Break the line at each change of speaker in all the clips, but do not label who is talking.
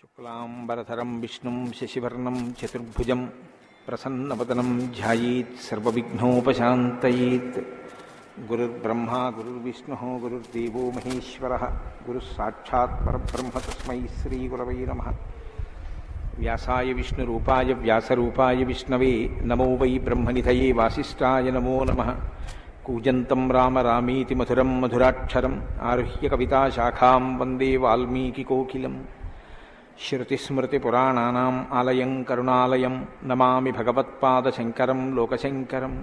శుక్లాంబరధరం విష్ణుం శశివర్ణం చతుర్భుజం ప్రసన్నవదనం ధ్యాయేత్ సర్వవిఘ్నోపశాంతయేత్. గురుర్బ్రహ్మా గురుర్విష్ణుః గురుర్దేవో మహేశ్వరః గురుః సాక్షాత్ పరబ్రహ్మ తస్మై శ్రీగురవై నమః. వ్యాసాయ విష్ణురూపాయ వ్యాసరూపాయ విష్ణవే నమో వై బ్రహ్మనిధయే వాసిష్ఠాయ నమో నమః. కూజంతం రామ రామీతి మధురం మధురాక్షరం ఆరుహ్య కవితాశాఖాం వందే వాల్మీకికోకిలం. శృతిస్మృతిపురాణానాం ఆలయం కరుణాలయం నమామి భగవత్పాదశంకరం లోకశంకరం.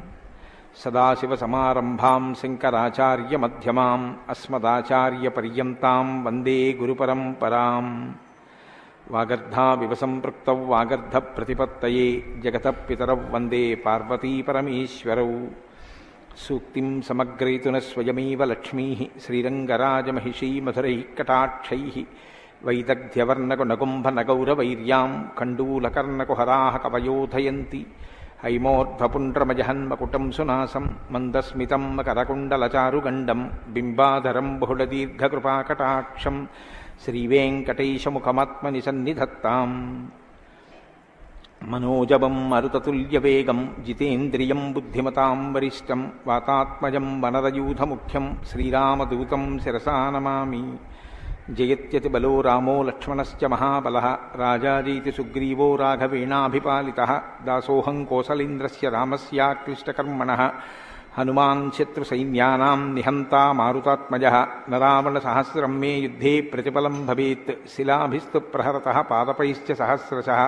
సదాశివసమారంభాం శంకరాచార్యమధ్యమాం అస్మదాచార్యపర్యంతాం వందే గురుపరంపరాం. వాగర్ధావివ సంపృక్తౌ వాగర్ధప్రతిపత్తయే జగతః పితరౌ వందే పార్వతీపరమేశ్వరౌ. సూక్తిం సమగ్రయతున స్వయమేవ లక్ష్మీః శ్రీరంగరాజమహిషీ మధురైః కటాక్షైః. వైదగ్ధ్యవర్ణకునగుంభనగౌరవైర్యాం కండూలకర్ణకుహరాः కవయోధయంతి. హైమోర్ధ్వపుండ్రమజహన్మకుటం సునాసం మందస్మితం మకరకుండలచారుగండం బింబాధరం బహుళదీర్ఘకృపాకటాక్షం శ్రీవేంకటేశముఖమాత్మని సన్నిధత్తాం. మనోజవం మరుతతుల్యవేగం జితేంద్రియం బుద్ధిమతాం వరిష్టం వాతాత్మజం వనరయూధముఖ్యం శ్రీరామదూతం శిరసా నమామి. జయత్యతి బలో రామో లక్ష్మణశ్చ మహాబలః రాజాజీతి సుగ్రీవో రాఘవేణాభిపాలితః. దాసోహం కోసలేంద్రస్య రామస్యాక్లిష్టకర్మణః హనుమాన్ శత్రుసైన్యానాం నిహంతా మారుతాత్మజః. నరావణసహస్రం మే యుద్ధే ప్రతిఫలం భవేత్ శిలాభిస్తు ప్రహరతః పాదపైశ్చ సహస్రశః.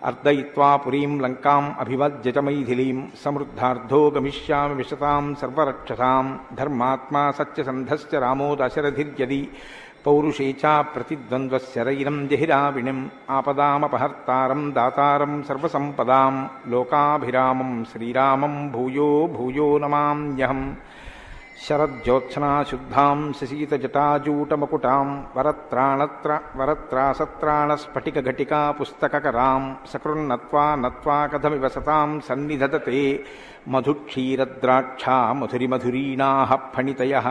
అర్దయిత్వా పురీం లంకాం అభివజ్య చ మైథిలీం సమృద్ధార్థో గమిష్యామి విశతాం సర్వరక్షసాం. ధర్మాత్మా సత్యసంధశ్చ రామో దశరథిర్యది పౌరుషే చ ప్రతిద్వంద్వశరైరం జహిరావిణిం. ఆపదామపహర్తారం దాతారం సర్వసంపదాం లోకాభిరామం శ్రీరామం భూయో భూయో నమామ్యహం. శరజ్యోత్స్నాశుద్ధాం శశీతజటాజూటమకుటాం వరత్రాసత్రాణస్ఫటికఘటికా పుస్తకకరాం. సకృన్నత్వా నత్వా కథమివ సతాం సన్నిధదతే మధుక్షీరద్రాక్షా మధురిమధురీణాః ఫణితయః.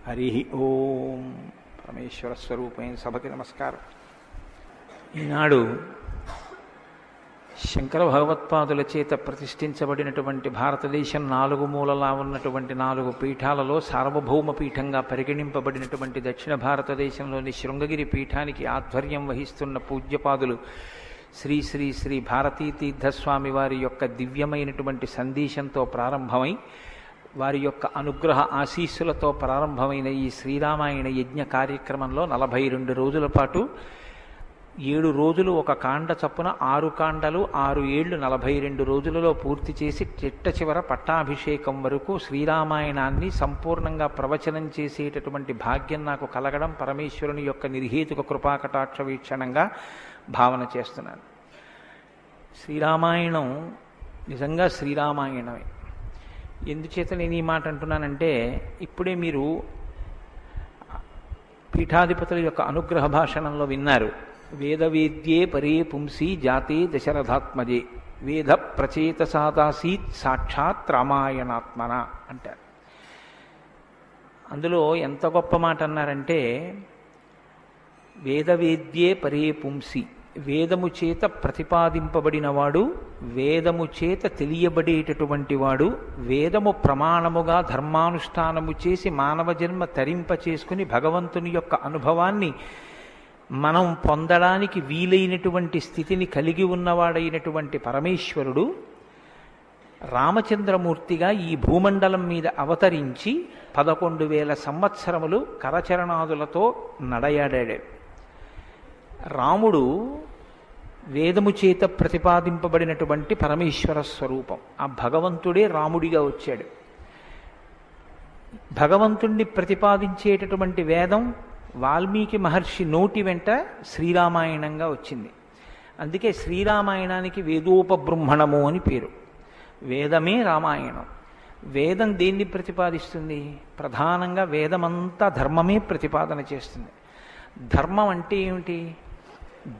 హరి ఓం. పరమేశ్వర స్వరూపమైన సభకి నమస్కారం. ఈనాడు శంకర భగవత్పాదుల చేత ప్రతిష్ఠించబడినటువంటి భారతదేశం నాలుగు మూలలా ఉన్నటువంటి 4 పీఠాలలో సార్వభౌమ పీఠంగా పరిగణింపబడినటువంటి దక్షిణ భారతదేశంలోని శృంగగిరి పీఠానికి ఆధ్వర్యం వహిస్తున్న పూజ్యపాదులు శ్రీ శ్రీ శ్రీ భారతీతీర్థస్వామి వారి యొక్క దివ్యమైనటువంటి సందేశంతో ప్రారంభమై వారి యొక్క అనుగ్రహ ఆశీస్సులతో ప్రారంభమైన ఈ శ్రీరామాయణ యజ్ఞ కార్యక్రమంలో 42 రోజుల పాటు 7 రోజులు ఒక కాండ చప్పున 6 కాండలు 6 ఏళ్లు 42 రోజులలో పూర్తి చేసి చిట్ట చివర పట్టాభిషేకం వరకు శ్రీరామాయణాన్ని సంపూర్ణంగా ప్రవచనం చేసేటటువంటి భాగ్యం నాకు కలగడం పరమేశ్వరుని యొక్క నిర్హేతుక కృపాకటాక్ష వీక్షణంగా భావన చేస్తున్నాను. శ్రీరామాయణం నిజంగా శ్రీరామాయణమే. ఎందుచేత నేను ఈ మాట అంటున్నానంటే ఇప్పుడే మీరు పీఠాధిపతుల యొక్క అనుగ్రహ భాషణంలో విన్నారు. వేదవేద్యే పరే పుంసి జాతే దశరథాత్మజే వేద ప్రచేతసాదాసీత్ సాక్షాత్ రామాయణాత్మన అంటారు. అందులో ఎంత గొప్ప మాట అన్నారంటే వేదవేద్యే పరే పుంసి, వేదము చేత ప్రతిపాదింపబడినవాడు, వేదము చేత తెలియబడేటటువంటి వాడు, వేదము ప్రమాణముగా ధర్మానుష్ఠానము చేసి మానవ జన్మ తరింప చేసుకుని భగవంతుని యొక్క అనుభవాన్ని మనం పొందడానికి వీలైనటువంటి స్థితిని కలిగి ఉన్నవాడైనటువంటి పరమేశ్వరుడు రామచంద్రమూర్తిగా ఈ భూమండలం మీద అవతరించి 11,000 సంవత్సరములు కరచరణాదులతో నడయాడాడు. రాముడు వేదము చేత ప్రతిపాదింపబడినటువంటి పరమేశ్వర స్వరూపం. ఆ భగవంతుడే రాముడిగా వచ్చాడు. భగవంతుణ్ణి ప్రతిపాదించేటటువంటి వేదం వాల్మీకి మహర్షి నోటి వెంట శ్రీరామాయణంగా వచ్చింది. అందుకే శ్రీరామాయణానికి వేదోపబృంహణము అని పేరు. వేదమే రామాయణం. వేదం దేన్ని ప్రతిపాదిస్తుంది? ప్రధానంగా వేదమంతా ధర్మమే ప్రతిపాదన చేస్తుంది. ధర్మం అంటే ఏమిటి?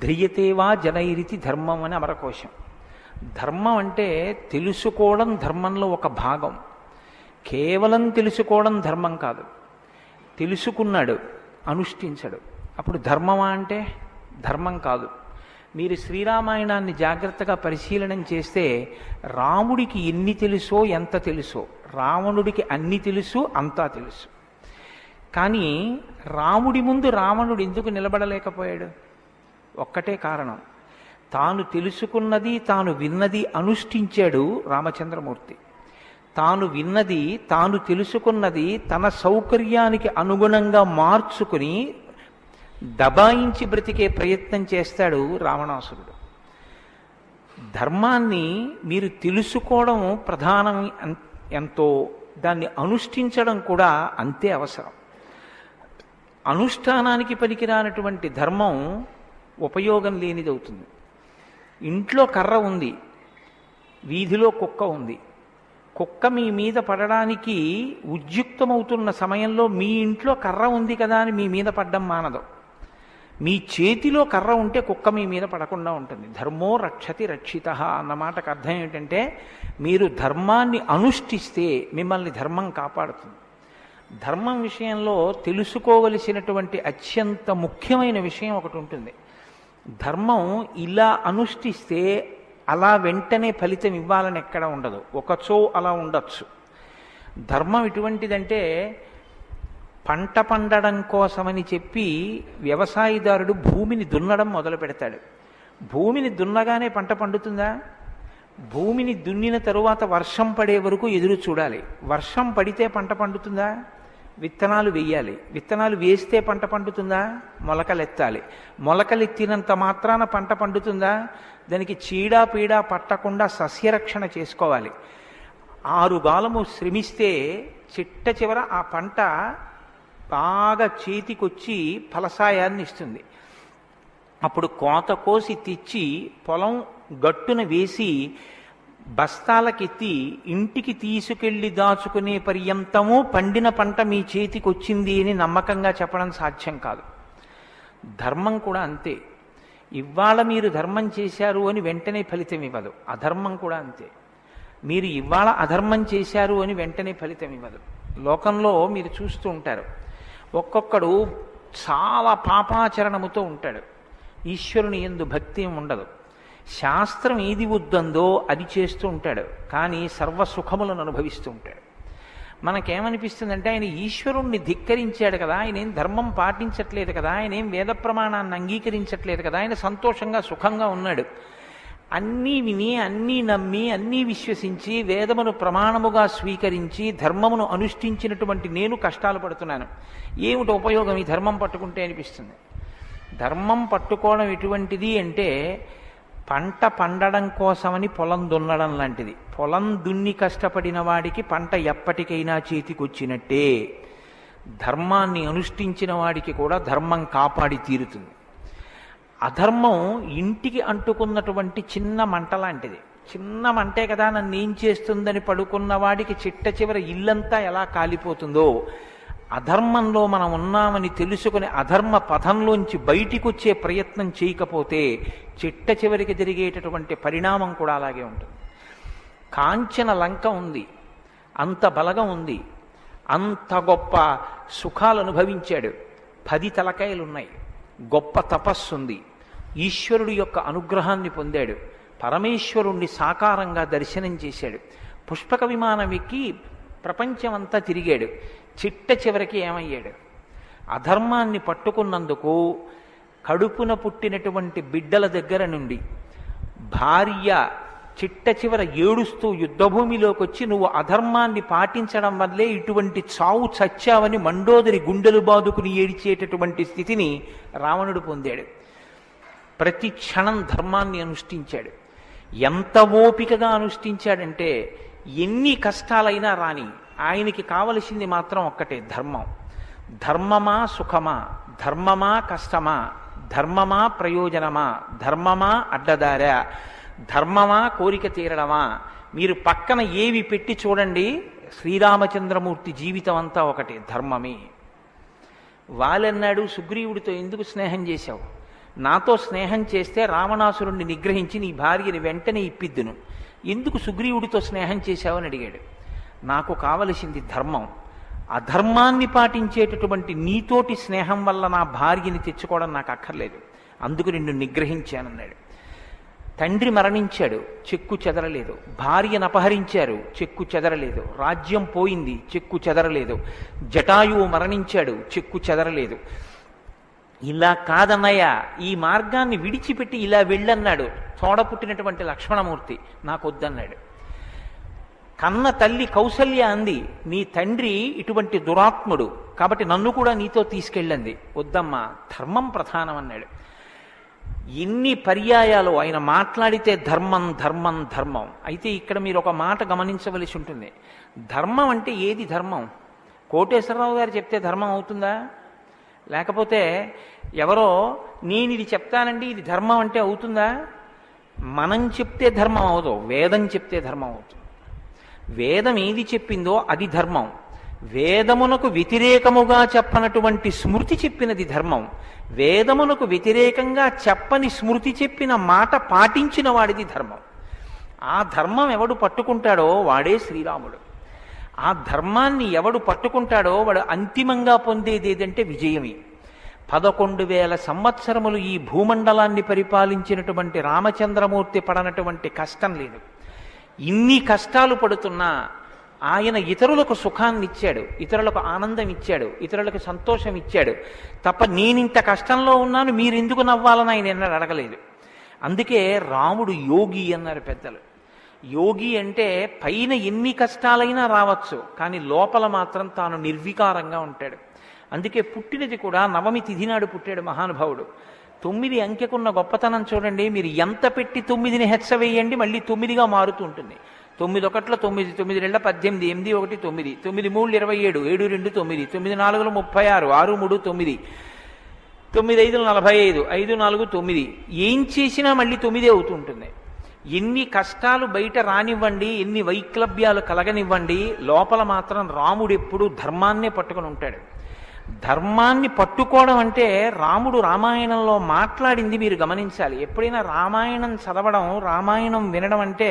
ధ్రియతేవా జనైరితి ధర్మం అని అమరకోశం. ధర్మం అంటే తెలుసుకోవడం ధర్మంలో ఒక భాగం. కేవలం తెలుసుకోవడం ధర్మం కాదు. తెలుసుకున్నాడు, అనుష్ఠించడు. అప్పుడు ధర్మమా అంటే ధర్మం కాదు. మీరు శ్రీరామాయణాన్ని జాగ్రత్తగా పరిశీలనం చేస్తే రాముడికి ఎన్ని తెలుసో ఎంత తెలుసో, రావణుడికి అన్ని తెలుసు అంతా తెలుసు. కానీ రాముడి ముందు రావణుడు ఎందుకు నిలబడలేకపోయాడు? ఒక్కటే కారణం, తాను తెలుసుకున్నది తాను విన్నది అనుష్ఠించాడు రామచంద్రమూర్తి. తాను విన్నది తాను తెలుసుకున్నది తన సౌకర్యానికి అనుగుణంగా మార్చుకుని దబాయించి బ్రతికే ప్రయత్నం చేస్తాడు రావణాసురుడు. ధర్మాన్ని మీరు తెలుసుకోవడం ప్రధానం ఎంతో, దాన్ని అనుష్ఠించడం కూడా అంతే అవసరం. అనుష్ఠానానికి పనికిరానటువంటి ధర్మం ఉపయోగం లేనిదవుతుంది. ఇంట్లో కర్ర ఉంది, వీధిలో కుక్క ఉంది. కుక్క మీ మీద పడడానికి ఉద్యుక్తమవుతున్న సమయంలో మీ ఇంట్లో కర్ర ఉంది కదా అని మీ మీద పడ్డం మానదు. మీ చేతిలో కర్ర ఉంటే కుక్క మీ మీద పడకుండా ఉంటుంది. ధర్మో రక్షతి రక్షిత అన్న మాటకు అర్థం ఏంటంటే, మీరు ధర్మాన్ని అనుష్ఠిస్తే మిమ్మల్ని ధర్మం కాపాడుతుంది. ధర్మం విషయంలో తెలుసుకోవలసినటువంటి అత్యంత ముఖ్యమైన విషయం ఒకటి ఉంటుంది. ధర్మం ఇలా అనుష్ఠిస్తే అలా వెంటనే ఫలితం ఇవ్వాలని ఎక్కడ ఉండదు, ఒకచో అలా ఉండొచ్చు. ధర్మం ఎటువంటిదంటే, పంట పండడం కోసమని చెప్పి వ్యవసాయదారుడు భూమిని దున్నడం మొదలు పెడతాడు. భూమిని దున్నగానే పంట పండుతుందా? భూమిని దున్నిన తరువాత వర్షం పడే వరకు ఎదురు చూడాలి. వర్షం పడితే పంట పండుతుందా? విత్తనాలు వేయాలి. విత్తనాలు వేస్తే పంట పండుతుందా? మొలకలెత్తాలి. మొలకలెత్తినంత మాత్రాన పంట పండుతుందా? దానికి చీడా పీడా పట్టకుండా సస్యరక్షణ చేసుకోవాలి. 6 గాలము శ్రమిస్తే చిట్ట చివర ఆ పంట బాగా చేతికొచ్చి ఫలసాయాన్ని ఇస్తుంది. అప్పుడు కోత కోసి తెచ్చి పొలం గట్టున వేసి బస్తాలకెత్తి ఇంటికి తీసుకెళ్లి దాచుకునే పర్యంతము పండిన పంట మీ చేతికి వచ్చింది అని నమ్మకంగా చెప్పడం సాధ్యం కాదు. ధర్మం కూడా అంతే. ఇవాళ మీరు ధర్మం చేశారు అని వెంటనే ఫలితం ఇవ్వదు. అధర్మం కూడా అంతే. మీరు ఇవాళ అధర్మం చేశారు అని వెంటనే ఫలితం ఇవ్వదు. లోకంలో మీరు చూస్తూ ఉంటారు, ఒక్కొక్కడు చాలా పాపాచరణముతో ఉంటాడు, ఈశ్వరుని యందు భక్తి ఉండదు, శాస్త్రం ఏది వద్దందో అది చేస్తూ ఉంటాడు, కానీ సర్వసుఖములను అనుభవిస్తూ ఉంటాడు. మనకేమనిపిస్తుందంటే, ఆయన ఈశ్వరుణ్ణి ధిక్కరించాడు కదా, ఆయన ఏం ధర్మం పాటించట్లేదు కదా, ఆయన ఏం వేద ప్రమాణాన్ని అంగీకరించట్లేదు కదా, ఆయన సంతోషంగా సుఖంగా ఉన్నాడు. అన్నీ విని అన్నీ నమ్మి అన్నీ విశ్వసించి వేదమును ప్రమాణముగా స్వీకరించి ధర్మమును అనుష్ఠించినటువంటి నేను కష్టాలు పడుతున్నాను, ఏమిటి ఉపయోగం ఈ ధర్మం పట్టుకుంటే అనిపిస్తుంది. ధర్మం పట్టుకోవడం ఎటువంటిది అంటే, పంట పండడం కోసమని పొలం దున్నడం లాంటిది. పొలం దున్ని కష్టపడిన వాడికి పంట ఎప్పటికైనా చేతికొచ్చినట్టే. ధర్మాన్ని అనుష్ఠించిన వాడికి కూడా ధర్మం కాపాడి తీరుతుంది. అధర్మం ఇంటికి అంటుకున్నటువంటి చిన్న మంట లాంటిది. చిన్న మంటే కదా నన్ను ఏం చేస్తుందని పడుకున్న వాడికి చిట్ట చివర ఇల్లంతా ఎలా కాలిపోతుందో, అధర్మంలో మనం ఉన్నామని తెలుసుకుని అధర్మ పథంలోంచి బయటికి వచ్చే ప్రయత్నం చేయకపోతే చిట్ట చివరికి జరిగేటటువంటి పరిణామం కూడా అలాగే ఉంటుంది. కాంచన లంక ఉంది, అంత బలగం ఉంది, అంత గొప్ప సుఖాలు అనుభవించాడు, 10 తలకాయలున్నాయి, గొప్ప తపస్సు ఉంది, ఈశ్వరుడి యొక్క అనుగ్రహాన్ని పొందాడు, పరమేశ్వరుణ్ణి సాకారంగా దర్శనం చేశాడు, పుష్పక విమానం ఎక్కి ప్రపంచమంతా తిరిగాడు. చిట్ట చివరికి ఏమయ్యాడు? అధర్మాన్ని పట్టుకున్నందుకు కడుపున పుట్టినటువంటి బిడ్డల దగ్గర నుండి భార్య చిట్ట చివర ఏడుస్తూ యుద్ధభూమిలోకి వచ్చి, నువ్వు అధర్మాన్ని పాటించడం వల్లే ఇటువంటి చావు చచ్చావని మండోదరి గుండెలు బాదుకుని ఏడిచేటటువంటి స్థితిని రావణుడు పొందాడు. ప్రతి క్షణం ధర్మాన్ని అనుష్ఠించాడు. ఎంత ఓపికగా అనుష్ఠించాడంటే, ఎన్ని కష్టాలైనా రాని ఆయనకి కావలసింది మాత్రం ఒక్కటే, ధర్మం. ధర్మమా సుఖమా, ధర్మమా కష్టమా, ధర్మమా ప్రయోజనమా, ధర్మమా అడ్డదారా, ధర్మమా కోరిక తీరడమా, మీరు పక్కన ఏవి పెట్టి చూడండి, శ్రీరామచంద్రమూర్తి జీవితం అంతా ఒకటే, ధర్మమే. వాళ్ళన్నాడు, సుగ్రీవుడితో ఎందుకు స్నేహం చేశావు? నాతో స్నేహం చేస్తే రావణాసురుణ్ణి నిగ్రహించి నీ భార్యని వెంటనే ఇప్పిద్దును, ఎందుకు సుగ్రీవుడితో స్నేహం చేశావని అడిగాడు. నాకు కావలసింది ధర్మం. అధర్మాన్ని పాటించేటటువంటి నీతోటి స్నేహం వల్ల నా భార్యని తెచ్చుకోవడం నాకు అక్కర్లేదు. అందుకు నిన్ను నిగ్రహించానన్నాడు. తండ్రి మరణించాడు, చెక్కు చెదరలేదు. భార్యను అపహరించారు, చెక్కు చెదరలేదు. రాజ్యం పోయింది, చెక్కు చెదరలేదు. జటాయువు మరణించాడు, చెక్కు చెదరలేదు. ఇలా కాదన్నయ్య, ఈ మార్గాన్ని విడిచిపెట్టి ఇలా వెళ్ళన్నాడు తోడ పుట్టినటువంటి లక్ష్మణమూర్తి. నాకొద్దన్నాడు. కన్న తల్లి కౌసల్య అంది, నీ తండ్రి ఇటువంటి దురాత్ముడు కాబట్టి నన్ను కూడా నీతో తీసుకెళ్ళండి. వద్దమ్మా, ధర్మం ప్రధానం అన్నాడు. ఎన్ని పర్యాయాలు ఆయన మాట్లాడితే ధర్మం ధర్మం ధర్మం. అయితే ఇక్కడ మీరు ఒక మాట గమనించవలసి ఉంటుంది. ధర్మం అంటే ఏది ధర్మం? కోటేశ్వరరావు గారు చెప్తే ధర్మం అవుతుందా? లేకపోతే ఎవరో నేను ఇది చెప్తానండి ఇది ధర్మం అంటే అవుతుందా? మనం చెప్తే ధర్మం అవదు, వేదం చెప్తే ధర్మం అవుతుంది. వేదం ఏది చెప్పిందో అది ధర్మం. వేదమునకు వ్యతిరేకముగా చెప్పనటువంటి స్మృతి చెప్పినది ధర్మం. వేదమునకు వ్యతిరేకంగా చెప్పని స్మృతి చెప్పిన మాట పాటించిన వాడిది ధర్మం. ఆ ధర్మం ఎవడు పట్టుకుంటాడో వాడే శ్రీరాముడు. ఆ ధర్మాన్ని ఎవడు పట్టుకుంటాడో వాడు అంతిమంగా పొందేది ఏదంటే విజయమే. 11,000 సంవత్సరములు ఈ భూమండలాన్ని పరిపాలించినటువంటి రామచంద్రమూర్తి పడనటువంటి కష్టం లేదు. ఇన్ని కష్టాలు పడుతున్నా ఆయన ఇతరులకు సుఖాన్ని ఇచ్చాడు, ఇతరులకు ఆనందం ఇచ్చాడు, ఇతరులకు సంతోషం ఇచ్చాడు తప్ప నేనింత కష్టంలో ఉన్నాను మీరెందుకు నవ్వాలని ఆయన ఎన్నడూ అడగలేదు. అందుకే రాముడు యోగి అన్నారు పెద్దలు. యోగి అంటే పైన ఎన్ని కష్టాలైనా రావచ్చు, కానీ లోపల మాత్రం తాను నిర్వికారంగా ఉంటాడు. అందుకే పుట్టినది కూడా నవమి తిథి నాడు పుట్టాడు మహానుభావుడు. 9 అంకెకున్న గొప్పతనం చూడండి. మీరు ఎంత పెట్టి 9ని హెచ్చవేయండి మళ్ళీ 9గా మారుతూ ఉంటుంది. 9 ఒకట్ల 9, 9 2 18, 8 1 9, 9 3 27, 7 2 9, 9 4 36, 6 3 9, 9 5 45, 5 4 9. ఏం చేసినా మళ్ళీ 9 అవుతూ ఉంటుంది. ఎన్ని కష్టాలు బయట రానివ్వండి, ఎన్ని వైక్లభ్యాలు కలగనివ్వండి, లోపల మాత్రం రాముడు ఎప్పుడూ ధర్మాన్నే పట్టుకొని ఉంటాడు. ధర్మాన్ని పట్టుకోవడం అంటే రాముడు రామాయణంలో మాట్లాడింది మీరు గమనించాలి. ఎప్పుడైనా రామాయణం చదవడం, రామాయణం వినడం అంటే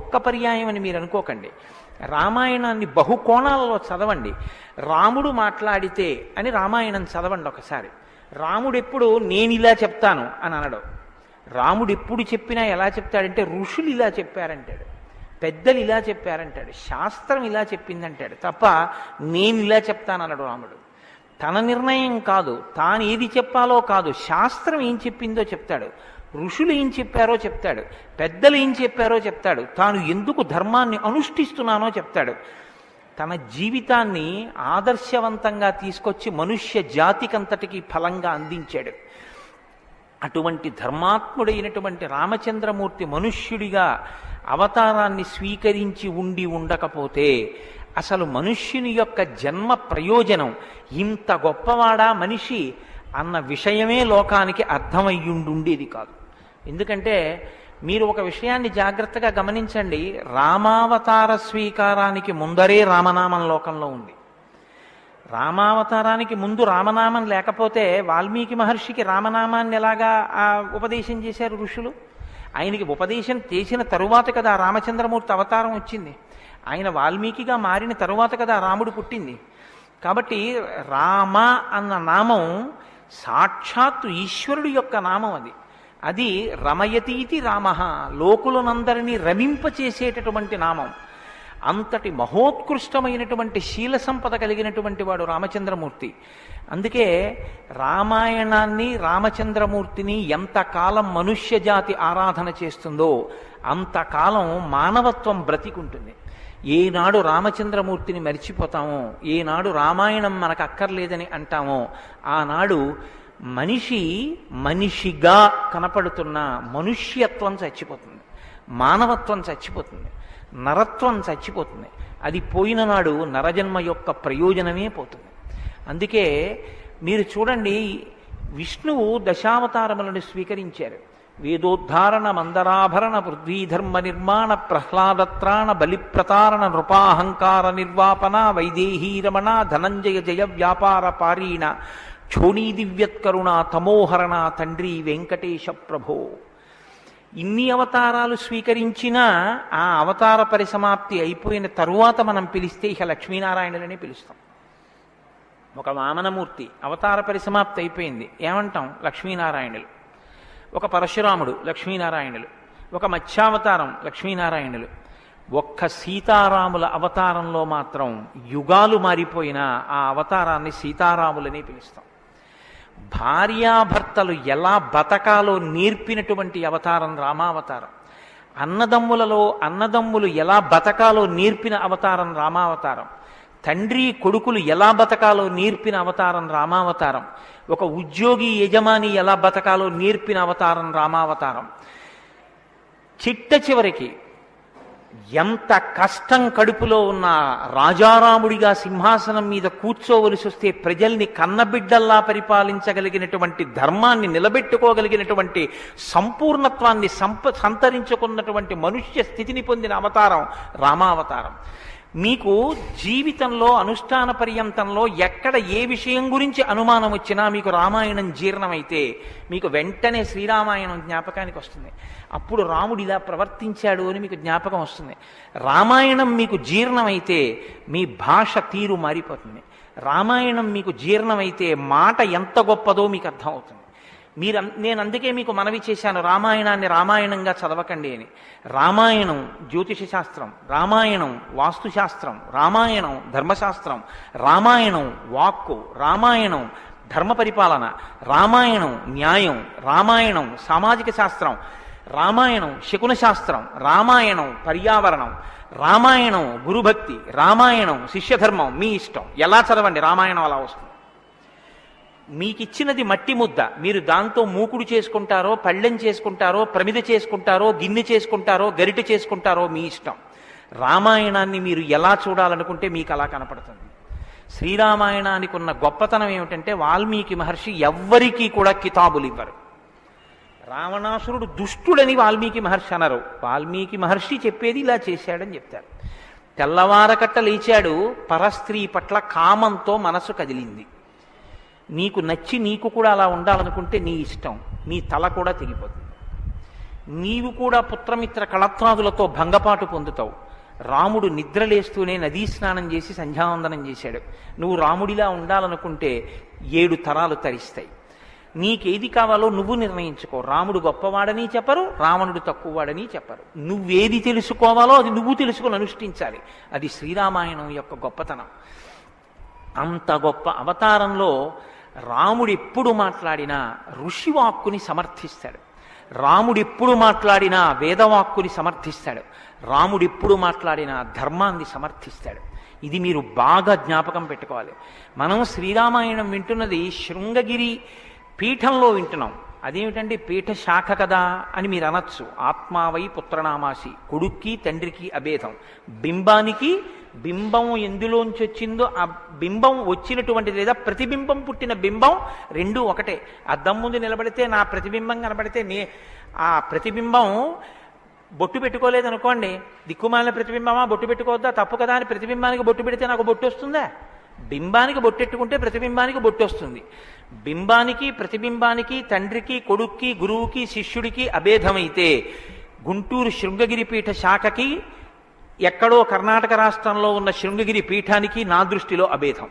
ఒక్క పర్యాయం అని మీరు అనుకోకండి. రామాయణాన్ని బహుకోణాలలో చదవండి. రాముడు మాట్లాడితే అని రామాయణం చదవండి ఒకసారి. రాముడు ఎప్పుడు నేను ఇలా చెప్తాను అని అనడం. రాముడు ఎప్పుడు చెప్పినా ఎలా చెప్తాడంటే ఋషులు ఇలా చెప్పారంటాడు, పెద్దలు ఇలా చెప్పారంటాడు, శాస్త్రం ఇలా చెప్పిందంటాడు తప్ప నేను ఇలా చెప్తానన్నాడు రాముడు. తన నిర్ణయం కాదు, తాను ఏది చెప్పాలో కాదు, శాస్త్రం ఏం చెప్పిందో చెప్తాడు, ఋషులు ఏం చెప్పారో చెప్తాడు, పెద్దలు ఏం చెప్పారో చెప్తాడు, తాను ఎందుకు ధర్మాన్ని అనుష్ఠిస్తున్నానో చెప్తాడు. తన జీవితాన్ని ఆదర్శవంతంగా తీసుకొచ్చి మనుష్య జాతికంతటికి ఫలంగా అందించాడు. అటువంటి ధర్మాత్ముడైనటువంటి రామచంద్రమూర్తి మనుష్యుడిగా అవతారాన్ని స్వీకరించి ఉండకపోతే అసలు మనుష్యుని యొక్క జన్మ ప్రయోజనం ఇంత గొప్పవాడా మనిషి అన్న విషయమే లోకానికి అర్థమయ్యుండేది కాదు. ఎందుకంటే మీరు ఒక విషయాన్ని జాగ్రత్తగా గమనించండి. రామావతార స్వీకారానికి ముందరే రామనామం లోకంలో ఉంది. రామావతారానికి ముందు రామనామం లేకపోతే వాల్మీకి మహర్షికి రామనామాన్ని ఎలాగా ఉపదేశం చేశారు ఋషులు? ఆయనకి ఉపదేశం చేసిన తరువాత కదా రామచంద్రమూర్తి అవతారం వచ్చింది. ఆయన వాల్మీకిగా మారిన తరువాత కదా రాముడు పుట్టింది. కాబట్టి రామ అన్న నామం సాక్షాత్తు ఈశ్వరుడు యొక్క నామం. అది రమయతీతి రామ, లోకులనందరినీ రమింపచేసేటటువంటి నామం. అంతటి మహోత్కృష్టమైనటువంటి శీల సంపద కలిగినటువంటి వాడు రామచంద్రమూర్తి. అందుకే రామాయణాన్ని రామచంద్రమూర్తిని ఎంతకాలం మనుష్య జాతి ఆరాధన చేస్తుందో అంతకాలం మానవత్వం బ్రతికుంటుంది. ఏనాడు రామచంద్రమూర్తిని మరిచిపోతామో, ఏనాడు రామాయణం మనకు అక్కర్లేదని అంటామో ఆనాడు మనిషిగా కనపడుతున్న మనుష్యత్వం చచ్చిపోతుంది, మానవత్వం చచ్చిపోతుంది, నరత్వం చచ్చిపోతుంది. అది పోయిన నాడు నరజన్మ యొక్క ప్రయోజనమే పోతుంది. అందుకే మీరు చూడండి, విష్ణువు దశావతారములను స్వీకరించారు. వేదోద్ధారణ మందరాభరణ పృథ్వీధర్మ నిర్మాణ ప్రహ్లాదత్రాణ బలిప్రతారణ నృపాహంకార నిర్వాపన వైదేహీరమణ ధనంజయ జయ వ్యాపార పారీణ క్షోణీ దివ్యత్కరుణ తమోహరణ తండ్రి వెంకటేశ ప్రభో. ఇన్ని అవతారాలు స్వీకరించినా ఆ అవతార పరిసమాప్తి అయిపోయిన తరువాత మనం పిలిస్తే ఇక లక్ష్మీనారాయణులనే పిలుస్తాం. ఒక వామనమూర్తి అవతార పరిసమాప్తి అయిపోయింది, ఏమంటాం? లక్ష్మీనారాయణులు. ఒక పరశురాముడు లక్ష్మీనారాయణులు, ఒక మత్స్యావతారం లక్ష్మీనారాయణులు. ఒక్క సీతారాముల అవతారంలో మాత్రం యుగాలు మారిపోయినా ఆ అవతారాన్ని సీతారాములని పిలుస్తాం. భార్యాభర్తలు ఎలా బతకాలో నేర్పినటువంటి అవతారం రామావతారం. అన్నదమ్ములు ఎలా బతకాలో నేర్పిన అవతారం రామావతారం. తండ్రి కొడుకులు ఎలా బతకాలో నేర్పిన అవతారం రామావతారం. ఒక ఉద్యోగి యజమాని ఎలా బతకాలో నేర్పిన అవతారం రామావతారం. చిట్ట చివరికి ఎంత కష్టం కడుపులో ఉన్న రాజారాముడిగా సింహాసనం మీద కూర్చోవలసి వస్తే ప్రజల్ని కన్నబిడ్డల్లా పరిపాలించగలిగినటువంటి ధర్మాన్ని నిలబెట్టుకోగలిగినటువంటి సంపూర్ణత్వాన్ని సంతరించుకున్నటువంటి మనుష్య స్థితిని పొందిన అవతారం రామావతారం. మీకు జీవితంలో అనుష్ఠాన పర్యంతంలో ఎక్కడ ఏ విషయం గురించి అనుమానం వచ్చినా మీకు రామాయణం జీర్ణమైతే మీకు వెంటనే శ్రీరామాయణం జ్ఞాపకానికి వస్తుంది. అప్పుడు రాముడు ఇలా ప్రవర్తించాడు అని మీకు జ్ఞాపకం వస్తుంది. రామాయణం మీకు జీర్ణమైతే మీ భాష తీరు మారిపోతుంది. రామాయణం మీకు జీర్ణమైతే మాట ఎంత గొప్పదో మీకు అర్థమవుతుంది. నేను అందుకే మీకు మనవి చేశాను, రామాయణాన్ని రామాయణంగా చదవకండి అని. రామాయణం జ్యోతిష శాస్త్రం, రామాయణం వాస్తుశాస్త్రం, రామాయణం ధర్మశాస్త్రం, రామాయణం వాక్కు, రామాయణం ధర్మ పరిపాలన, రామాయణం న్యాయం, రామాయణం సామాజిక శాస్త్రం, రామాయణం శకున శాస్త్రం, రామాయణం పర్యావరణం, రామాయణం గురుభక్తి, రామాయణం శిష్యధర్మం. మీ ఇష్టం, ఎలా చదవండి, రామాయణం అలా వస్తుంది. మీకిచ్చినది మట్టి ముద్ద, మీరు దాంతో మూకుడు చేసుకుంటారో, పళ్ళెం చేసుకుంటారో, ప్రమిద చేసుకుంటారో, గిన్నె చేసుకుంటారో, గరిటె చేసుకుంటారో మీ ఇష్టం. రామాయణాన్ని మీరు ఎలా చూడాలనుకుంటే మీకు అలా కనపడుతుంది. శ్రీరామాయణానికి ఉన్న గొప్పతనం ఏమిటంటే వాల్మీకి మహర్షి ఎవ్వరికీ కూడా కితాబులు ఇవ్వరు. రావణాసురుడు దుష్టుడని వాల్మీకి మహర్షి అనరు. వాల్మీకి మహర్షి చెప్పేది ఇలా చేశాడని చెప్తారు. తెల్లవారకట్ట లేచాడు, పరస్త్రీ పట్ల కామంతో మనసు కదిలింది. నీకు నచ్చి నీకు కూడా అలా ఉండాలనుకుంటే నీ ఇష్టం, నీ తల కూడా తెగిపోతుంది. నీవు కూడా పుత్రమిత్ర కళత్రాదులతో భంగపాటు పొందుతావు. రాముడు నిద్రలేస్తూనే నదీ స్నానం చేసి సంధ్యావందనం చేశాడు. నువ్వు రాముడిలా ఉండాలనుకుంటే 7 తరాలు తరిస్తాయి. నీకేది కావాలో నువ్వు నిర్ణయించుకో. రాముడు గొప్పవాడని చెప్పరు, రావణుడు తక్కువవాడని చెప్పరు. నువ్వేది తెలుసుకోవాలో అది నువ్వు తెలుసుకొని అనుష్ఠించాలి. అది శ్రీరామాయణం యొక్క గొప్పతనం. అంత గొప్ప అవతారంలో రాముడు ఎప్పుడు మాట్లాడినా ఋషివాక్కుని సమర్థిస్తాడు. రాముడు ఎప్పుడు మాట్లాడినా వేదవాక్కుని సమర్థిస్తాడు. రాముడు ఎప్పుడు మాట్లాడినా ధర్మాన్ని సమర్థిస్తాడు. ఇది మీరు బాగా జ్ఞాపకం పెట్టుకోవాలి. మనం శ్రీరామాయణం వింటున్నది శృంగగిరి పీఠంలో వింటున్నాం. అదేమిటండి పీఠ శాఖ కదా అని మీరు అనొచ్చు. ఆత్మావై పుత్రనామాసి, కొడుక్కి తండ్రికి అభేదం. బింబానికి బింబం ఎందులోంచి వచ్చిందో ఆ బింబం వచ్చినటువంటిది లేదా ప్రతిబింబం పుట్టిన బింబం రెండూ ఒకటే. అద్దం ముందు నిలబడితే నా ప్రతిబింబం కనబడితే ఆ ప్రతిబింబం బొట్టు పెట్టుకోలేదు అనుకోండి, దిక్కుమాలిన ప్రతిబింబమా బొట్టు పెట్టుకోవద్దా, తప్పు కదా అని ప్రతిబింబానికి బొట్టు పెడితే నాకు బొట్టు వస్తుందా? బింబానికి బొట్టెట్టుకుంటే ప్రతిబింబానికి బొట్టు వస్తుంది. బింబానికి ప్రతిబింబానికి తండ్రికి కొడుక్కి గురువుకి శిష్యుడికి అభేదమైతే గుంటూరు శృంగగిరి పీఠ శాఖకి ఎక్కడో కర్ణాటక రాష్ట్రంలో ఉన్న శృంగగిరి పీఠానికి నా దృష్టిలో అభేదం.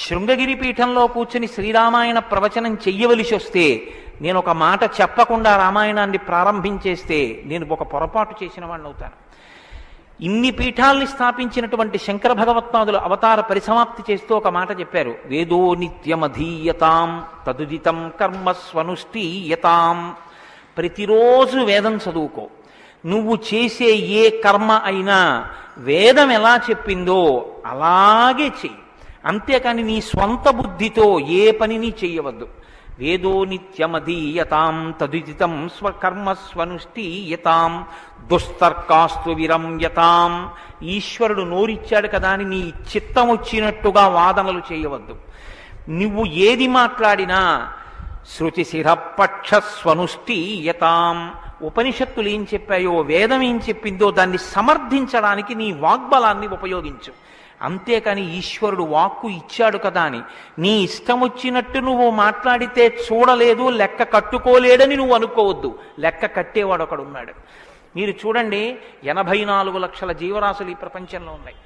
శృంగగిరి పీఠంలో కూర్చుని శ్రీరామాయణ ప్రవచనం చెయ్యవలసి వస్తే నేను ఒక మాట చెప్పకుండా రామాయణాన్ని ప్రారంభించేస్తే నేను ఒక పొరపాటు చేసిన వాడిని అవుతాను. ఇన్ని పీఠాల్ని స్థాపించినటువంటి శంకర భగవత్పాదులు అవతార పరిసమాప్తి చేస్తూ ఒక మాట చెప్పారు. వేదో నిత్యమధీయతాం తదుదితం కర్మస్వనుష్ఠీయతాం. ప్రతిరోజు వేదం చదువుకో. నువ్వు చేసే ఏ కర్మ అయినా వేదం ఎలా చెప్పిందో అలాగే చెయ్యి. అంతేకాని నీ స్వంత బుద్ధితో ఏ పనిని చెయ్యవద్దు. వేదో నిత్యమధీయతాం తదుదితం స్వకర్మస్వనుష్ఠీయతాం దుస్తర్కాస్తు విరమ్యతాం. ఈశ్వరుడు నోరిచ్చాడు కదా అని నీ చిత్తం వచ్చినట్టుగా వాదనలు చేయవద్దు. నువ్వు ఏది మాట్లాడినా శృతిశిరపక్షస్వనుష్ఠీయతాం. ఉపనిషత్తులు ఏం చెప్పాయో, వేదం ఏం చెప్పిందో దాన్ని సమర్థించడానికి నీ వాగ్బలాన్ని ఉపయోగించు. అంతేకాని ఈశ్వరుడు వాక్కు ఇచ్చాడు కదా అని నీ ఇష్టం వచ్చినట్టు నువ్వు మాట్లాడితే చూడలేదు, లెక్క కట్టుకోలేడని నువ్వు అనుకోవద్దు. లెక్క కట్టేవాడు ఒకడు ఉన్నాడు. మీరు చూడండి, 84 లక్షల జీవరాశులు ఈ ప్రపంచంలో ఉన్నాయి.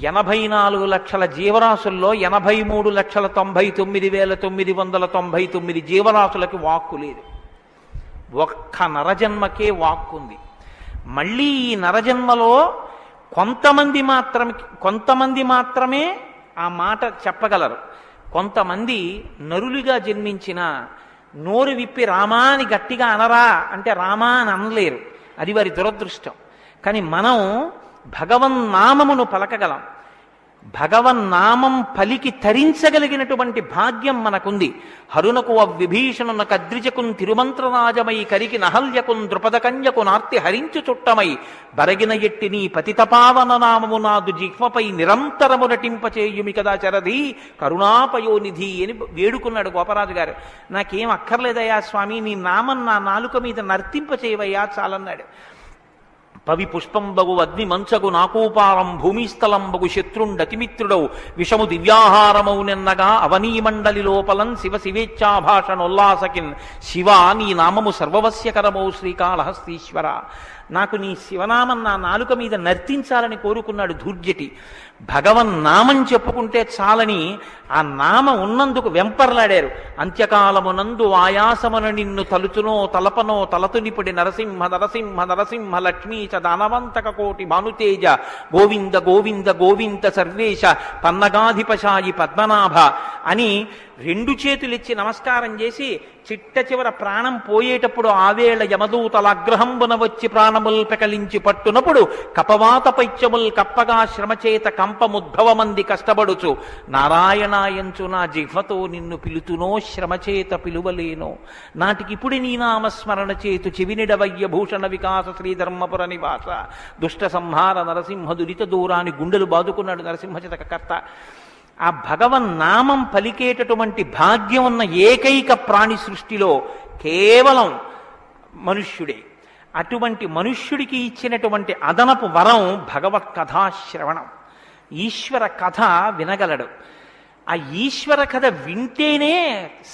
84 లక్షల జీవరాశుల్లో 83,99,999 జీవరాశులకి వాక్కు లేదు. ఒక్క నరజన్మకే వాక్కుంది. మళ్ళీ ఈ నరజన్మలో కొంతమంది మాత్రమే ఆ మాట చెప్పగలరు. కొంతమంది నరులుగా జన్మించిన నోరు విప్పి రామా అని గట్టిగా అనరా అంటే రామా అని అనలేరు. అది వారి దురదృష్టం. కానీ మనం భగవన్నామమును పలకగలం. భగవన్నామం పలికి తరించగలిగినటువంటి భాగ్యం మనకుంది. హరునకు అవ్విభీషణున కద్రిజకున్ తిరుమంత్రరాజమై కరికి నహల్యకున్ ద్రుపదకన్యకు నార్తి హరించు చుట్టమై బరగిన ఎట్టి నీ పతితపావన నామము నాదు జిహ్మపై నిరంతరము నటింపచేయుమి కదా చరధి కరుణాపయోనిధి అని వేడుకున్నాడు గోపరాజు గారు. నాకేం అక్కర్లేదయ్యా స్వామి, నీ నామం నా నాలుక మీద నర్తింపచేయవయ్యా చాలన్నాడు. పవి పుష్పంబగు అగ్ని మంచగు నాకూపారం భూమిస్థలంబగు శత్రుండతిమిత్రుడవు విషము దివ్యాహారమౌ నిన్నగా అవనీమండలి లోపలం శివ శివేచ్ఛాభాషణోల్లాసకిన్ శివ నీ నామము సర్వవస్యకరమౌ శ్రీకాళహస్తీశ్వర. నాకు నీ శివనామం నా నాలుక మీద నర్తించాలని కోరుకున్నాడు ధూర్జటి. భగవన్నామం చెప్పుకుంటే చాలని ఆ నామం ఉన్నందుకు వెంపర్లాడారు. అంత్యకాలమునందు ఆయాసమున నిన్ను తలుచునో తలపనో తలతునిపుడి నరసింహ నరసింహ నరసింహ లక్ష్మీ చ దానవంతక కోటి భానుతేజ గోవింద గోవింద గోవింద సర్వేశ పన్నగాధిపశాయి పద్మనాభ అని రెండు చేతులిచ్చి నమస్కారం చేసి చిట్ట చివర ప్రాణం పోయేటప్పుడు ఆవేళ యమదూతల అగ్రహంబున వచ్చి ప్రాణముల్ పెకలించి పట్టునప్పుడు కపవాత పైత్యముల్ కప్పగా శ్రమచేత కంపముద్భవమంది కష్టపడుచు నారాయణాయంచు నా జిహ్వతో నిన్ను పిలుతునో శ్రమచేత పిలువలేనో నాటికిప్పుడు నీ నామస్మరణ చేతు చెవినిడవయ్య భూషణ వికాస శ్రీధర్మపుర నివాస దుష్ట సంహార నరసింహ దురిత దూరాన్ని గుండెలు బాదుకున్నాడు నరసింహచతక కర్త. ఆ భగవన్నామం పలికేటటువంటి భాగ్యం ఉన్న ఏకైక ప్రాణి సృష్టిలో కేవలం మనుష్యుడే. అటువంటి మనుష్యుడికి ఇచ్చినటువంటి అదనపు వరం భగవత్ కథాశ్రవణం. ఈశ్వర కథ వినగలడు. ఆ ఈశ్వర కథ వింటేనే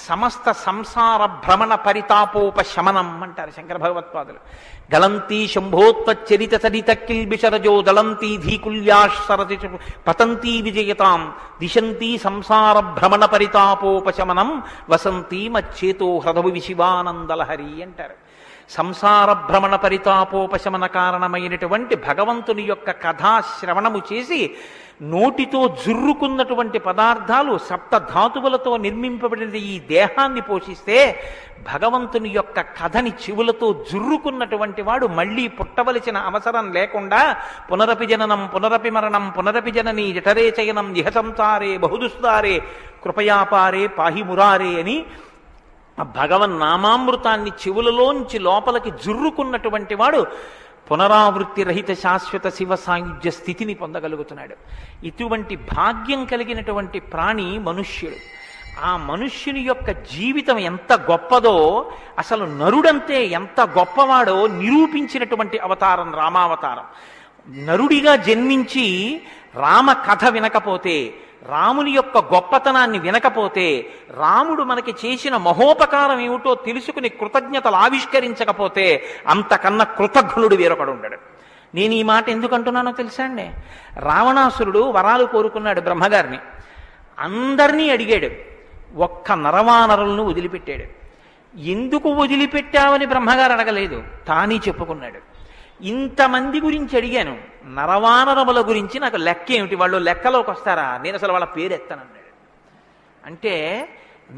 సమస్త సంసార భ్రమణ పరితాపోపశమనం అంటారు శంకర భగవత్పాదులు. గలంతీ శంభోత్వచ్చరిత సరిత కిల్బిషరజో దళంతీ ధీకుల్యాసరతి పతంతీ విజయతాం దిశంతీ సంసార భ్రమణ పరితాపోపశమనం వసంతీ మచ్చేతో హ్రదవు విశివానందలహరి అంటారు. సంసార భ్రమణ పరితాపోపశమన కారణమైనటువంటి భగవంతుని యొక్క కథాశ్రవణము చేసి నోటితో జుర్రుకున్నటువంటి పదార్థాలు సప్తధాతువులతో నిర్మింపబడిన ఈ దేహాన్ని పోషిస్తే భగవంతుని యొక్క కథని చెవులతో జుర్రుకున్నటువంటి వాడు మళ్ళీ పుట్టవలసిన అవసరం లేకుండా పునరపి జననం పునరపి మరణం పునరపి జనని జఠరే చయనం ఇహ సంసారే బహుదుస్తారే కృపయాపారే పాహి మురారే అని ఆ భగవన్నామామృతాన్ని చెవులలోంచి లోపలికి జుర్రుకున్నటువంటి వాడు పునరావృత్తి రహిత శాశ్వత శివ సాయుధ్య స్థితిని పొందగలుగుతున్నాడు. ఇటువంటి భాగ్యం కలిగినటువంటి ప్రాణి మనుష్యుడు. ఆ మనుష్యుని యొక్క జీవితం ఎంత గొప్పదో, అసలు నరుడంతే ఎంత గొప్పవాడో నిరూపించినటువంటి అవతారం రామావతారం. నరుడిగా జన్మించి రామ కథ వినకపోతే, రాముని యొక్క గొప్పతనాన్ని వినకపోతే, రాముడు మనకి చేసిన మహోపకారం ఏమిటో తెలుసుకుని కృతజ్ఞతలు ఆవిష్కరించకపోతే అంతకన్నా కృతజ్ఞుడు వేరొకడు ఉండడు. నేను ఈ మాట ఎందుకు అంటున్నానో తెలుసా అండి? రావణాసురుడు వరాలు కోరుకున్నాడు బ్రహ్మగారిని. అందరినీ అడిగాడు, ఒక్క నరవానరులను వదిలిపెట్టాడు. ఎందుకు వదిలిపెట్టావని బ్రహ్మగారు అడగలేదు, తానీ చెప్పుకున్నాడు. ఇంతమంది గురించి అడిగాను, నరవానరముల గురించి నాకు లెక్క ఏమిటి, వాళ్ళు లెక్కలోకి వస్తారా, నేను అసలు వాళ్ళ పేరు ఎత్తనన్నాడు. అంటే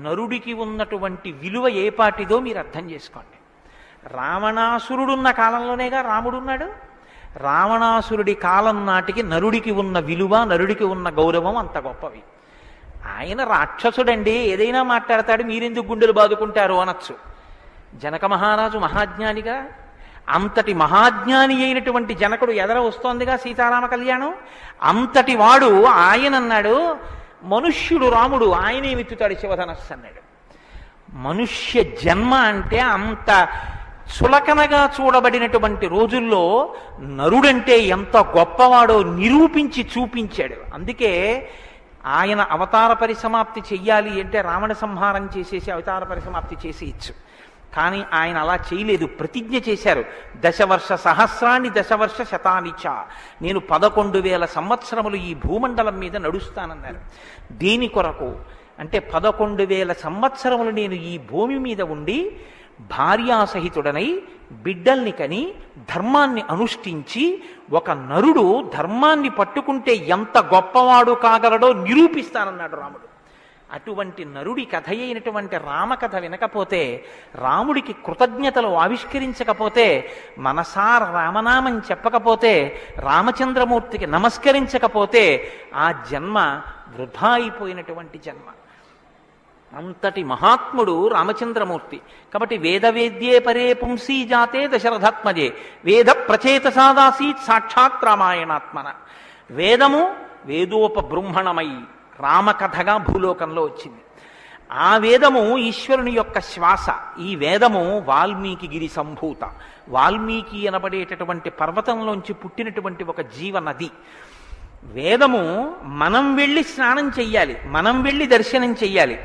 నరుడికి ఉన్నటువంటి విలువ ఏ పాటిదో మీరు అర్థం చేసుకోండి. రావణాసురుడున్న కాలంలోనేగా రాముడున్నాడు. రావణాసురుడి కాలం నాటికి నరుడికి ఉన్న విలువ, నరుడికి ఉన్న గౌరవం అంత గొప్పవి. ఆయన రాక్షసుడండి, ఏదైనా మాట్లాడతాడు, మీరెందుకు గుండెలు బాదుకుంటారు అనొచ్చు. జనక మహారాజు మహాజ్ఞానిగా, అంతటి మహాజ్ఞాని అయినటువంటి జనకుడు ఎదర వస్తోందిగా సీతారామ కళ్యాణం. అంతటి వాడు ఆయన అన్నాడు, మనుష్యుడు రాముడు, ఆయనే విత్తుతాడు శివధనస్సు అన్నాడు. మనుష్య జన్మ అంటే అంత చులకనగా చూడబడినటువంటి రోజుల్లో నరుడంటే ఎంత గొప్పవాడో నిరూపించి చూపించాడు. అందుకే ఆయన అవతార పరిసమాప్తి చెయ్యాలి అంటే రావణ సంహారం చేసేసి అవతార పరిసమాప్తి చేసి ఇచ్చు. కానీ ఆయన అలా చేయలేదు, ప్రతిజ్ఞ చేశారు. దశవర్ష సహస్రాన్ని దశవర్ష శతానిచ, నేను 11,000 సంవత్సరములు ఈ భూమండలం మీద నడుస్తానన్నారు. దేని కొరకు అంటే 11,000 సంవత్సరములు నేను ఈ భూమి మీద ఉండి భార్యాసహితుడనై బిడ్డల్ని కని ధర్మాన్ని అనుష్ఠించి ఒక నరుడు ధర్మాన్ని పట్టుకుంటే ఎంత గొప్పవాడు కాగలడో నిరూపిస్తానన్నాడు రాముడు. అటువంటి నరుడి కథ అయినటువంటి రామకథ వినకపోతే, రాముడికి కృతజ్ఞతలు ఆవిష్కరించకపోతే, మనసార రామనామం చెప్పకపోతే, రామచంద్రమూర్తికి నమస్కరించకపోతే ఆ జన్మ వృధా అయిపోయినటువంటి జన్మ. అంతటి మహాత్ముడు రామచంద్రమూర్తి. కాబట్టి వేదవేద్యే పరే పుంసీ జాతే దశరథాత్మజే వేద ప్రచేతసాదాసీత్ సాక్షాత్ రామాయణాత్మన. వేదము వేదోపబృంహణమై రామకథగా భూలోకంలో వచ్చింది. ఆ వేదము ఈశ్వరుని యొక్క శ్వాస. ఈ వేదము వాల్మీకి గిరి సంభూత. వాల్మీకి అనబడేటటువంటి పర్వతంలోంచి పుట్టినటువంటి ఒక జీవనది. వేదము మనం వెళ్ళి స్నానం చెయ్యాలి, మనం వెళ్ళి దర్శనం చెయ్యాలి.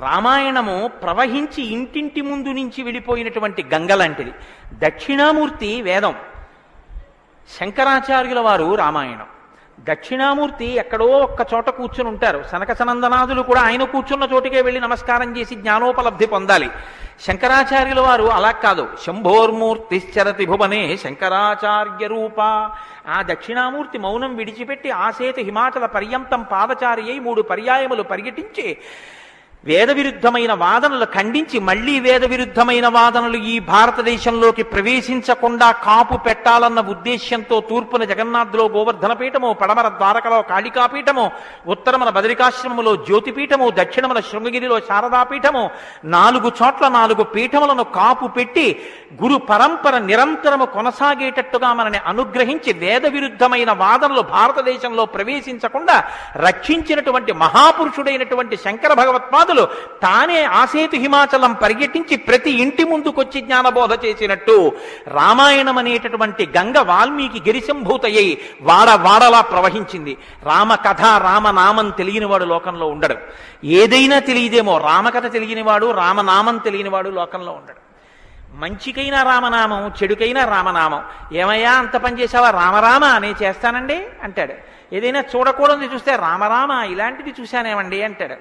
రామాయణము ప్రవహించి ఇంటింటి ముందు నుంచి వెళ్ళిపోయినటువంటి గంగ లాంటిది. దక్షిణామూర్తి వేదం, శంకరాచార్యుల వారు రామాయణం. దక్షిణామూర్తి ఎక్కడో ఒక్క చోట కూర్చుని ఉంటారు. సనక సనందనాథులు కూడా ఆయన కూర్చున్న చోటికే వెళ్ళి నమస్కారం చేసి జ్ఞానోపలబ్ధి పొందాలి. శంకరాచార్యుల వారు అలా కాదు. శంభోర్మూర్తిశ్చరతి భువనే శంకరాచార్య రూప. ఆ దక్షిణామూర్తి మౌనం విడిచిపెట్టి ఆసేతు హిమాచల పర్యంతం పాదచారి అయి 3 పర్యాయములు పర్యటించి వేద విరుద్ధమైన వాదనలు ఖండించి, మళ్లీ వేద విరుద్ధమైన వాదనలు ఈ భారతదేశంలోకి ప్రవేశించకుండా కాపు పెట్టాలన్న ఉద్దేశ్యంతో తూర్పున జగన్నాథ్లో గోవర్ధన పీఠము, పడమర ద్వారకలో కాళికాపీఠము, ఉత్తరమున బదరికాశ్రమములో జ్యోతిపీఠము, దక్షిణమున శృంగగిరిలో శారదాపీఠము, 4 చోట్ల 4 పీఠములను కాపు పెట్టి గురు పరంపర నిరంతరము కొనసాగేటట్టుగా మనని అనుగ్రహించి వేద విరుద్ధమైన వాదనలు భారతదేశంలో ప్రవేశించకుండా రక్షించినటువంటి మహాపురుషుడైనటువంటి శంకర భగవత్పాదులు తానే ఆసేతు హిమాచలం పర్యటించి ప్రతి ఇంటి ముందుకొచ్చి జ్ఞానబోధ చేసినట్టు రామాయణం అనేటటువంటి గంగ వాల్మీకి గిరిశంభూతయ్యి వాడలా ప్రవహించింది. రామకథ రామనామం తెలియనివాడు లోకంలో ఉండడు. ఏదైనా తెలియదేమో, రామకథ తెలియనివాడు రామనామం తెలియనివాడు లోకంలో ఉండడు. మంచికైనా రామనామం, చెడుకైనా రామనామం. ఏమయ్యా అంత పని చేసావా? రామరామ అనే చేస్తానండి అంటాడు. ఏదైనా చూడకూడదు చూస్తే రామరామ ఇలాంటిది చూశానేమండి అంటాడు.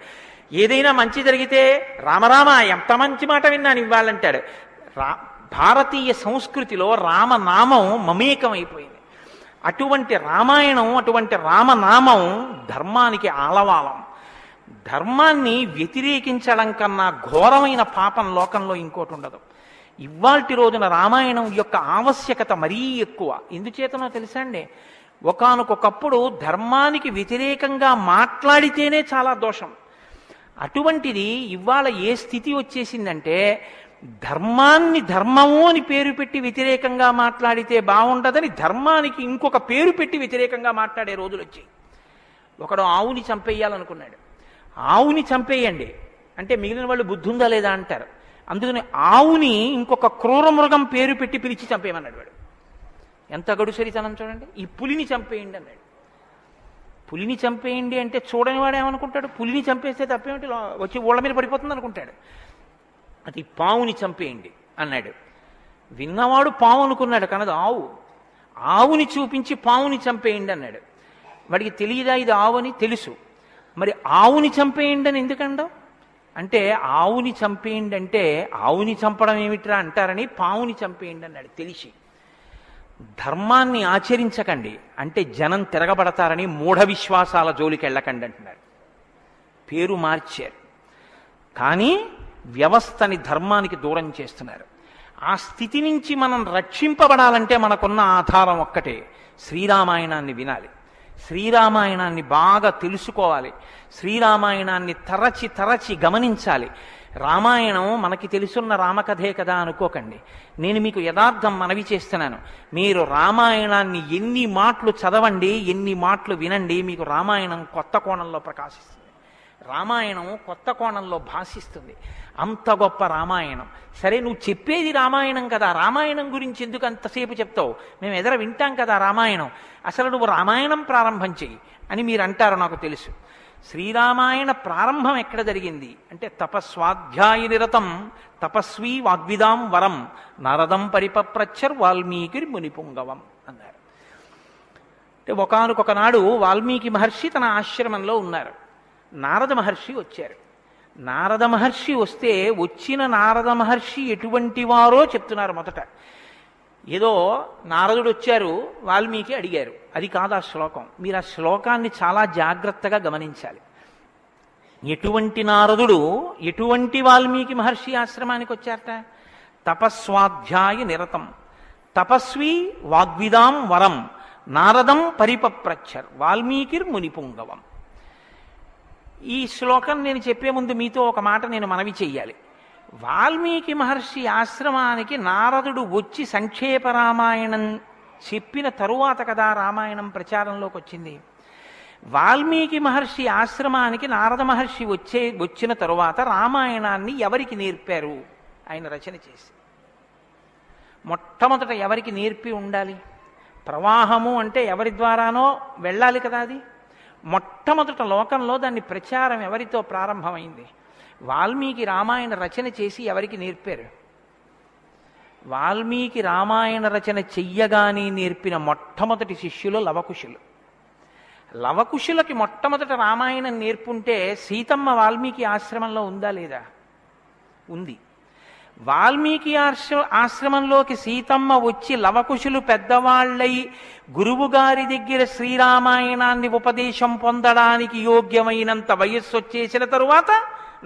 ఏదైనా మంచి జరిగితే రామరామ ఎంత మంచి మాట విన్నాను ఇవ్వాలంటాడు. భారతీయ సంస్కృతిలో రామనామం మమేకమైపోయింది. అటువంటి రామాయణం, అటువంటి రామనామం ధర్మానికి ఆలవాలం. ధర్మాన్ని వ్యతిరేకించడం కన్నా ఘోరమైన పాపం లోకంలో ఇంకోటి ఉండదు. ఇవాల్టి రోజున రామాయణం యొక్క ఆవశ్యకత మరీ ఎక్కువ. ఎందుచేతనో తెలుసా అండి? ఒకానొకప్పుడు ధర్మానికి వ్యతిరేకంగా మాట్లాడితేనే చాలా దోషం. అటువంటిది ఇవాళ ఏ స్థితి వచ్చేసిందంటే, ధర్మాన్ని ధర్మము అని పేరు పెట్టి వ్యతిరేకంగా మాట్లాడితే బాగుండదని ధర్మానికి ఇంకొక పేరు పెట్టి వ్యతిరేకంగా మాట్లాడే రోజులు వచ్చాయి. ఒకడు ఆవుని చంపేయాలనుకున్నాడు. ఆవుని చంపేయండి అంటే మిగిలిన వాళ్ళు బుద్ధి ఉందా లేదా అంటారు. అందుకని ఆవుని ఇంకొక క్రూర మృగం పేరు పెట్టి పిలిచి చంపేయమన్నాడు వాడు. ఎంత గడుసరితనం చూడండి. ఈ పులిని చంపేయండి అన్నాడు. పులిని చంపేయండి అంటే చూడని వాడు ఏమనుకుంటాడు? పులిని చంపేస్తే తప్పేమిటి, వచ్చి ఊళ్ళ మీద పడిపోతుంది అనుకుంటాడు. అది పావుని చంపేయండి అన్నాడు. విన్నవాడు పావు అనుకున్నాడు, కనదు ఆవు. ఆవుని చూపించి పావుని చంపేయండి అన్నాడు. వాడికి తెలియదా ఇది ఆవు అని? తెలుసు. మరి ఆవుని చంపేయండి అని ఎందుకండవు అంటే, ఆవుని చంపేయండి అంటే ఆవుని చంపడం ఏమిట్రా అంటారని పావుని చంపేయండి అన్నాడు తెలిసి. ధర్మాన్ని ఆచరించకండి అంటే జనం తిరగబడతారని మూఢ విశ్వాసాల జోలికి వెళ్ళకండి అంటున్నారు. పేరు మార్చారు, కానీ వ్యవస్థని ధర్మానికి దూరం చేస్తున్నారు. ఆ స్థితి నుంచి మనం రక్షింపబడాలంటే మనకున్న ఆధారం ఒక్కటే, శ్రీరామాయణాన్ని వినాలి, శ్రీరామాయణాన్ని బాగా తెలుసుకోవాలి, శ్రీరామాయణాన్ని తరచి తరచి గమనించాలి. రామాయణం మనకి తెలుసున్న రామకథే కదా అనుకోకండి. నేను మీకు యథార్థం మనవి చేస్తున్నాను. మీరు రామాయణాన్ని ఎన్ని మాటలు చదవండి, ఎన్ని మాటలు వినండి, మీకు రామాయణం కొత్త కోణంలో ప్రకాశిస్తుంది, రామాయణం కొత్త కోణంలో భాషిస్తుంది. అంత గొప్ప రామాయణం. సరే, నువ్వు చెప్పేది రామాయణం కదా, రామాయణం గురించి ఎందుకు అంతసేపు చెప్తావు? మేము ఎదర వింటాం కదా రామాయణం. అసలు నువ్వు రామాయణం ప్రారంభం చెయ్యి అని మీరు అంటారు, నాకు తెలుసు. శ్రీరామాయణ ప్రారంభం ఎక్కడ జరిగింది అంటే, తపస్వాధ్యాయ నిరతం తపస్వీ వాగ్విదాం వరం నారదం పరిపప్రచ్చర్ వాల్మీకి మునిపుంగవం అన్నారు. అంటే ఒకానొక నాడు వాల్మీకి మహర్షి తన ఆశ్రమంలో ఉన్నారు. నారద మహర్షి వచ్చారు. నారద మహర్షి వస్తే వచ్చిన నారద మహర్షి ఎటువంటి వారో చెప్తున్నారు మొదట. ఏదో నారదుడు వచ్చారు, వాల్మీకి అడిగారు, అది కాదు ఆ శ్లోకం. మీరు ఆ శ్లోకాన్ని చాలా జాగ్రత్తగా గమనించాలి. ఎటువంటి నారదుడు ఎటువంటి వాల్మీకి మహర్షి ఆశ్రమానికి వచ్చారట? తపస్వాధ్యాయ నిరతం తపస్వి వాగ్విదాం వరం నారదం పరిపప్రచ్చర్ వాల్మీకిర్ మునిపుంగవం. ఈ శ్లోకం నేను చెప్పే ముందు మీతో ఒక మాట నేను మనవి చెయ్యాలి. వాల్మీకి మహర్షి ఆశ్రమానికి నారదుడు వచ్చి సంక్షేప రామాయణం చెప్పిన తరువాత కదా రామాయణం ప్రచారంలోకి వచ్చింది. వాల్మీకి మహర్షి ఆశ్రమానికి నారద మహర్షి వచ్చిన తరువాత రామాయణాన్ని ఎవరికి నేర్పారు? ఆయన రచన చేసి మొట్టమొదట ఎవరికి నేర్పి ఉండాలి? ప్రవాహము అంటే ఎవరి ద్వారానో వెళ్ళాలి కదా. అది మొట్టమొదట లోకంలో దాన్ని ప్రచారం ఎవరితో ప్రారంభమైంది? వాల్మీకి రామాయణ రచన చేసి ఎవరికి నేర్పారు? వాల్మీకి రామాయణ రచన చెయ్యగానే నేర్పిన మొట్టమొదటి శిష్యులు లవకుశులు. లవకుశులకి మొట్టమొదట రామాయణం నేర్పుంటే సీతమ్మ వాల్మీకి ఆశ్రమంలో ఉందా లేదా? ఉంది. వాల్మీకి ఆశ్రమంలోకి సీతమ్మ వచ్చి లవకుశులు పెద్దవాళ్ళై గురువు గారి దగ్గర శ్రీరామాయణాన్ని ఉపదేశం పొందడానికి యోగ్యమైనంత వయస్సు వచ్చేసిన తరువాత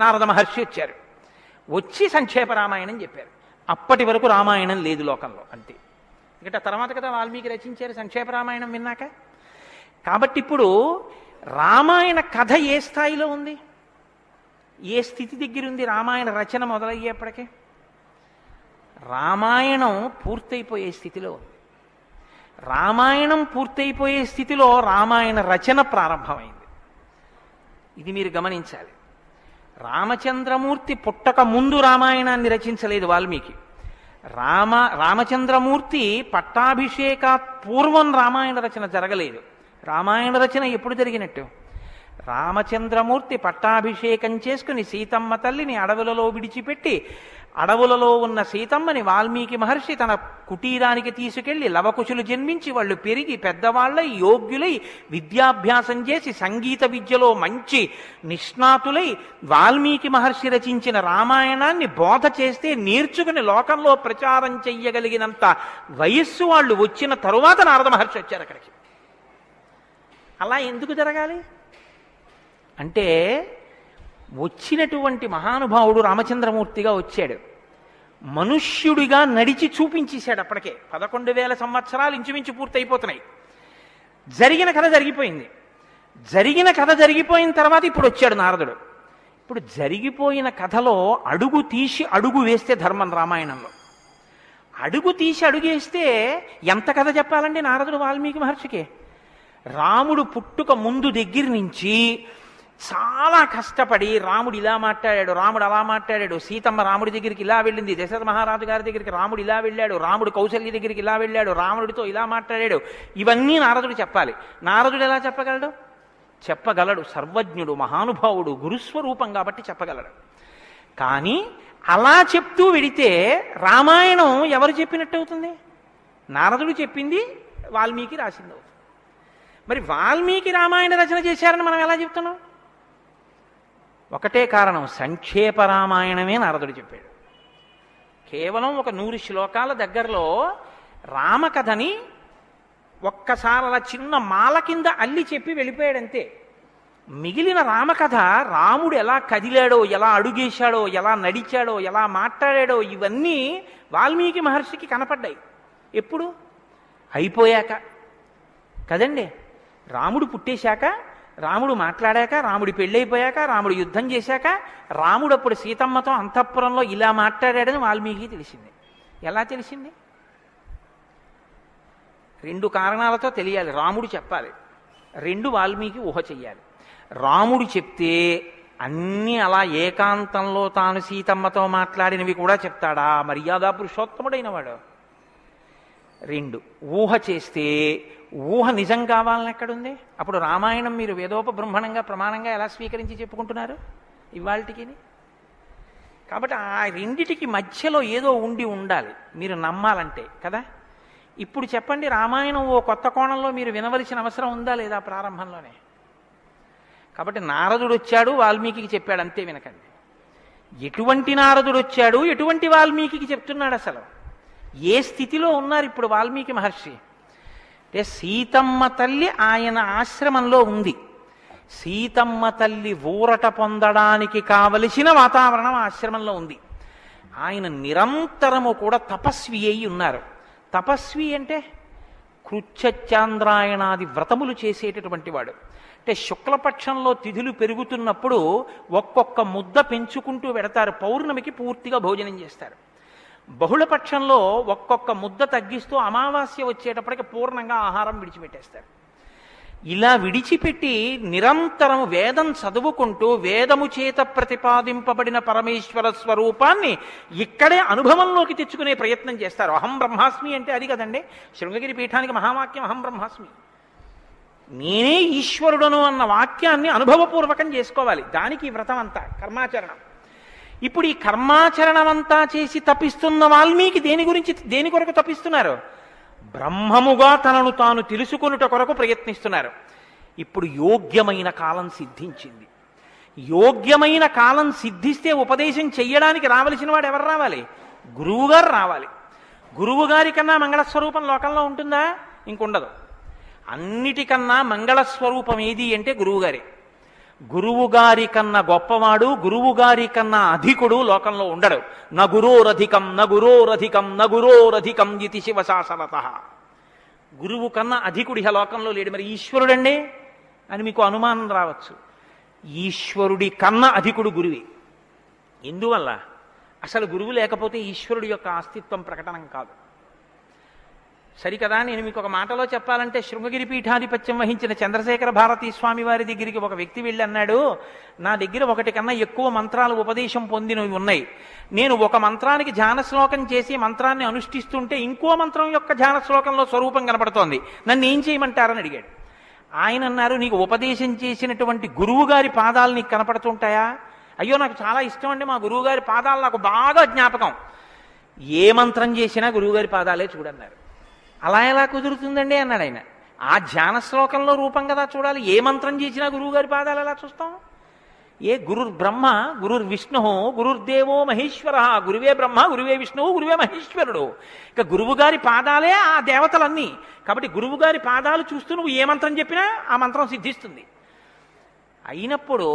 నారద మహర్షి వచ్చారు. వచ్చి సంక్షేప రామాయణం చెప్పారు. అప్పటి వరకు రామాయణం లేదు లోకంలో, అంతే. ఇంకా తర్వాత కదా వాల్మీకి రచించారు సంక్షేప రామాయణం విన్నాక. కాబట్టి ఇప్పుడు రామాయణ కథ ఏ స్థాయిలో ఉంది, ఏ స్థితి దగ్గర ఉంది? రామాయణ రచన మొదలయ్యేప్పటికే రామాయణం పూర్తయిపోయే స్థితిలో ఉంది. రామాయణం పూర్తయిపోయే స్థితిలో రామాయణ రచన ప్రారంభమైంది. ఇది మీరు గమనించాలి. రామచంద్రమూర్తి పుట్టక ముందు రామాయణాన్ని రచించలేదు వాల్మీకి. రామచంద్రమూర్తి పట్టాభిషేకాత్ పూర్వం రామాయణ రచన జరగలేదు. రామాయణ రచన ఎప్పుడు జరిగినట్టు? రామచంద్రమూర్తి పట్టాభిషేకం చేసుకుని సీతమ్మ తల్లిని అడవులలో విడిచిపెట్టి అడవులలో ఉన్న సీతమ్మని వాల్మీకి మహర్షి తన కుటీరానికి తీసుకెళ్లి లవకుశులు జన్మించి వాళ్ళు పెరిగి పెద్దవాళ్ళై యోగ్యులై విద్యాభ్యాసం చేసి సంగీత విద్యలో మంచి నిష్ణాతులై వాల్మీకి మహర్షి రచించిన రామాయణాన్ని బోధ చేస్తే నేర్చుకుని లోకంలో ప్రచారం చెయ్యగలిగినంత వయస్సు వాళ్ళు వచ్చిన తరువాత నారద మహర్షి వచ్చారు అక్కడికి. అలా ఎందుకు జరగాలి అంటే, వచ్చినటువంటి మహానుభావుడు రామచంద్రమూర్తిగా వచ్చాడు, మనుష్యుడిగా నడిచి చూపించేశాడు. అప్పటికే 11,000 సంవత్సరాలు ఇంచుమించు పూర్తయిపోతున్నాయి. జరిగిన కథ జరిగిపోయింది. జరిగిన కథ జరిగిపోయిన తర్వాత ఇప్పుడు వచ్చాడు నారదుడు. ఇప్పుడు జరిగిపోయిన కథలో అడుగు తీసి అడుగు వేస్తే ధర్మం. రామాయణంలో అడుగు తీసి అడుగేస్తే ఎంత కథ చెప్పాలండి నారదుడు వాల్మీకి మహర్షికి? రాముడు పుట్టుక ముందు దగ్గర నుంచి చాలా కష్టపడి రాముడు ఇలా మాట్లాడాడు, రాముడు అలా మాట్లాడాడు, సీతమ్మ రాముడి దగ్గరికి ఇలా వెళ్ళింది, దశరథ మహారాజు గారి దగ్గరికి రాముడు ఇలా వెళ్ళాడు, రాముడు కౌసల్య దగ్గరికి ఇలా వెళ్ళాడు, రాముడితో ఇలా మాట్లాడాడు, ఇవన్నీ నారదుడు చెప్పాలి. నారదుడు ఎలా చెప్పగలడు? చెప్పగలడు. సర్వజ్ఞుడు, మహానుభావుడు, గురుస్వరూపం కాబట్టి చెప్పగలడు. కానీ అలా చెప్తూ వెడితే రామాయణం ఎవరు చెప్పినట్టు అవుతుంది? నారదుడు చెప్పింది వాల్మీకి రాసింది అవుతుంది. మరి వాల్మీకి రామాయణ రచన చేశారని మనం ఎలా చెప్తున్నాం? ఒకటే కారణం, సంక్షేప రామాయణమే నారదుడు చెప్పాడు. కేవలం ఒక 100 శ్లోకాల దగ్గరలో రామకథని ఒక్కసారి అలా చిన్న మాల కింద అల్లి చెప్పి వెళ్ళిపోయాడంతే. మిగిలిన రామకథ రాముడు ఎలా కదిలాడో, ఎలా అడుగేశాడో, ఎలా నడిచాడో, ఎలా మాట్లాడాడో ఇవన్నీ వాల్మీకి మహర్షికి కనపడ్డాయి. ఎప్పుడు? అయిపోయాక కదండి. రాముడు పుట్టేశాక, రాముడు మాట్లాడాక, రాముడి పెళ్ళైపోయాక, రాముడు యుద్ధం చేశాక, రాముడు అప్పుడు సీతమ్మతో అంతఃపురంలో ఇలా మాట్లాడాడని వాల్మీకి తెలిసింది. ఎలా తెలిసింది? 2 కారణాలతో తెలియాలి. రాముడు చెప్పాలి, 2 వాల్మీకి ఊహ చెయ్యాలి. రాముడు చెప్తే అన్నీ అలా ఏకాంతంలో తాను సీతమ్మతో మాట్లాడినవి కూడా చెప్తాడా? మర్యాదా పురుషోత్తముడైన వాడు. 2 ఊహ చేస్తే ఊహ నిజం కావాలని ఎక్కడుంది? అప్పుడు రామాయణం మీరు వేదోపబ్రహ్మణంగా ప్రమాణంగా ఎలా స్వీకరించి చెప్పుకుంటున్నారు ఇవాళకి? కాబట్టి ఆ రెండిటికి మధ్యలో ఏదో ఉండాలి మీరు నమ్మాలంటే కదా. ఇప్పుడు చెప్పండి, రామాయణం ఓ కొత్త కోణంలో మీరు వినవలసిన అవసరం ఉందా లేదా ప్రారంభంలోనే? కాబట్టి నారదుడు వచ్చాడు, వాల్మీకి చెప్పాడు, అంతే. వినకండి. ఎటువంటి నారదుడు వచ్చాడు, ఎటువంటి వాల్మీకి చెప్తున్నాడు, అసలు ఏ స్థితిలో ఉన్నారు ఇప్పుడు వాల్మీకి మహర్షి అంటే సీతమ్మ తల్లి ఆయన ఆశ్రమంలో ఉంది. సీతమ్మ తల్లి ఊరట పొందడానికి కావలసిన వాతావరణం ఆశ్రమంలో ఉంది. ఆయన నిరంతరము కూడా తపస్వి అయి ఉన్నారు. తపస్వి అంటే కృచ్ఛచాంద్రాయణాది వ్రతములు చేసేటటువంటి వాడు. అంటే శుక్లపక్షంలో తిథులు పెరుగుతున్నప్పుడు ఒక్కొక్క ముద్ద పెంచుకుంటూ పెడతారు, పౌర్ణమికి పూర్తిగా భోజనం చేస్తారు. బహుళపక్షంలో ఒక్కొక్క ముద్ద తగ్గిస్తూ అమావాస్య వచ్చేటప్పటికి పూర్ణంగా ఆహారం విడిచిపెట్టేస్తారు. ఇలా విడిచిపెట్టి నిరంతరం వేదం చదువుకుంటూ వేదము చేత ప్రతిపాదింపబడిన పరమేశ్వర స్వరూపాన్ని ఇక్కడే అనుభవంలోకి తెచ్చుకునే ప్రయత్నం చేస్తారు. అహం బ్రహ్మాస్మి అంటే అది కదండి శృంగగిరి పీఠానికి మహావాక్యం, అహం బ్రహ్మాస్మి, నేనే ఈశ్వరుడను అన్న వాక్యాన్ని అనుభవపూర్వకం చేసుకోవాలి. దానికి ఈ వ్రతం అంతా కర్మాచరణం. ఇప్పుడు ఈ కర్మాచరణం అంతా చేసి తపిస్తున్న వాల్మీకి దేని కొరకు తపిస్తున్నారు? బ్రహ్మముగా తనను తాను తెలుసుకొనుట కొరకు ప్రయత్నిస్తున్నారు. ఇప్పుడు యోగ్యమైన కాలం సిద్ధించింది. యోగ్యమైన కాలం సిద్ధిస్తే ఉపదేశం చెయ్యడానికి రావలసిన వాడు ఎవరు రావాలి? గురువుగారు రావాలి. గురువుగారి కన్నా మంగళస్వరూపం లోకంలో ఉంటుందా? ఇంకుండదు. అన్నిటికన్నా మంగళస్వరూపం ఏది అంటే గురువుగారి. గురువుగారి కన్నా గొప్పవాడు, గురువుగారి కన్నా అధికుడు లోకంలో ఉండడు. నగురోరధికం నగురోరధికం నగురోరధికం ఇది శివశాసనత. గురువు కన్నా అధికుడి లోకంలో లేడు. మరి ఈశ్వరుడండి అని మీకు అనుమానం రావచ్చు. ఈశ్వరుడి కన్నా అధికుడు గురువే. ఎందువల్ల? అసలు గురువు లేకపోతే ఈశ్వరుడి యొక్క అస్తిత్వం ప్రకటనం కాదు. సరికదా? నేను మీకు ఒక మాటలో చెప్పాలంటే శృంగగిరి పీఠాధిపత్యం వహించిన చంద్రశేఖర భారతీ స్వామి వారి దగ్గరికి ఒక వ్యక్తి వెళ్ళి అన్నాడు, నా దగ్గర ఒకటి కన్నా ఎక్కువ మంత్రాలు ఉపదేశం పొందినవి ఉన్నాయి. నేను ఒక మంత్రానికి ధ్యాన శ్లోకం చేసి మంత్రాన్ని అనుష్ఠిస్తుంటే ఇంకో మంత్రం యొక్క ధ్యాన శ్లోకంలో స్వరూపం కనపడుతోంది, నన్ను ఏం చేయమంటారని అడిగాడు. ఆయన అన్నారు, నీకు ఉపదేశం చేసినటువంటి గురువు గారి పాదాలు నీకు కనపడుతుంటాయా? అయ్యో నాకు చాలా ఇష్టం అండి, మా గురువు గారి పాదాలు నాకు బాగా జ్ఞాపకం. ఏ మంత్రం చేసినా గురువుగారి పాదాలే చూడన్నారు. అలా ఎలా కుదురుతుందండి అన్నాడు ఆయన. ఆ ధ్యాన శ్లోకంలో రూపం కదా చూడాలి. ఏ మంత్రం చేసినా గురువుగారి పాదాలు ఎలా చూస్తాం? ఏ గురుర్ బ్రహ్మ గురుర్ విష్ణు గురుర్దేవో మహేశ్వర, గురువే బ్రహ్మ గురువే విష్ణువు గురువే మహేశ్వరుడు. ఇక గురువుగారి పాదాలే ఆ దేవతలన్నీ. కాబట్టి గురువుగారి పాదాలు చూస్తూ నువ్వు ఏ మంత్రం చెప్పినా ఆ మంత్రం సిద్ధిస్తుంది. అయినప్పుడు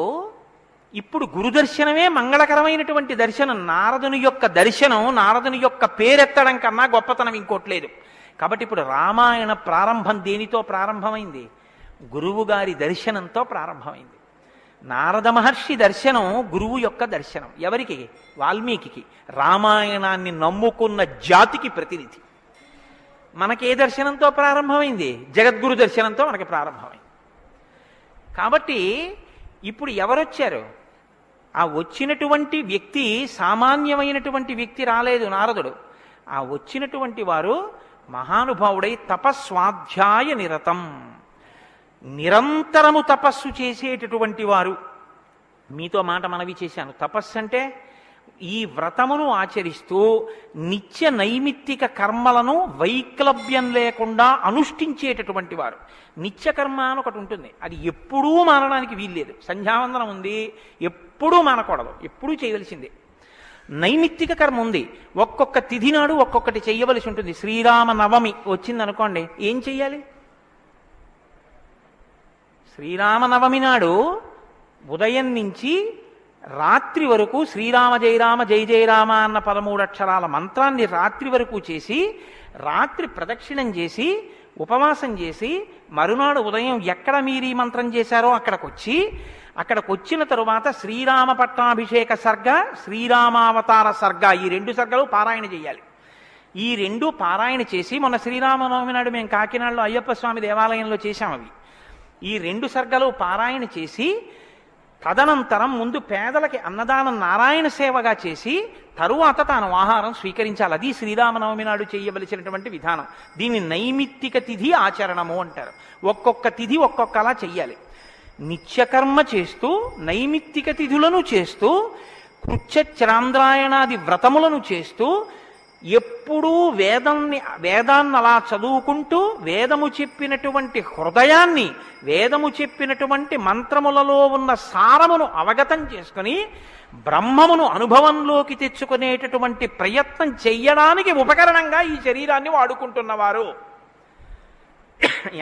ఇప్పుడు గురుదర్శనమే మంగళకరమైనటువంటి దర్శనం. నారదుని యొక్క దర్శనం, నారదుని యొక్క పేరెత్తడం కన్నా గొప్పతనం ఇంకోట్లేదు. కాబట్టి ఇప్పుడు రామాయణ ప్రారంభం దేనితో ప్రారంభమైంది? గురువుగారి దర్శనంతో ప్రారంభమైంది. నారద మహర్షి దర్శనం గురువు యొక్క దర్శనం. ఎవరికి? వాల్మీకి. రామాయణాన్ని నమ్ముకున్న జాతికి ప్రతినిధి. మనకే దర్శనంతో ప్రారంభమైంది? జగద్గురు దర్శనంతో మనకి ప్రారంభమైంది. కాబట్టి ఇప్పుడు ఎవరొచ్చారు? ఆ వచ్చినటువంటి వ్యక్తి సామాన్యమైనటువంటి వ్యక్తి రాలేదు, నారదుడు. ఆ వచ్చినటువంటి వారు మహానుభావుడై తపస్వాధ్యాయ నిరతం, నిరంతరము తపస్సు చేసేటటువంటి వారు. మీతో మాట మనవి చేశాను. తపస్సు అంటే ఈ వ్రతమును ఆచరిస్తూ నిత్య నైమిత్తిక కర్మలను వైక్లభ్యం లేకుండా అనుష్ఠించేటటువంటి వారు. నిత్యకర్మ అని ఒకటి ఉంటుంది, అది ఎప్పుడూ మానడానికి వీల్లేదు. సంధ్యావందనం ఉంది, ఎప్పుడూ మానకూడదు, ఎప్పుడూ చేయవలసిందే. నైమిత్తిక కర్మ ఉంది, ఒక్కొక్క తిథి నాడు ఒక్కొక్కటి చెయ్యవలసి ఉంటుంది. శ్రీరామ నవమి వచ్చిందనుకోండి, ఏం చెయ్యాలి? శ్రీరామనవమి నాడు ఉదయం నుంచి రాత్రి వరకు శ్రీరామ జయరామ జయ జయరామ అన్న 13 అక్షరాల మంత్రాన్ని రాత్రి వరకు చేసి, రాత్రి ప్రదక్షిణం చేసి, ఉపవాసం చేసి, మరునాడు ఉదయం ఎక్కడ మీరు ఈ మంత్రం చేశారో అక్కడికి వచ్చిన తరువాత శ్రీరామ పట్టాభిషేక సర్గ, శ్రీరామావతార సర్గ, ఈ 2 సర్గలు పారాయణ చేయాలి. ఈ 2 పారాయణ చేసి, మొన్న శ్రీరామనవమి నాడు మేము కాకినాడలో అయ్యప్ప స్వామి దేవాలయంలో చేశాం అవి. ఈ 2 సర్గలు పారాయణ చేసి, తదనంతరం ముందు పేదలకి అన్నదానం నారాయణ సేవగా చేసి, తరువాత తాను ఆహారం స్వీకరించాలి. అది శ్రీరామనవమి నాడు చేయవలసినటువంటి విధానం. దీన్ని నైమిత్తిక తిథి ఆచరణము అంటారు. ఒక్కొక్క తిథి ఒక్కొక్కలా చెయ్యాలి. నిత్యకర్మ చేస్తూ, నైమిత్తిక తిథులను చేస్తూ, కృచ్ఛచాంద్రాయణాది వ్రతములను చేస్తూ, ఎప్పుడూ వేదాన్ని అలా చదువుకుంటూ వేదము చెప్పినటువంటి హృదయాన్ని, వేదము చెప్పినటువంటి మంత్రములలో ఉన్న సారమును అవగతం చేసుకుని బ్రహ్మమును అనుభవంలోకి తెచ్చుకునేటటువంటి ప్రయత్నం చెయ్యడానికి ఉపకరణంగా ఈ శరీరాన్ని వాడుకుంటున్నవారు.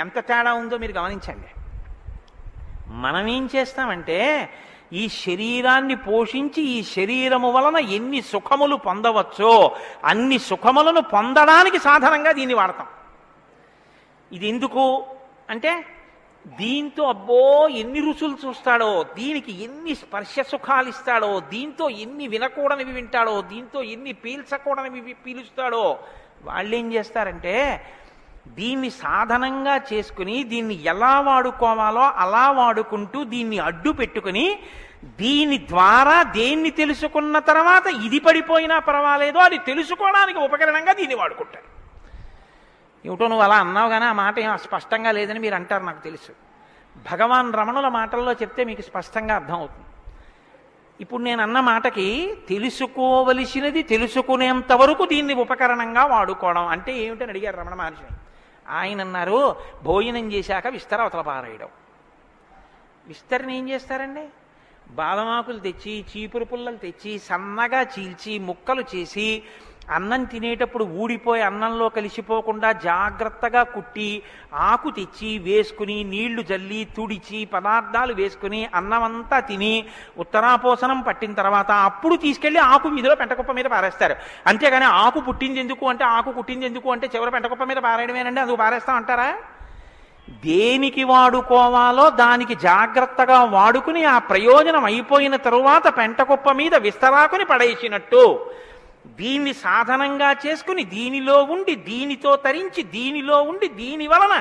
ఎంత తేడా ఉందో మీరు గమనించండి. మనం ఏం చేస్తామంటే ఈ శరీరాన్ని పోషించి ఈ శరీరము వలన ఎన్ని సుఖములు పొందవచ్చో అన్ని సుఖములను పొందడానికి సాధనంగా దీన్ని వాడతాం. ఇది ఎందుకు అంటే దీంతో అబ్బో ఎన్ని రుచులు చూస్తాడో, దీనికి ఎన్ని స్పర్శ సుఖాలు ఇస్తాడో, దీంతో ఎన్ని వినకూడనివి వింటాడో, దీంతో ఎన్ని పీల్చకూడనివి పీలుస్తాడో. వాళ్ళు ఏం చేస్తారంటే దీన్ని సాధనంగా చేసుకుని దీన్ని ఎలా వాడుకోవాలో అలా వాడుకుంటూ దీన్ని అడ్డు పెట్టుకుని దీని ద్వారా దేన్ని తెలుసుకున్న తర్వాత ఇది పడిపోయినా పర్వాలేదో అది తెలుసుకోవడానికి ఉపకరణంగా దీన్ని వాడుకుంటారు. ఏమిటో నువ్వు అలా అన్నావు కానీ ఆ మాట ఏం స్పష్టంగా లేదని మీరు అంటారు, నాకు తెలుసు. భగవాన్ రమణుల మాటల్లో చెప్తే మీకు స్పష్టంగా అర్థమవుతుంది. ఇప్పుడు నేను అన్న మాటకి తెలుసుకోవలసినది తెలుసుకునేంత వరకు దీన్ని ఉపకరణంగా వాడుకోవడం అంటే ఏమిటని అడిగారు రమణ మహర్షిని. ఆయన అన్నారు, భోజనం చేశాక విస్తర అవతల పారేయడం. విస్తరని ఏం చేస్తారండి? బాదమాకులు తెచ్చి, చీపురు పుల్లలు తెచ్చి, సన్నగా చీల్చి, ముక్కలు చేసి, అన్నం తినేటప్పుడు ఊడిపోయి అన్నంలో కలిసిపోకుండా జాగ్రత్తగా కుట్టి, ఆకు తెచ్చి వేసుకుని, నీళ్లు జల్లి తుడిచి, పదార్థాలు వేసుకుని అన్నమంతా తిని ఉత్తరాపోసనం పట్టిన తర్వాత అప్పుడు తీసుకెళ్లి ఆకు వీధిలో పెంటకుప్ప మీద పారేస్తారు. అంతేగాని ఆకు పుట్టింది ఎందుకు అంటే, ఆకు పుట్టింది ఎందుకు అంటే చివరి పెంటకుప్ప మీద పారేయడమేనండి, అందుకు పారేస్తాం అంటారా? దేనికి వాడుకోవాలో దానికి జాగ్రత్తగా వాడుకుని ఆ ప్రయోజనం అయిపోయిన తరువాత పెంటకుప్ప మీద విస్తరాకుని పడేసినట్టు దీన్ని సాధనంగా చేసుకుని దీనిలో ఉండి దీనితో తరించి దీనిలో ఉండి దీని వలన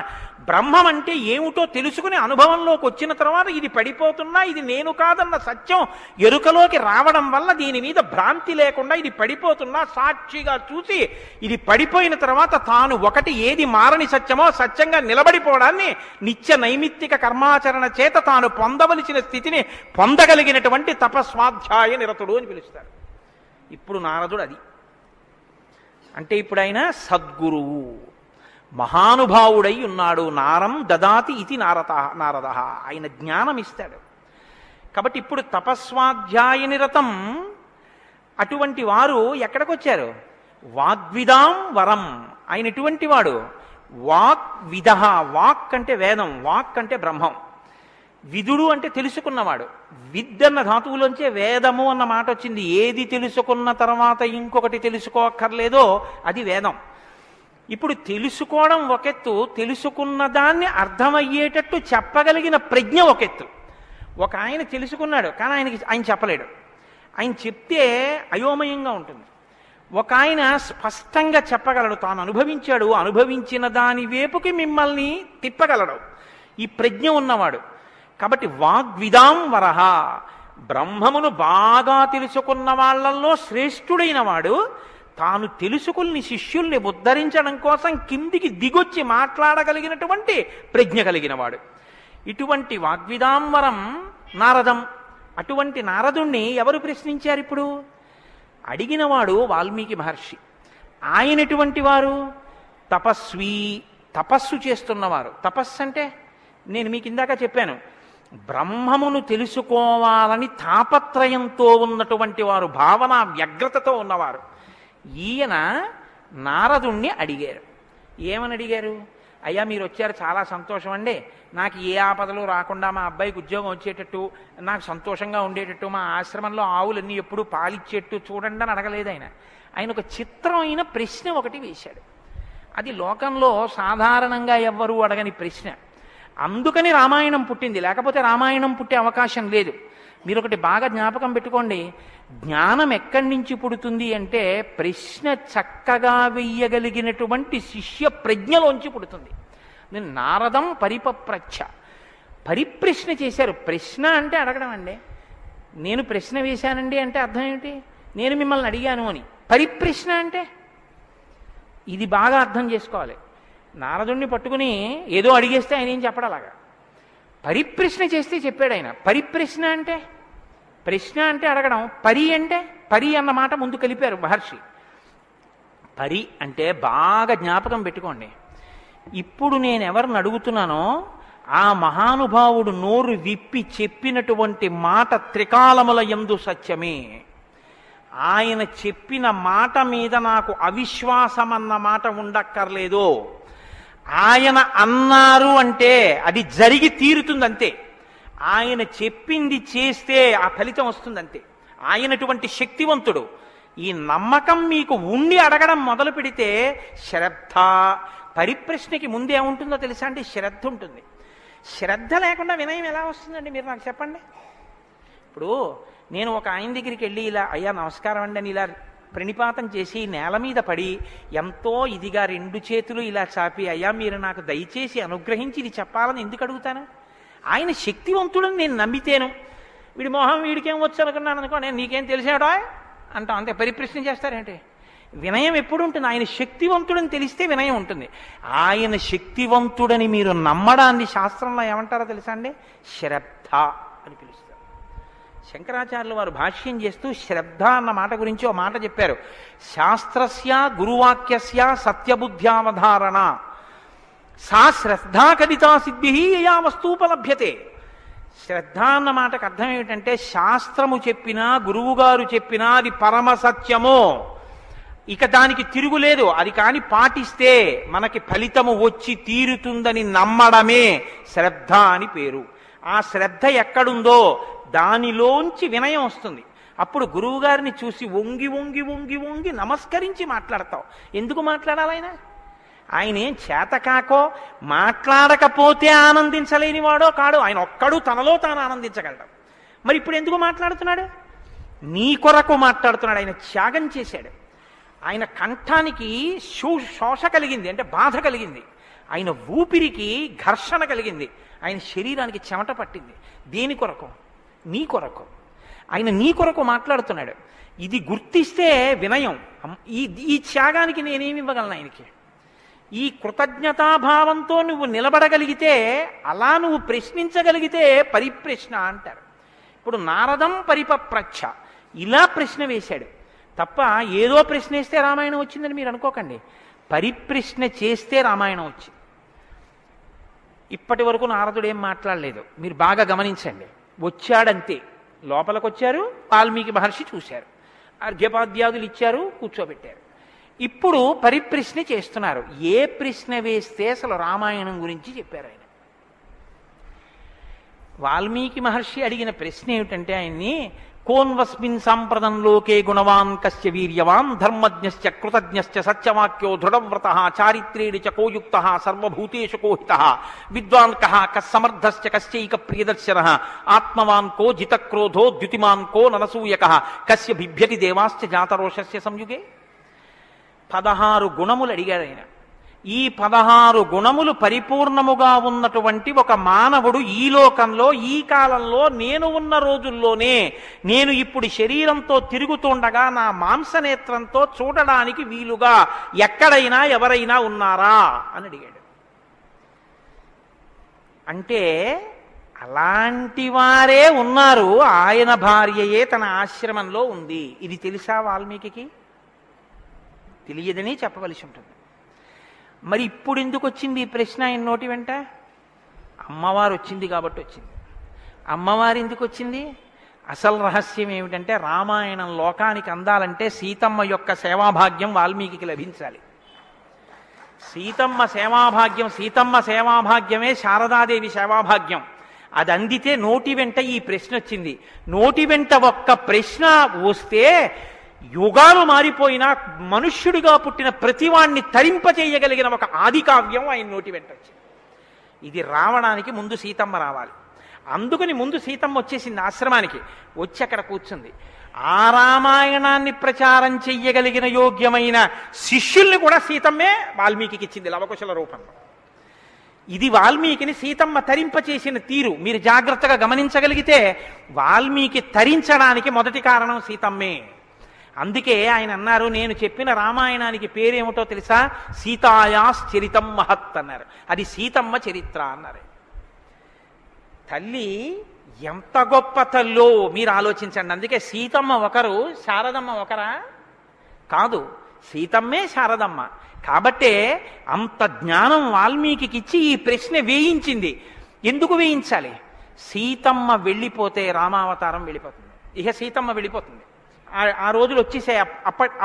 బ్రహ్మం అంటే ఏమిటో తెలుసుకుని అనుభవంలోకి వచ్చిన తర్వాత ఇది పడిపోతున్నా ఇది నేను కాదన్న సత్యం ఎరుకలోకి రావడం వల్ల దీని మీద భ్రాంతి లేకుండా ఇది పడిపోతున్నా సాక్షిగా చూసి ఇది పడిపోయిన తర్వాత తాను ఒకటి ఏది మారని సత్యమో సత్యంగా నిలబడిపోవడాన్ని నిత్య నైమిత్తిక కర్మాచరణ చేత తాను పొందవలసిన స్థితిని పొందగలిగినటువంటి తపస్వాధ్యాయ నిరతుడు అని పిలుస్తారు. ఇప్పుడు నారదుడు అది అంటే ఇప్పుడు ఆయన సద్గురువు మహానుభావుడై ఉన్నాడు. నారం దదాతి ఇది నారద, ఆయన జ్ఞానం ఇస్తాడు. కాబట్టి ఇప్పుడు తపస్వాధ్యాయ నిరతం అటువంటి వారు ఎక్కడికొచ్చారు? వాగ్విదాం వరం. ఆయన ఎటువంటి వాడు? వాగ్విద. వాక్ అంటే వేదం, వాక్ అంటే బ్రహ్మం, విదుడు అంటే తెలుసుకున్నవాడు. విద్ అన్న ధాతువులోంచే వేదము అన్న మాట వచ్చింది. ఏది తెలుసుకున్న తర్వాత ఇంకొకటి తెలుసుకోక్కర్లేదో అది వేదం. ఇప్పుడు తెలుసుకోవడం ఒకెత్తు, తెలుసుకున్న దాన్ని అర్థమయ్యేటట్టు చెప్పగలిగిన ప్రజ్ఞ ఒకెత్తు. ఒక ఆయన తెలుసుకున్నాడు కానీ ఆయన చెప్పలేడు, ఆయన చెప్తే అయోమయంగా ఉంటుంది. ఒక ఆయన స్పష్టంగా చెప్పగలడు, తాను అనుభవించాడు, అనుభవించిన దాని వైపుకి మిమ్మల్ని తిప్పగలడు, ఈ ప్రజ్ఞ ఉన్నవాడు. కాబట్టి వాగ్విదాం వరహ, బ్రహ్మమును బాగా తెలుసుకున్న వాళ్ళల్లో శ్రేష్ఠుడైన వాడు తాను తెలుసుకుని శిష్యుల్ని ఉద్ధరించడం కోసం కిందికి దిగొచ్చి మాట్లాడగలిగినటువంటి ప్రజ్ఞ కలిగిన వాడు. ఇటువంటి వాగ్విదాంవరం నారదం. అటువంటి నారదుణ్ణి ఎవరు ప్రశ్నించారు? ఇప్పుడు అడిగినవాడు వాల్మీకి మహర్షి. ఆయన ఎటువంటి వారు? తపస్వి, తపస్సు చేస్తున్నవారు. తపస్సు అంటే నేను మీకు ఇందాక చెప్పాను, బ్రహ్మమును తెలుసుకోవాలని తాపత్రయంతో ఉన్నటువంటి వారు, భావన వ్యగ్రతతో ఉన్నవారు. ఈయన నారదుణ్ణి అడిగారు. ఏమని అడిగారు? అయ్యా మీరు వచ్చారు, చాలా సంతోషం అండి, నాకు ఏ ఆపదలు రాకుండా మా అబ్బాయికి ఉద్యోగం వచ్చేటట్టు, నాకు సంతోషంగా ఉండేటట్టు, మా ఆశ్రమంలో ఆవులన్నీ ఎప్పుడు పాలిచ్చేట్టు చూడండి అని అడగలేదు ఆయన. ఆయన ఒక చిత్రమైన ప్రశ్న ఒకటి వేశాడు. అది లోకంలో సాధారణంగా ఎవ్వరూ అడగని ప్రశ్న. అందుకని రామాయణం పుట్టింది, లేకపోతే రామాయణం పుట్టే అవకాశం లేదు. మీరు ఒకటి బాగా జ్ఞాపకం పెట్టుకోండి, జ్ఞానం ఎక్కడి నుంచి పుడుతుంది అంటే ప్రశ్న చక్కగా వెయ్యగలిగినటువంటి శిష్య ప్రజ్ఞలోంచి పుడుతుంది. నేను నారదం పరిపప్రచ్ఛ, పరిప్రశ్న చేశారు. ప్రశ్న అంటే అడగడం అండి. నేను ప్రశ్న వేశానండి అంటే అర్థం ఏమిటి? నేను మిమ్మల్ని అడిగాను అని. పరిప్రశ్న అంటే ఇది బాగా అర్థం చేసుకోవాలి. నారదుణ్ణి పట్టుకుని ఏదో అడిగేస్తే ఆయన ఏం చెప్పడలాగా, పరిప్రశ్న చేస్తే చెప్పాడు ఆయన. పరిప్రశ్న అంటే, ప్రశ్న అంటే అడగడం, పరి అంటే, పరి అన్న మాట ముందు కలిపారు మహర్షి. పరి అంటే బాగా జ్ఞాపకం పెట్టుకోండి. ఇప్పుడు నేను ఎవరిని అడుగుతున్నానో ఆ మహానుభావుడు నోరు విప్పి చెప్పినటువంటి మాట త్రికాలముల యందు సత్యమే. ఆయన చెప్పిన మాట మీద నాకు అవిశ్వాసం అన్న మాట ఉండక్కర్లేదు. ఆయన అన్నారు అంటే అది జరిగి తీరుతుందంతే. ఆయన చెప్పింది చేస్తే ఆ ఫలితం వస్తుందంతే. ఆయనటువంటి శక్తివంతుడు. ఈ నమ్మకం మీకు ఉండి అడగడం మొదలు పెడితే శ్రద్ధ, పరిప్రశ్నకి ముందేముంటుందో తెలుసా అండి? శ్రద్ధ ఉంటుంది. శ్రద్ధ లేకుండా వినయం ఎలా వస్తుందండి? మీరు నాకు చెప్పండి. ఇప్పుడు నేను ఒక ఆయన దగ్గరికి వెళ్ళి ఇలా అయ్యా నమస్కారం అండి అని ఇలా ప్రణిపాతం చేసి నేల మీద పడి ఎంతో ఇదిగా 2 చేతులు ఇలా చాపి అయ్యా మీరు నాకు దయచేసి అనుగ్రహించి ఇది చెప్పాలని ఎందుకు అడుగుతాను? ఆయన శక్తివంతుడని నేను నమ్మితేను. వీడి మొహం వీడికేం వచ్చు అనుకున్నాను అనుకో, నేను నీకేం తెలిసాడో అంటాం అంతే. పరిప్రశ్న చేస్తారేంటి? వినయం ఎప్పుడు ఉంటుంది? ఆయన శక్తివంతుడని తెలిస్తే వినయం ఉంటుంది. ఆయన శక్తివంతుడని మీరు నమ్మడాన్ని శాస్త్రంలో ఏమంటారో తెలుసా అండి? శ్రద్ధ అని పిలుస్తారు. శంకరాచార్యులు వారు భాష్యం చేస్తూ శ్రద్ధ అన్న మాట గురించి ఓ మాట చెప్పారు. శాస్త్రస్య గురువాక్యస్య సత్యబుద్ధ్యావధారణ సా శ్రద్ధా కదితా సిద్ధి యయా వస్తూపలభ్యతే. శ్రద్ధ అన్న మాటకు అర్థం ఏమిటంటే శాస్త్రము చెప్పినా గురువుగారు చెప్పినా అది పరమ సత్యమో, ఇక దానికి తిరుగులేదు, అది కాని పాటిస్తే మనకి ఫలితము వచ్చి తీరుతుందని నమ్మడమే శ్రద్ధ అని పేరు. ఆ శ్రద్ధ ఎక్కడుందో దానిలోంచి వినయం వస్తుంది. అప్పుడు గురువుగారిని చూసి వంగి వంగి వంగి వంగి నమస్కరించి మాట్లాడతావు. ఎందుకు మాట్లాడాలి? ఆయన ఏం చేతకాకో మాట్లాడకపోతే ఆనందించలేనివాడో కాడు. ఆయన ఒక్కడు తనలో తాను ఆనందించగలడు. మరి ఇప్పుడు ఎందుకు మాట్లాడుతున్నాడు? నీ కొరకు మాట్లాడుతున్నాడు. ఆయన త్యాగం చేశాడు. ఆయన కంఠానికి శోష కలిగింది, అంటే బాధ కలిగింది. ఆయన ఊపిరికి ఘర్షణ కలిగింది. ఆయన శరీరానికి చెమట పట్టింది. దేని కొరకు? నీ కొరకు. ఆయన నీ కొరకు మాట్లాడుతున్నాడు. ఇది గుర్తిస్తే వినయం. ఈ త్యాగానికి నేనేమి ఇవ్వగలను ఆయనకి? ఈ కృతజ్ఞతాభావంతో నువ్వు నిలబడగలిగితే, అలా నువ్వు ప్రశ్నించగలిగితే పరిప్రశ్న అంటారు. ఇప్పుడు నారదం పరిపప్రచ్ఛ ఇలా ప్రశ్న వేశాడు తప్ప ఏదో ప్రశ్న వేస్తే రామాయణం వచ్చిందని మీరు అనుకోకండి. పరిప్రశ్న చేస్తే రామాయణం వచ్చింది. ఇప్పటి వరకు నారదుడు ఏం మాట్లాడలేదు. మీరు బాగా గమనించండి. వచ్చాడంతే. లోపలికి వచ్చారు, వాల్మీకి మహర్షి చూశారు, అర్ఘ్యపాద్యాదులు ఇచ్చారు, కూర్చోబెట్టారు. ఇప్పుడు పరిప్రశ్న చేస్తున్నారు. ఏ ప్రశ్న వేస్తే అసలు రామాయణం గురించి చెప్పారు ఆయన? వాల్మీకి మహర్షి అడిగిన ప్రశ్న ఏమిటంటే ఆయన్ని, కోన్వస్మిన్ సాంప్రదం లోకే గుణవాన్ కస్య వీర్యవాన్ ధర్మజ్ఞశ్చ కృతజ్ఞశ్చ సత్యవాక్యో దృఢవ్రతః చారిత్రేణ చ కోయుక్తః సర్వభూతేషు కోహితః విద్వాన్ కః కస్సమర్థశ్చ కస్యైక ప్రియదర్శనః ఆత్మవాన్ కో జితక్రోధో ద్యుతిమాన్ కో ననసూయకః కస్య బిభ్యతి దేవాశ్చ జాతరోషస్య సంయుగే. 16 గుణములు అడిగాడు ఆయన. ఈ 16 గుణములు పరిపూర్ణముగా ఉన్నటువంటి ఒక మానవుడు ఈ లోకంలో ఈ కాలంలో నేను ఉన్న రోజుల్లోనే, నేను ఇప్పుడు శరీరంతో తిరుగుతుండగా నా మాంసనేత్రంతో చూడడానికి వీలుగా ఎక్కడైనా ఎవరైనా ఉన్నారా అని అడిగాడు. అంటే అలాంటి వారే ఉన్నారు. ఆయన భార్యయే తన ఆశ్రమంలో ఉంది. ఇది తెలుసా వాల్మీకి? తెలియదని చెప్పవలసి ఉంటుంది. మరి ఇప్పుడు ఎందుకు వచ్చింది ఈ ప్రశ్న ఆయన నోటి వెంట? అమ్మవారు వచ్చింది కాబట్టి వచ్చింది. అమ్మవారు ఎందుకు వచ్చింది? అసలు రహస్యం ఏమిటంటే, రామాయణం లోకానికి అందాలంటే సీతమ్మ యొక్క సేవాభాగ్యం వాల్మీకి లభించాలి. సీతమ్మ సేవాభాగ్యమే శారదాదేవి సేవాభాగ్యం. అది అందితే నోటి వెంట ఈ ప్రశ్న వచ్చింది. నోటి వెంట ఒక్క ప్రశ్న వస్తే యుగాలు మారిపోయినా మనుష్యుడిగా పుట్టిన ప్రతివాణ్ణి తరింపచేయగలిగిన ఒక ఆది కావ్యం ఆయన నోటి వెంట వచ్చింది. ఇది రావడానికి ముందు సీతమ్మ రావాలి. అందుకని ముందు సీతమ్మ వచ్చేసింది ఆశ్రమానికి. వచ్చి అక్కడ కూర్చుంది. ఆ రామాయణాన్ని ప్రచారం చెయ్యగలిగిన యోగ్యమైన శిష్యుల్ని కూడా సీతమ్మే వాల్మీకి ఇచ్చింది లవకుశల రూపంలో. ఇది వాల్మీకిని సీతమ్మ తరింపచేసిన తీరు మీరు జాగ్రత్తగా గమనించగలిగితే, వాల్మీకి తరించడానికి మొదటి కారణం సీతమ్మే. అందుకే ఆయన అన్నారు, నేను చెప్పిన రామాయణానికి పేరేమిటో తెలుసా? సీతాయాశ్చరితం మహత్ అన్నారు. అది సీతమ్మ చరిత్ర అన్నారు. తల్లి ఎంత గొప్ప తల్లో మీరు ఆలోచించండి. అందుకే సీతమ్మ ఒకరు, శారదమ్మ ఒకరా? కాదు. సీతమ్మే శారదమ్మ. కాబట్టే అంత జ్ఞానం వాల్మీకి ఇచ్చి ఈ ప్రశ్న వేయించింది. ఎందుకు వేయించాలి? సీతమ్మ వెళ్ళిపోతే రామావతారం వెళ్ళిపోతుంది. ఇక సీతమ్మ వెళ్ళిపోతుంది. ఆ రోజులు వచ్చేసాయి.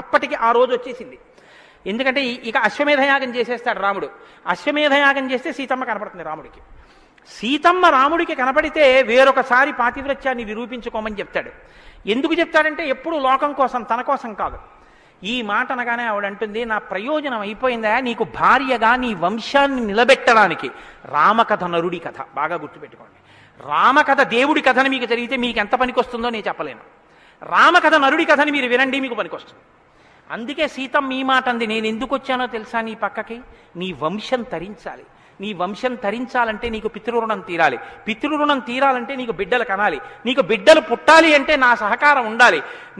అప్పటికి ఆ రోజు వచ్చేసింది. ఎందుకంటే ఇక అశ్వమేధయాగం చేసేస్తాడు రాముడు. అశ్వమేధయాగం చేస్తే సీతమ్మ కనపడుతుంది రాముడికి. సీతమ్మ రాముడికి కనపడితే వేరొకసారి పాతివ్రత్యాన్ని నిరూపించుకోమని చెప్తాడు. ఎందుకు చెప్తాడంటే ఎప్పుడు లోకం కోసం, తన కోసం కాదు. ఈ మాట అనగానే ఆవిడంటుంది, నా ప్రయోజనం అయిపోయిందా, నీకు భార్యగా నీ వంశాన్ని నిలబెట్టడానికి. రామకథ నరుడి కథ బాగా గుర్తుపెట్టుకోండి. రామకథ దేవుడి కథని మీకు జరిగితే మీకు ఎంత పనికొస్తుందో నేను చెప్పలేను. రామకథ నరుడి కథని మీరు వినండి, మీకు పనికొస్తుంది. అందుకే సీతమ్మ ఈ మాట అంది, నేను ఎందుకు వచ్చానో తెలుసా నీ పక్కకి? నీ వంశం తరించాలి. నీ వంశం తరించాలంటే నీకు పితృరుణం తీరాలి. పితృరుణం తీరాలంటే నీకు బిడ్డలు కనాలి. నీకు బిడ్డలు పుట్టాలి అంటే నా సహకారం ఉండాలి.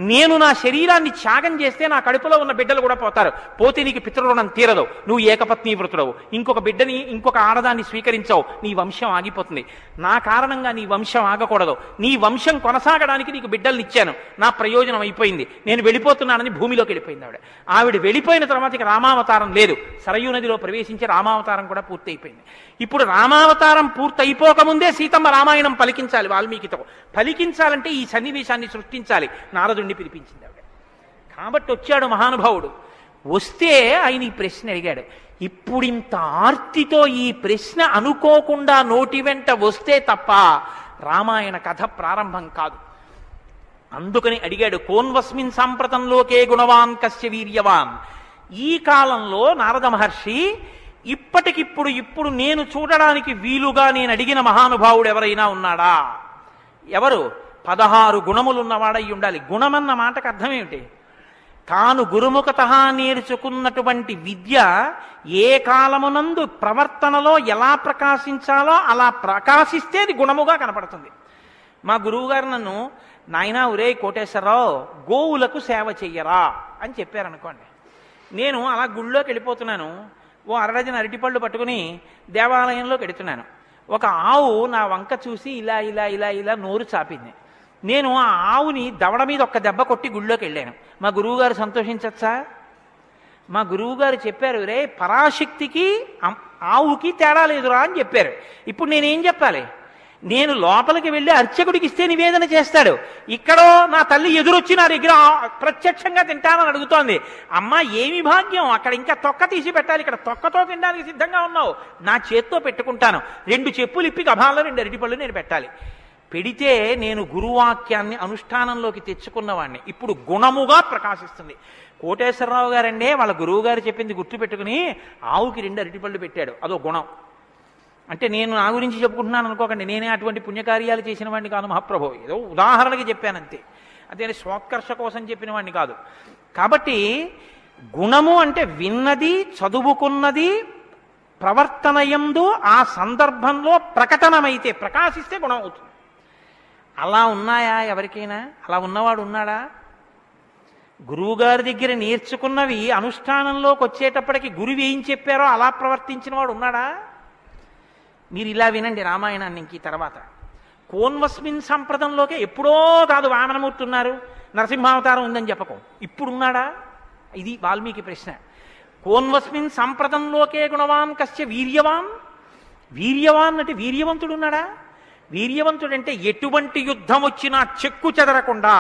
నేను నా శరీరాన్ని త్యాగం చేస్తే నా కడుపులో ఉన్న బిడ్డలు కూడా పోతారు. పోతే నీకు పితృరుణం తీరదు. నువ్వు ఏకపత్ని వృతుడవు. ఇంకొక బిడ్డని, ఇంకొక ఆడదాన్ని స్వీకరించవు. నీ వంశం ఆగిపోతుంది. నా కారణంగా నీ వంశం ఆగకూడదు. నీ వంశం కొనసాగడానికి నీకు బిడ్డల్ని ఇచ్చాను. నా ప్రయోజనం అయిపోయింది. నేను వెళ్ళిపోతున్నానని భూమిలోకి వెళ్ళిపోయింది ఆవిడ. ఆవిడ వెళ్ళిపోయిన తర్వాత ఇక రామావతారం లేదు. సరయూ నదిలో ప్రవేశించి రామావతారం కూడా పూర్తయిపోయింది. ఇప్పుడు రామావతారం పూర్తయిపోకముందే సీతమ్మ రామాయణం పలికించాలి వాల్మీకితో. పలికించాలంటే ఈ సన్నివేశాన్ని సృష్టించాలి. నారదుణ్ణి పిలిపించింది ఆవిడ. కాబట్టి వచ్చాడు మహానుభావుడు. వస్తే ఆయన ఈ ప్రశ్న అడిగాడు. ఇప్పుడింత ఆర్తితో ఈ ప్రశ్న అనుకోకుండా నోటి వెంట వస్తే తప్ప రామాయణ కథ ప్రారంభం కాదు. అందుకని అడిగాడు, కోన్వస్మిన్ సాంప్రతంలోకే గుణవాన్ కస్య వీర్యవాన్. ఈ కాలంలో నారద మహర్షి ఇప్పుడు నేను చూడడానికి వీలుగా నేను అడిగిన మహానుభావుడు ఎవరైనా ఉన్నాడా? ఎవరు? 16 గుణములున్నవాడై ఉండాలి. గుణమన్న మాటకు అర్థం ఏమిటి? తాను గురుముఖత నేర్చుకున్నటువంటి విద్య ఏ కాలమునందు ప్రవర్తనలో ఎలా ప్రకాశించాలో అలా ప్రకాశిస్తే అది గుణముగా కనపడుతుంది. మా గురువుగారు నన్ను, నాయనా ఒరే కోటేశ్వరరావు, గోవులకు సేవ చెయ్యరా అని చెప్పారనుకోండి. నేను అలా గుళ్ళోకి వెళ్ళిపోతున్నాను. ఓ అరడజన అరటిపళ్ళు పట్టుకుని దేవాలయంలోకి వెడుతున్నాను. ఒక ఆవు నా వంక చూసి ఇలా ఇలా ఇలా ఇలా నోరు చాపింది. నేను ఆ ఆవుని దవడ మీద ఒక్క దెబ్బ కొట్టి గుళ్ళోకి వెళ్ళాను. మా గురువుగారు సంతోషించచ్చా? మా గురువుగారు చెప్పారు, రే పరాశక్తికి ఆవుకి తేడా లేదురా అని చెప్పారు. ఇప్పుడు నేనేం చెప్పాలి? నేను లోపలికి వెళ్ళి అర్చకుడికి ఇస్తే నివేదన చేస్తాడు. ఇక్కడో నా తల్లి ఎదురొచ్చి నా దగ్గర ప్రత్యక్షంగా తింటానని అడుగుతోంది. అమ్మ ఏమి భాగ్యం, అక్కడ ఇంకా తొక్క తీసి పెట్టాలి, ఇక్కడ తొక్కతో తినడానికి సిద్ధంగా ఉన్నావు. నా చేత్తో పెట్టుకుంటాను. 2 చెప్పులు ఇప్పి గభాల్లో 2 అరటిపళ్ళు నేను పెట్టాలి. పెడితే నేను గురువాక్యాన్ని అనుష్ఠానంలోకి తెచ్చుకున్నవాడిని. ఇప్పుడు గుణముగా ప్రకాశిస్తుంది. కోటేశ్వరరావు గారండే వాళ్ళ గురువు గారు చెప్పింది గుర్తుపెట్టుకుని ఆవుకి 2 అరటిపళ్ళు పెట్టాడు. అదో గుణం. అంటే నేను నా గురించి చెప్పుకుంటున్నాను అనుకోకండి. నేనే అటువంటి పుణ్యకార్యాలు చేసిన వాడిని కాదు మహాప్రభు. ఏదో ఉదాహరణకి చెప్పానంతే. అదే స్వోత్కర్ష కోసం చెప్పిన వాడిని కాదు. కాబట్టి గుణము అంటే విన్నది, చదువుకున్నది, ప్రవర్తనయందు ఆ సందర్భంలో ప్రకటనమైతే, ప్రకాశిస్తే గుణం అవుతుంది. అలా ఉన్నాయా ఎవరికైనా? అలా ఉన్నవాడు ఉన్నాడా? గురువుగారి దగ్గర నేర్చుకున్నవి అనుష్ఠానంలోకి వచ్చేటప్పటికి గురువు ఏం చెప్పారో అలా ప్రవర్తించిన వాడు ఉన్నాడా? మీరు ఇలా వినండి రామాయణాన్ని. ఇంక తర్వాత కోన్వస్మిన్ సంప్రదంలోకే ఎప్పుడో కాదు వామనమూర్తి ఉన్నారు, నరసింహావతారం ఉందని చెప్పకు. ఇప్పుడున్నాడా? ఇది వాల్మీకి ప్రశ్న. కోన్వస్మిన్ సంప్రదంలోకే గుణవాన్ కస్య వీర్యవాన్. వీర్యవాన్ అంటే వీర్యవంతుడు ఉన్నాడా? వీర్యవంతుడంటే ఎటువంటి యుద్ధం వచ్చినా చెక్కు చెదరకుండా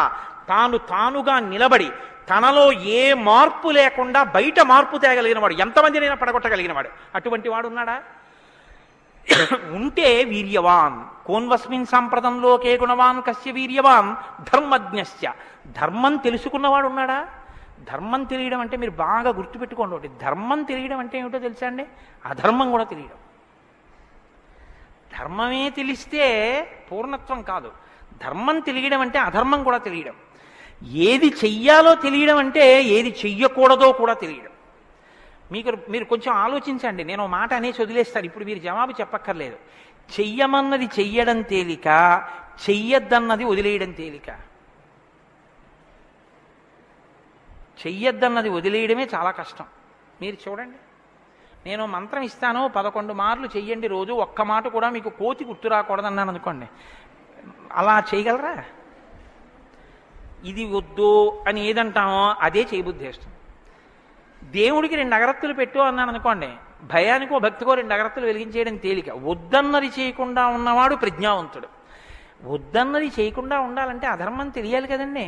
తానుగా నిలబడి తనలో ఏ మార్పు లేకుండా బయట మార్పు తేగలిగిన వాడు, ఎంతమందినైనా పడగొట్టగలిగిన వాడు. అటువంటి వాడు ఉన్నాడా? ఉంటే వీర్యవాన్. కోన్వస్మిన్ సంప్రదంలోకే గుణవాన్ కస్య వీర్యవాన్ ధర్మజ్ఞశ్చ. ధర్మం తెలుసుకున్నవాడు ఉన్నాడా? ధర్మం తెలియడం అంటే మీరు బాగా గుర్తుపెట్టుకోండి ఒకటి. ధర్మం తెలియడం అంటే ఏమిటో తెలుసా అండి? అధర్మం కూడా తెలియడం. ధర్మమే తెలిస్తే పూర్ణత్వం కాదు. ధర్మం తెలియడం అంటే అధర్మం కూడా తెలియడం. ఏది చెయ్యాలో తెలియడం అంటే ఏది చెయ్యకూడదో కూడా తెలియడం. మీరు కొంచెం ఆలోచించండి. నేను మాట అనేసి వదిలేస్తాను. ఇప్పుడు మీరు జవాబు చెప్పక్కర్లేదు. చెయ్యమన్నది చెయ్యడం తేలిక, చెయ్యొద్దన్నది వదిలేయడం తేలిక. చెయ్యొద్దన్నది వదిలేయడమే చాలా కష్టం. మీరు చూడండి, నేను మంత్రం ఇస్తాను 11 మార్లు చెయ్యండి రోజు, ఒక్క మాట కూడా మీకు కోతి గుర్తు రాకూడదన్నాను అనుకోండి, అలా చేయగలరా? ఇది వద్దు అని ఏదంటామో అదే చేయబుద్ధి వేస్తుంది. దేవుడికి 2 అగరత్తులు పెట్టు అన్నాను అనుకోండి, భయానికో భక్తికో 2 అగరత్తులు వెలిగించేయడం తేలిక. వద్దన్నది చేయకుండా ఉన్నవాడు ప్రజ్ఞావంతుడు. వద్దన్నది చేయకుండా ఉండాలంటే అధర్మం తెలియాలి కదండి.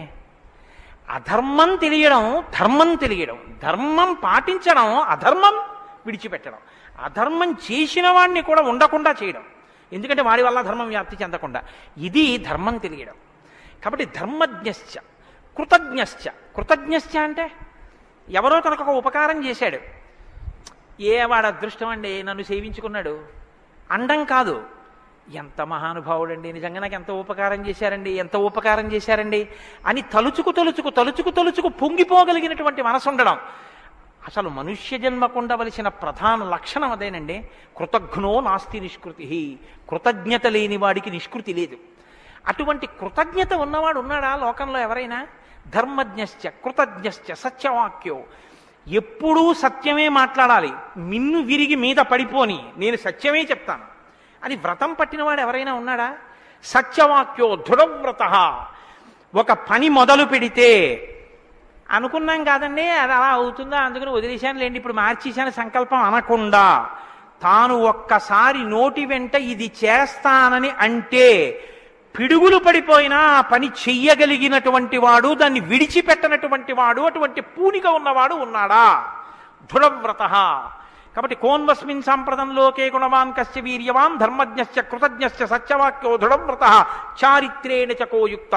అధర్మం తెలియడం, ధర్మం తెలియడం, ధర్మం పాటించడం, అధర్మం విడిచిపెట్టడం, అధర్మం చేసిన వాడిని కూడా ఉండకుండా చేయడం, ఎందుకంటే వాడి వల్ల ధర్మం వ్యాప్తి చెందకుండా. ఇది ధర్మం తెలియడం. కాబట్టి ధర్మజ్ఞశ్చ కృతజ్ఞశ్చ. కృతజ్ఞశ్చ అంటే ఎవరో కనుక ఒక ఉపకారం చేశాడు, వాడు అదృష్టం అండి నన్ను సేవించుకున్నాడు అండం కాదు, ఎంత మహానుభావుడండి, నిజంగా నాకు ఎంత ఉపకారం చేశారండి, ఎంత ఉపకారం చేశారండి అని తలుచుకు తలుచుకు తలుచుకు తలుచుకు పొంగిపోగలిగినటువంటి మనసు ఉండడం. అసలు మనుష్య జన్మకు ఉండవలసిన ప్రధాన లక్షణం అదేనండి. కృతజ్ఞో నాస్తి నిష్కృతి. కృతజ్ఞత లేని వాడికి నిష్కృతి లేదు. అటువంటి కృతజ్ఞత ఉన్నవాడు ఉన్నాడా లోకంలో ఎవరైనా? ధర్మజ్ఞశ్చ కృతజ్ఞశ్చ సత్యవాక్యో. ఎప్పుడూ సత్యమే మాట్లాడాలి, మిన్ను విరిగి మీద పడిపోని నేను సత్యమే చెప్తాను అని వ్రతం పట్టినవాడు ఎవరైనా ఉన్నాడా? సత్యవాక్యో దృఢవ్రత. ఒక పని మొదలు పెడితే అనుకున్నాం కాదండి అది అలా అవుతుందా అందుకని వదిలేశాను లేండి ఇప్పుడు మార్చేశాను సంకల్పం అనకుండా, తాను ఒక్కసారి నోటి వెంట ఇది చేస్తానని అంటే పిడుగులు పడిపోయినా ఆ పని చెయ్యగలిగినటువంటి వాడు, దాన్ని విడిచిపెట్టనటువంటి వాడు, అటువంటి పూనిక ఉన్నవాడు ఉన్నాడా? దృఢవ్రత. కాబట్టి కోన్వస్మిన్ సాంప్రదంలోకే గుణవాన్ కస్య వీర్యవాన్ ధర్మజ్ఞశ్చ కృతజ్ఞశ్చ సత్యవాక్యో దృఢవ్రత చారిత్రేణ చకోయుక్త.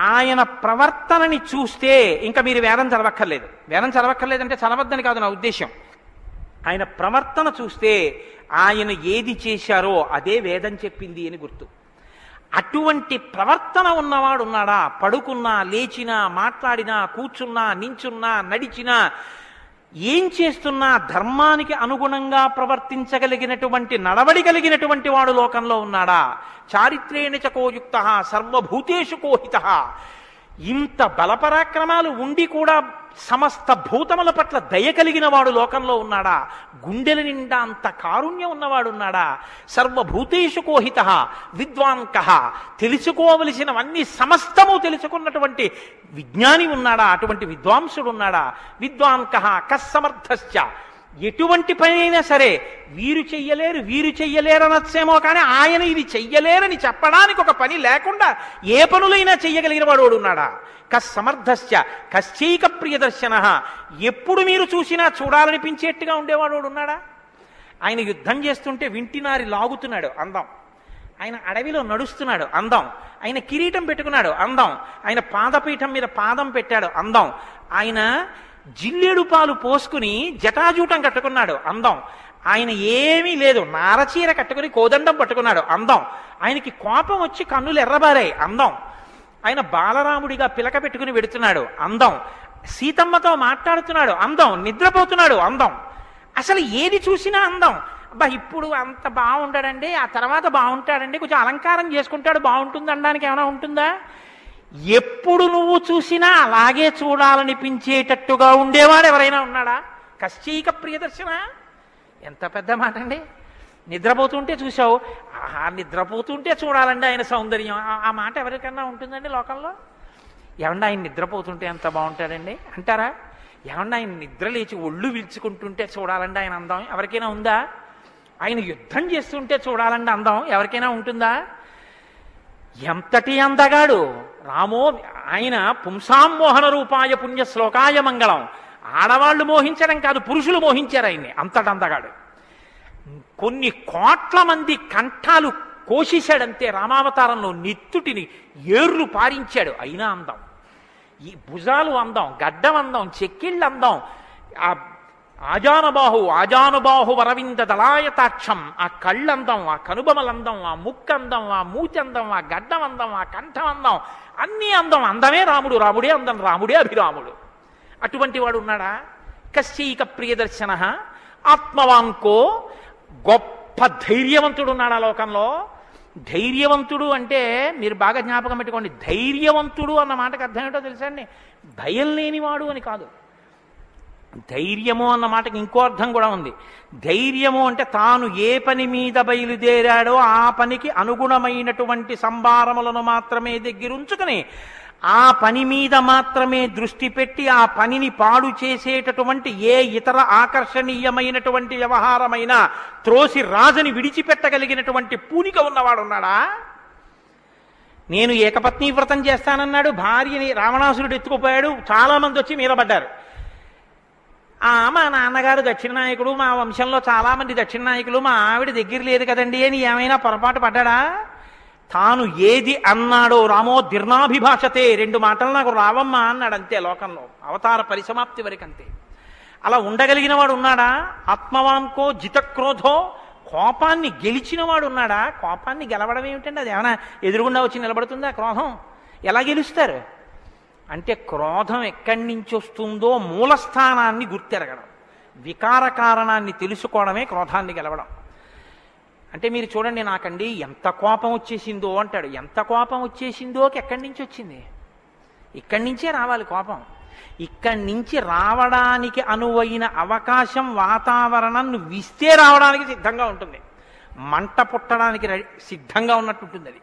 ఆయన ప్రవర్తనని చూస్తే ఇంకా మీరు వేదం చదవక్కర్లేదు. వేదం చదవక్కర్లేదంటే చదవద్దని కాదు నా ఉద్దేశం. ఆయన ప్రవర్తన చూస్తే ఆయన ఏది చేశారో అదే వేదం చెప్పింది అని గుర్తు. అటువంటి ప్రవర్తన ఉన్నవాడు ఉన్నాడా? పడుకున్నా, లేచినా, మాట్లాడినా, కూర్చున్నా, నించున్నా, నడిచినా, ఏం చేస్తున్నా ధర్మానికి అనుగుణంగా ప్రవర్తించగలిగినటువంటి నడవడి కలిగినటువంటి వాడు లోకంలో ఉన్నాడా? చారిత్రేణ చకోయుక్త సర్వభూతేషు కోహిత. ఇంత బలపరాక్రమాలు ఉండి కూడా సమస్త భూతముల పట్ల దయ కలిగిన వాడు లోకంలో ఉన్నాడా? గుండెల నిండా అంత కారుణ్యం ఉన్నవాడు ఉన్నాడా? సర్వభూతేషు కోహిత విద్వాన్ కహ. తెలుసుకోవలసినవన్నీ సమస్తము తెలుసుకున్నటువంటి విజ్ఞాని ఉన్నాడా? అటువంటి విద్వాంసుడు ఉన్నాడా? విద్వాన్ కహ కస్సమర్థశ్చ. ఎటువంటి పని అయినా సరే వీరు చెయ్యలేరు వీరు చెయ్యలేరనొచ్చేమో కానీ ఆయన ఇది చెయ్యలేరని చెప్పడానికి ఒక పని లేకుండా ఏ పనులైనా చెయ్యగలిగిన వాడు ఉన్నాడా? కస్సమర్థశ్చ కశ్చైక ప్రియదర్శన. ఎప్పుడు మీరు చూసినా చూడాలనిపించేట్టుగా ఉండేవాడు ఉన్నాడా? ఆయన యుద్ధం చేస్తుంటే వింటినారి లాగుతున్నాడు అందం, ఆయన అడవిలో నడుస్తున్నాడు అందం, ఆయన కిరీటం పెట్టుకున్నాడు అందం, ఆయన పాదపీఠం మీద పాదం పెట్టాడు అందం, ఆయన జిల్లేడు పాలు పోసుకుని జటాజూటం కట్టుకున్నాడు అందం, ఆయన ఏమీ లేదు నారచీర కట్టుకుని కోదండం పట్టుకున్నాడు అందం, ఆయనకి కోపం వచ్చి కన్నులు ఎర్రబారాయి అందం, ఆయన బాలరాముడిగా పిలక పెట్టుకుని వెడుతున్నాడు అందం, సీతమ్మతో మాట్లాడుతున్నాడు అందం, నిద్రపోతున్నాడు అందం. అసలు ఏది చూసినా అందం. అబ్బా ఇప్పుడు అంత బాగుంటాడండి, ఆ తర్వాత బాగుంటాడండి, కొంచెం అలంకారం చేసుకుంటాడు బాగుంటుంది అనడానికి ఏమైనా ఉంటుందా? ఎప్పుడు నువ్వు చూసినా అలాగే చూడాలనిపించేటట్టుగా ఉండేవాడు ఎవరైనా ఉన్నాడా? కశ్చైక ప్రియదర్శన. ఎంత పెద్ద మాట అండి. నిద్రపోతుంటే చూసావు, ఆహా నిద్రపోతుంటే చూడాలండి ఆయన సౌందర్యం. ఆ మాట ఎవరికన్నా ఉంటుందండి లోకంలో? ఏమన్నా ఆయన నిద్రపోతుంటే ఎంత బాగుంటాడండి అంటారా? ఏమన్నా ఆయన నిద్ర లేచి ఒళ్ళు విల్చుకుంటుంటే చూడాలండి ఆయన అందం ఎవరికైనా ఉందా? ఆయన యుద్ధం చేస్తుంటే చూడాలండి అందం ఎవరికైనా ఉంటుందా? ఎంతటి అందగాడు రామో. ఆయన పుంసామోహన రూపాయ పుణ్య శ్లోకాయ మంగళం. ఆడవాళ్లు మోహించడం కాదు, పురుషులు మోహించారు ఆయన్ని. అంతటి అందగాడు. కొన్ని కోట్ల మంది కంఠాలు కోసేశాడంతే రామావతారంలో. నెత్తుటిని ఏర్లు పారించాడు. అయినా అందం. ఈ భుజాలు అందం, గడ్డం అందం, చెక్కిళ్ళు అందం, ఆ ఆజానుబాహు వరవింద దళాయతాక్షం, ఆ కళ్ళందం, ఆ కనుబమలందం, ఆ ముక్కందం, ఆ మూచందం, ఆ గడ్డం అందం, ఆ కంఠం అందం, అన్నీ అందం. అందమే రాముడు, రాముడే అందం, రాముడే అభిరాముడు. అటువంటి వాడు ఉన్నాడా? కశ్చైక ప్రియదర్శన ఆత్మవాంకో. గొప్ప ధైర్యవంతుడు ఉన్నాడా లోకంలో? ధైర్యవంతుడు అంటే మీరు బాగా జ్ఞాపకం పెట్టుకోండి. ధైర్యవంతుడు అన్న మాటకు అర్థం ఏంటో తెలుసా అండి? భయం లేనివాడు అని కాదు. ధైర్యము అన్న మాటకి ఇంకో అర్థం కూడా ఉంది. ధైర్యము అంటే తాను ఏ పని మీద బయలుదేరాడో ఆ పనికి అనుగుణమైనటువంటి సంభారములను మాత్రమే దగ్గరుంచుకుని ఆ పని మీద మాత్రమే దృష్టి పెట్టి ఆ పనిని పాడు చేసేటటువంటి ఏ ఇతర ఆకర్షణీయమైనటువంటి వ్యవహారమైనా త్రోసి రాజని విడిచిపెట్టగలిగినటువంటి పూనిక ఉన్నవాడున్నాడా? నేను ఏకపత్ని వ్రతం చేస్తానన్నాడు, భార్యని రావణాసురుడు ఎత్తుకుపోయాడు, చాలా మంది వచ్చి మీద పడ్డారు. మా నాన్నగారు దక్షిణ నాయకుడు, మా వంశంలో చాలా మంది దక్షిణ నాయకులు, మా ఆవిడ దగ్గర లేదు కదండి అని ఏమైనా పొరపాటు పడ్డాడా? తాను ఏది అన్నాడో రామో దీర్ణాభిభాషతే, 2 మాటలు నాకు రావమ్మా అన్నాడు అంతే. లోకంలో అవతార పరిసమాప్తి వరకు అంతే. అలా ఉండగలిగిన వాడు ఉన్నాడా? ఆత్మవాంకో జితక్రోధో, కోపాన్ని గెలిచిన వాడు ఉన్నాడా? కోపాన్ని గెలవడం ఏమిటండి? అది ఏమైనా ఎదురుగుండా వచ్చి నిలబడుతుందా క్రోధం? ఎలా గెలుస్తారు అంటే క్రోధం ఎక్కడి నుంచి వస్తుందో మూలస్థానాన్ని గుర్తెరగడం, వికార కారణాన్ని తెలుసుకోవడమే క్రోధాన్ని గెలవడం. అంటే మీరు చూడండి, నాకండి ఎంత కోపం వచ్చేసిందో అంటాడు. ఎంత కోపం వచ్చేసిందోకి ఎక్కడి నుంచి వచ్చింది? ఇక్కడి నుంచే రావాలి కోపం. ఇక్కడి నుంచి రావడానికి అనువైన అవకాశం, వాతావరణం నువ్వు ఇస్తే రావడానికి సిద్ధంగా ఉంటుంది. మంట పుట్టడానికి సిద్ధంగా ఉన్నట్టుంటుంది అది.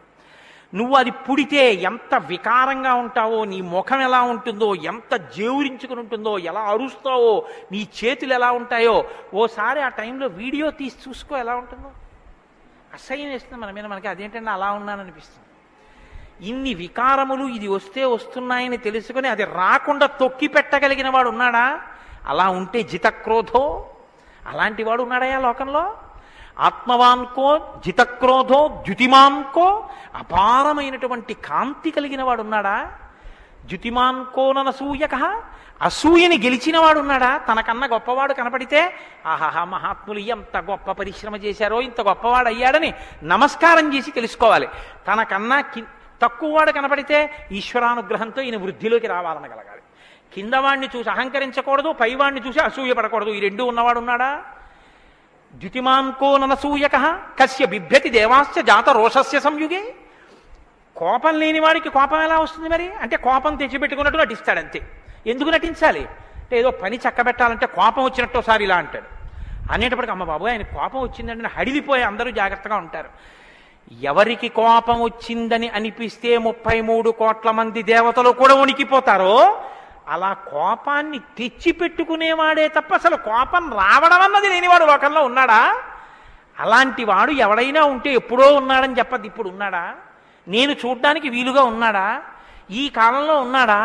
నువ్వు అది పుడితే ఎంత వికారంగా ఉంటావో, నీ ముఖం ఎలా ఉంటుందో, ఎంత జేవురించుకుని ఉంటుందో, ఎలా అరుస్తావో, నీ చేతులు ఎలా ఉంటాయో, ఓసారి ఆ టైంలో వీడియో తీసి చూసుకో ఎలా ఉంటుందో. అసహ్యం వేస్తుంది మన మీద. మనకి అదేంటంటే అలా ఉన్నాననిపిస్తుంది. ఇన్ని వికారములు ఇది వస్తే వస్తున్నాయని తెలుసుకుని అది రాకుండా తొక్కి పెట్టగలిగిన వాడు ఉన్నాడా? అలా ఉంటే జితక్రోధో, అలాంటి వాడు ఉన్నాడయా లోకంలో? ఆత్మవాన్కో జితక్రోధో ద్యుతిమాన్కో, అపారమైనటువంటి కాంతి కలిగిన వాడు ఉన్నాడా? ద్యుతిమాన్కోననసూయక, అసూయని గెలిచిన వాడు ఉన్నాడా? తనకన్నా గొప్పవాడు కనపడితే ఆహాహా మహాత్ములు ఎంత గొప్ప పరిశ్రమ చేశారో, ఇంత గొప్పవాడు అయ్యాడని నమస్కారం చేసి తెలుసుకోవాలి. తనకన్నా తక్కువవాడు కనపడితే ఈశ్వరానుగ్రహంతో ఈయన వృద్ధిలోకి రావాలనగలగాలి. కిందవాడిని చూసి అహంకరించకూడదు, పైవాడిని చూసి అసూయపడకూడదు. ఈ 2 ఉన్నవాడు ఉన్నాడా? ద్యుతిమాన్కో ననసూయక కస్య బిభ్యతి దేవాస్య జాత రోషస్య సంయుగే. కోపం లేని వాడికి కోపం ఎలా వస్తుంది మరి? అంటే కోపం తెచ్చిపెట్టుకున్నట్టు నటిస్తాడంతే. ఎందుకు నటించాలి అంటే ఏదో పని చక్కబెట్టాలంటే కోపం వచ్చినట్టు ఒకసారి ఇలా అంటాడు. అనేటప్పటికి అమ్మ బాబు ఆయన కోపం వచ్చిందంటే హడిలిపోయి అందరూ జాగ్రత్తగా ఉంటారు. ఎవరికి కోపం వచ్చిందని అనిపిస్తే 33 కోట్ల మంది దేవతలు కూడా వణికిపోతారో, అలా కోపాన్ని తెచ్చిపెట్టుకునేవాడే తప్ప అసలు కోపం రావడం అన్నది లేనివాడు లోకంలో ఉన్నాడా? అలాంటి వాడు ఎవడైనా ఉంటే ఎప్పుడో ఉన్నాడని చెప్పద్దు, ఇప్పుడు ఉన్నాడా? నేను చూడ్డానికి వీలుగా ఉన్నాడా? ఈ కాలంలో ఉన్నాడా?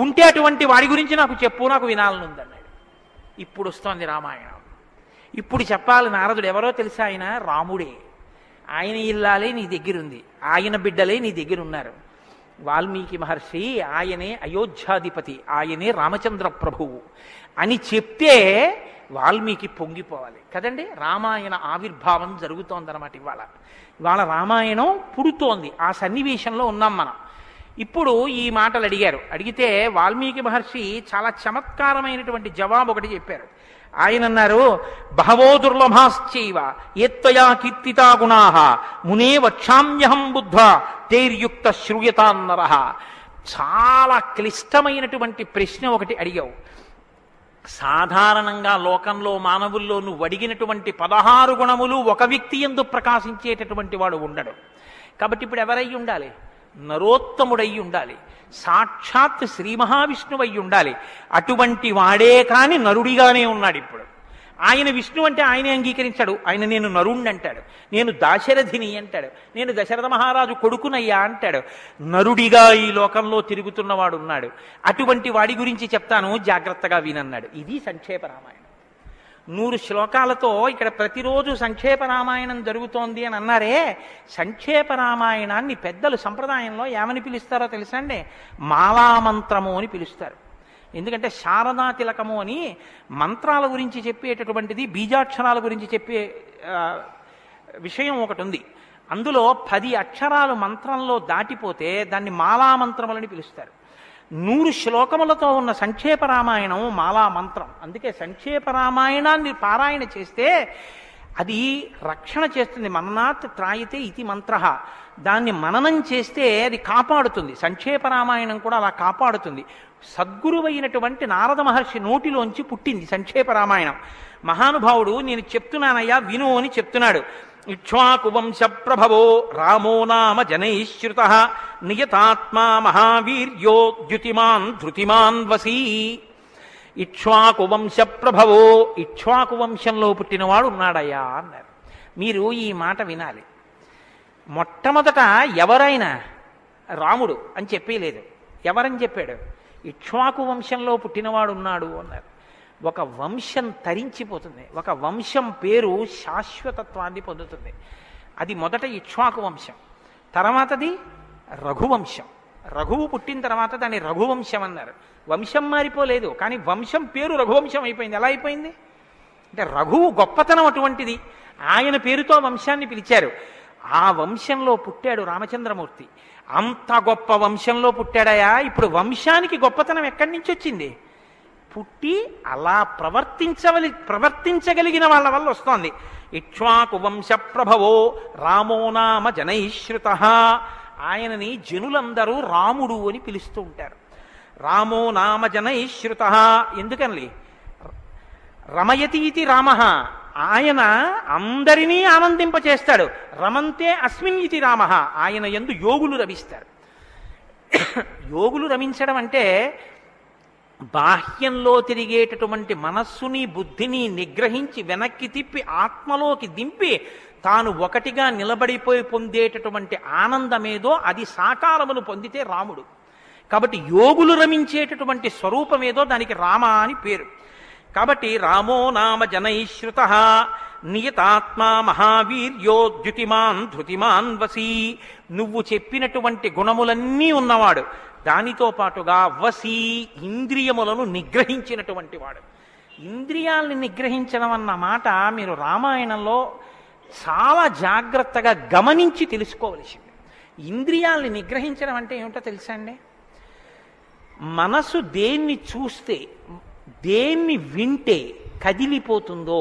ఉంటే అటువంటి వాడి గురించి నాకు చెప్పు, నాకు వినాలనుందన్నాడు. ఇప్పుడు వస్తోంది రామాయణం. ఇప్పుడు చెప్పాలి. నారదుడు ఎవరో తెలుసా? ఆయన రాముడే. ఆయన ఇల్లాలే నీ దగ్గరుంది, ఆయన బిడ్డలే నీ దగ్గర ఉన్నారు. వాల్మీకి మహర్షి ఆయనే అయోధ్యాధిపతి, ఆయనే రామచంద్ర ప్రభువు అని చెప్తే వాల్మీకి పొంగిపోవాలి కదండి. రామాయణ ఆవిర్భావం జరుగుతోందన్నమాట. ఇవాళ రామాయణం పుడుతోంది. ఆ సన్నివేశంలో ఉన్నాం మనం. ఇప్పుడు ఈ మాటలు అడిగితే వాల్మీకి మహర్షి చాలా చమత్కారమైనటువంటి జవాబు ఒకటి చెప్పారు. ఆయన అన్నారు, బహవో దుర్లభాశ్చైవ ఏత్వయా కీర్తితా గుణాః మునే వక్షామ్యహం బుద్ధ్వా తైర్యుక్త శ్రూయతాన్నరః. చాలా క్లిష్టమైనటువంటి ప్రశ్న ఒకటి అడిగావు. సాధారణంగా లోకంలో మానవుల్లో నువ్వు అడిగినటువంటి 16 గుణములు ఒక వ్యక్తి యందు ప్రకాశించేటటువంటి వాడు ఉండడు. కాబట్టి ఇప్పుడు ఎవరై ఉండాలి? నరోత్తముడై ఉండాలి, సాక్షాత్ శ్రీ మహావిష్ణువై ఉండాలి. అటువంటి వాడే కాని నరుడిగానే ఉన్నాడు ఇప్పుడు. ఆయన విష్ణు అంటే ఆయనే అంగీకరించాడు. ఆయన నేను నరుణ్ణి అంటాడు, నేను దాశరథిని అంటాడు, నేను దశరథ మహారాజు కొడుకునయ్యా అంటాడు. నరుడిగా ఈ లోకంలో తిరుగుతున్నవాడు ఉన్నాడు. అటువంటి వాడి గురించి చెప్తాను, జాగ్రత్తగా వినన్నాడు. ఇది సంక్షేప రామాయణం. 100 శ్లోకాలతో ఇక్కడ ప్రతిరోజు సంక్షేప రామాయణం జరుగుతోంది అని అన్నారే. సంక్షేప రామాయణాన్ని పెద్దలు సంప్రదాయంలో ఏమని పిలుస్తారో తెలుసా అండి? మాలామంత్రము అని పిలుస్తారు. ఎందుకంటే శారదా తిలకము అని మంత్రాల గురించి చెప్పేటటువంటిది, బీజాక్షరాల గురించి చెప్పే విషయం ఒకటి ఉంది. అందులో 10 అక్షరాలు మంత్రంలో దాటిపోతే దాన్ని మాలామంత్రములని పిలుస్తారు. 100 శ్లోకములతో ఉన్న సంక్షేప రామాయణం మాలా మంత్రం. అందుకే సంక్షేప రామాయణాన్ని పారాయణ చేస్తే అది రక్షణ చేస్తుంది. మననాత్ త్రాయితే ఇది మంత్ర. దాన్ని మననం చేస్తే అది కాపాడుతుంది. సంక్షేప రామాయణం కూడా అలా కాపాడుతుంది. సద్గురువైనటువంటి నారద మహర్షి నోటిలోంచి పుట్టింది సంక్షేప రామాయణం. మహానుభావుడు నేను చెప్తున్నానయ్యా విను అని చెప్తున్నాడు. ఇక్ష్వాకువంశ ప్రభవో రామో నామ జనైశ్రుత నియతాత్మా మహావీర్యో ద్యుతిమాన్ ధృతిమాన్ వసీ. ఇక్ష్వాకువంశ ప్రభవో, ఇక్ష్వాకు వంశంలో పుట్టినవాడు ఉన్నాడయ్యా అన్నారు. మీరు ఈ మాట వినాలి. మొట్టమొదట ఎవరైనా రాముడు అని చెప్పలేదు. ఎవరని చెప్పాడు? ఇక్ష్వాకు వంశంలో పుట్టినవాడు ఉన్నాడు అన్నారు. ఒక వంశం తరించిపోతుంది, ఒక వంశం పేరు శాశ్వతత్వాన్ని పొందుతుంది. అది మొదట ఇక్ష్వాకు వంశం, తర్వాతది రఘువంశం. రఘువు పుట్టిన తర్వాత దాన్ని రఘువంశం అన్నారు. వంశం మారిపోలేదు, కానీ వంశం పేరు రఘువంశం అయిపోయింది. ఎలా అయిపోయింది అంటే రఘువు గొప్పతనం అటువంటిది, ఆయన పేరుతో వంశాన్ని పిలిచారు. ఆ వంశంలో పుట్టాడు రామచంద్రమూర్తి. అంత గొప్ప వంశంలో పుట్టాడయా. ఇప్పుడు వంశానికి గొప్పతనం ఎక్కడి నుంచి వచ్చింది? పుట్టి అలా ప్రవర్తించగలిగిన వాళ్ళ వల్ల వస్తోంది. ఇక్ష్వాకు వంశ ప్రభవో రామో నామ జనైశ్రుత. ఆయనని జనులందరూ రాముడు అని పిలుస్తూ ఉంటారు. రామో నామ జనైశ్రుత ఎందుకని? రమయతీతి రామ, ఆయన అందరినీ ఆనందింపచేస్తాడు. రమంతే అస్మిన్ ఇతి రామ, ఆయన యందు యోగులు రమిస్తారు. యోగులు రమించడం అంటే బాహ్యంలో తిరిగేటటువంటి మనస్సుని బుద్ధిని నిగ్రహించి వెనక్కి తిప్పి ఆత్మలోకి దింపి తాను ఒకటిగా నిలబడిపోయి పొందేటటువంటి ఆనందమేదో అది సాకారమును పొందితే రాముడు. కాబట్టి యోగులు రమించేటటువంటి స్వరూపమేదో దానికి రామ అని పేరు. కాబట్టి రామో నామ జనైశ్రుత నియతాత్మా మహావీర్యో ద్యుతిమాన్ ధృతిమాన్ వసీ. నువ్వు చెప్పినటువంటి గుణములన్నీ ఉన్నవాడు, దానితో పాటుగా వసీ ఇంద్రియములను నిగ్రహించినటువంటి వాడు. ఇంద్రియాల్ని నిగ్రహించడం అన్న మాట మీరు రామాయణంలో చాలా జాగ్రత్తగా గమనించి తెలుసుకోవలసింది. ఇంద్రియాల్ని నిగ్రహించడం అంటే ఏమిటో తెలుసా అండి? మనసు దేన్ని చూస్తే, దేన్ని వింటే కదిలిపోతుందో,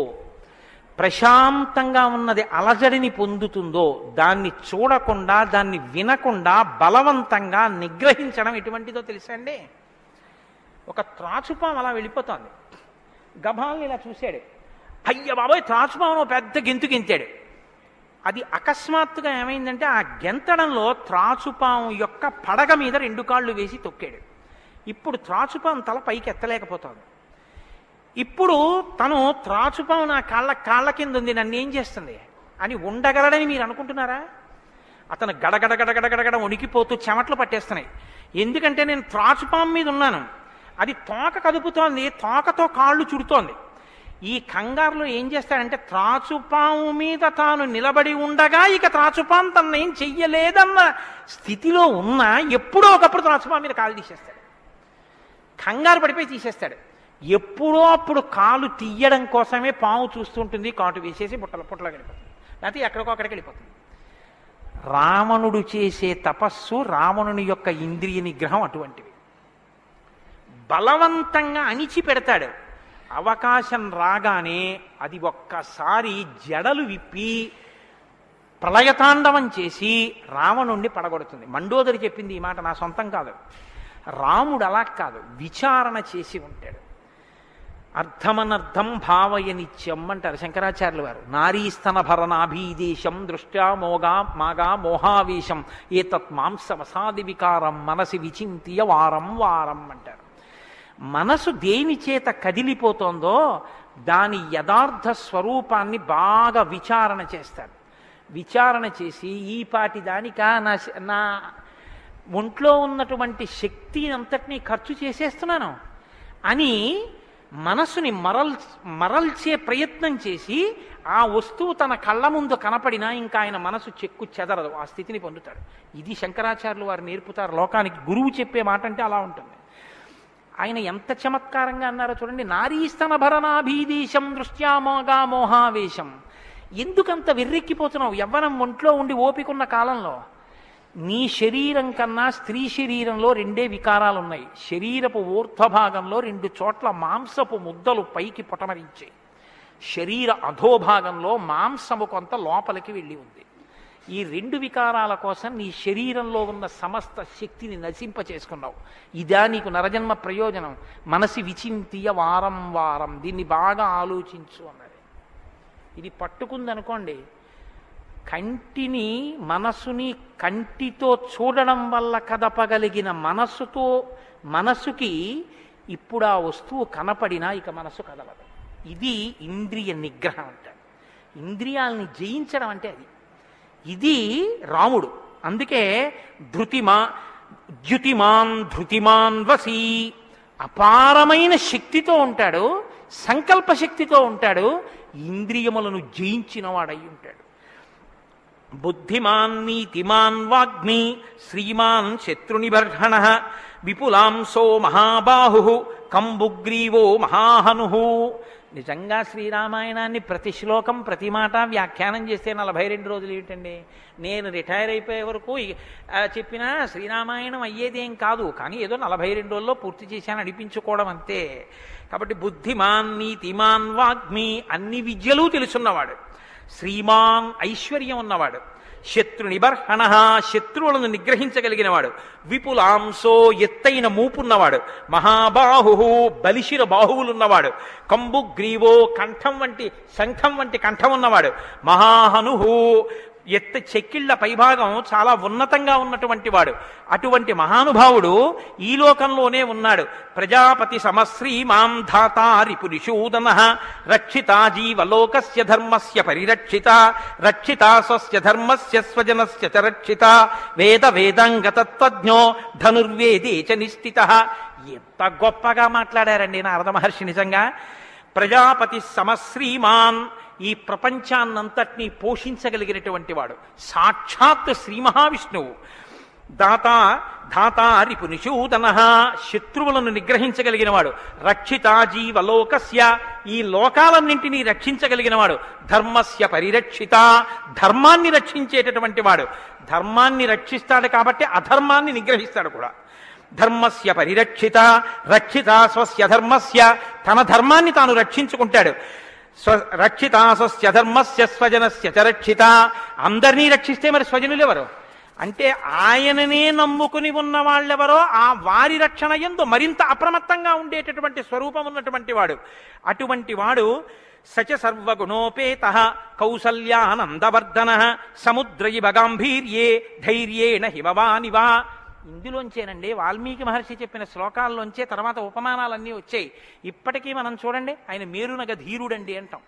ప్రశాంతంగా ఉన్నది అలజడిని పొందుతుందో దాన్ని చూడకుండా, దాన్ని వినకుండా బలవంతంగా నిగ్రహించడం ఎటువంటిదో తెలుసా అండి? ఒక త్రాచుపాము అలా వెళ్ళిపోతోంది, గభాల్ని ఇలా చూశాడు, అయ్య బాబోయ్ త్రాచుపామును పెద్ద గెంతు గెంతాడు. అది అకస్మాత్తుగా ఏమైందంటే ఆ గెంతడంలో త్రాచుపాము యొక్క పడగ మీద 2 కాళ్ళు వేసి తొక్కాడు. ఇప్పుడు త్రాచుపాము తల పైకి ఎత్తలేకపోతుంది. ఇప్పుడు తను త్రాచుపాము నా కాళ్ళ కింద ఉంది, నన్ను ఏం చేస్తుంది అని ఉండగలడని మీరు అనుకుంటున్నారా? అతను గడగడ ఉనికిపోతూ చెమట్లు పట్టేస్తున్నాయి. ఎందుకంటే నేను త్రాచుపాము మీద ఉన్నాను, అది తోక కదుపుతోంది, తోకతో కాళ్ళు చుడుతోంది. ఈ కంగారులో ఏం చేస్తాడంటే త్రాచుపాము మీద తాను నిలబడి ఉండగా ఇక త్రాచుపాము తన ఏం చెయ్యలేదన్న స్థితిలో ఉన్నా ఎప్పుడో ఒకప్పుడు త్రాచుపాము మీద కాలు తీసేస్తాడు. కంగారు పడిపోయి తీసేస్తాడు. ఎప్పుడో అప్పుడు కాలు తీయడం కోసమే పాము చూస్తుంటుంది, కాటు వేసేసి పుట్టలో వెళ్ళిపోతుంది, లేకపోతే ఎక్కడికో అక్కడికి వెళ్ళిపోతుంది. రావణుడు చేసే తపస్సు, రావణుని యొక్క ఇంద్రియ నిగ్రహం అటువంటివి. బలవంతంగా అణిచి పెడతాడు. అవకాశం రాగానే అది ఒక్కసారి జడలు విప్పి ప్రళయతాండవం చేసి రావణుణ్ణి పడగొడుతుంది. మండోదరి చెప్పింది ఈ మాట, నా సొంతం కాదు. రాముడు అలా కాదు, విచారణ చేసి ఉంటాడు. అర్థమనర్థం భావయ నిత్యం అంటారు శంకరాచార్యుల వారు. నారీస్తన భరణాభీదేశం దృష్ట్యా మాగా మోహావేశం ఏతత్ మాంసవసాది వికారం మనసి విచింత్య వారం వారం అంటారు. మనసు దేని చేత కదిలిపోతోందో దాని యథార్థ స్వరూపాన్ని బాగా విచారణ చేస్తారు. విచారణ చేసి ఈ పాటి దానికా నా ఒంట్లో ఉన్నటువంటి శక్తి అంతటినీ ఖర్చు చేసేస్తున్నాను అని మనసుని మరల్చే ప్రయత్నం చేసి ఆ వస్తువు తన కళ్ళ ముందు కనపడినా ఇంకా ఆయన మనసు చెక్కు చెదరదు, ఆ స్థితిని పొందుతాడు. ఇది శంకరాచార్యులు వారు నేర్పుతారు లోకానికి. గురువు చెప్పే మాట అంటే అలా ఉంటుంది. ఆయన ఎంత చమత్కారంగా అన్నారో చూడండి. నారీస్తన భరణాభీదేశం దృష్ట్యామోగా మోహావేశం. ఎందుకంత వెర్రెక్కిపోతున్నావు? యవ్వనం ఒంట్లో ఉండి ఓపికన్న కాలంలో నీ శరీరం కన్నా స్త్రీ శరీరంలో 2 వికారాలు ఉన్నాయి. శరీరపు ఊర్ధ్వభాగంలో 2 చోట్ల మాంసపు ముద్దలు పైకి పొటమరించాయి. శరీర అధోభాగంలో మాంసము కొంత లోపలికి వెళ్ళి ఉంది. ఈ 2 వికారాల కోసం నీ శరీరంలో ఉన్న సమస్త శక్తిని నశింపచేసుకున్నావు. ఇదా నీకు నరజన్మ ప్రయోజనం? మనసి విచింతియ వారం వారం, దీన్ని బాగా ఆలోచించు అన్నది. ఇది పట్టుకుందనుకోండి కంటిని మనసుని కంటితో చూడడం వల్ల కదపగలిగిన మనసుకి ఇప్పుడు ఆ వస్తువు కనపడినా ఇక మనసు కదలదు. ఇది ఇంద్రియ నిగ్రహం అంటారు. ఇంద్రియాలని జయించడం అంటే అది. ఇది రాముడు. అందుకే ధృతిమాన్ వసీ, అపారమైన శక్తితో ఉంటాడు, సంకల్ప శక్తితో ఉంటాడు, ఇంద్రియములను జయించిన వాడై ఉంటాడు. బుద్ధిమాన్ నీతిమాన్ వాగ్మి శ్రీమాన్ శత్రునిబర్హణ విపులాంసో మహాబాహు కంబుగ్రీవో మహాహను. నిజంగా శ్రీరామాయణాన్ని ప్రతి శ్లోకం ప్రతి మాట వ్యాఖ్యానం చేస్తే 42 రోజులు ఏమిటండి? నేను రిటైర్ అయిపోయే వరకు చెప్పినా శ్రీరామాయణం అయ్యేదేం కాదు. కానీ ఏదో 42 రోజుల్లో పూర్తి చేశాను అనిపించుకోవడం అంతే. కాబట్టి బుద్ధిమాన్ నీతిమాన్ వాగ్మి, అన్ని విద్యలు తెలుసున్నవాడు, శ్రీమాన్ ఐశ్వర్యం ఉన్నవాడు, శత్రునిబర్హణ శత్రువులను నిగ్రహించగలిగినవాడు, విపులాంసో ఎత్తైన మూపున్నవాడు, మహాబాహు బలిశిర బాహువులున్నవాడు, కంబుగ్రీవో శంఖం వంటి కంఠం ఉన్నవాడు, మహాహను చెక్కిళ్ల పైభాగం చాలా ఉన్నతంగా ఉన్నటువంటి వాడు. అటువంటి మహానుభావుడు ఈ లోకంలోనే ఉన్నాడు. ప్రజాపతి సమశ్రీమాం ధాతారిపురిషూదన రక్షితా జీవలోకస్య ధర్మస్య పరిరక్షిత రక్షితా స్వస్య ధర్మస్య స్వజనస్య చ రక్షిత వేదాంగతత్వజ్ఞో ధనుర్వేదే చ నిష్ఠితః. ఎంత గొప్పగా మాట్లాడారండి నారద మహర్షి. నిజంగా ప్రజాపతి సమశ్రీమాన్, ఈ ప్రపంచాన్నంతటినీ పోషించగలిగినటువంటి వాడు సాక్షాత్ శ్రీ మహావిష్ణువు. ధాతారిపునిషూదన శత్రువులను నిగ్రహించగలిగిన వాడు, రక్షితా జీవలోకస్య ఈ లోకాలన్నింటినీ రక్షించగలిగినవాడు, ధర్మస్య పరిరక్షిత ధర్మాన్ని రక్షించేటటువంటి వాడు. ధర్మాన్ని రక్షిస్తాడు కాబట్టి అధర్మాన్ని నిగ్రహిస్తాడు కూడా. ధర్మస్య పరిరక్షిత రక్షిత స్వస్య ధర్మస్య, తన ధర్మాన్ని తాను రక్షించుకుంటాడు. రక్షితా స్వస్య ధర్మస్య స్వజనస్య చ రక్షిత, అందరినీ రక్షిస్తే మరి స్వజనులు ఎవరు అంటే ఆయననే నమ్ముకుని ఉన్న వాళ్ళెవరో ఆ వారి రక్షణ యందు మరింత అప్రమత్తంగా ఉండేటటువంటి స్వరూపం ఉన్నటువంటి వాడు. అటువంటి వాడు సచ సర్వగుణోపేత కౌసల్యానందవర్ధన సముద్రయివ గాంభీర్యే ధైర్యేణ హిమవానివా. ఇందులోంచేనండి వాల్మీకి మహర్షి చెప్పిన శ్లోకాల్లోంచే తర్వాత ఉపమానాలన్నీ వచ్చాయి. ఇప్పటికీ మనం చూడండి, ఆయన మేరునగ ధీరుడండి అంటాం.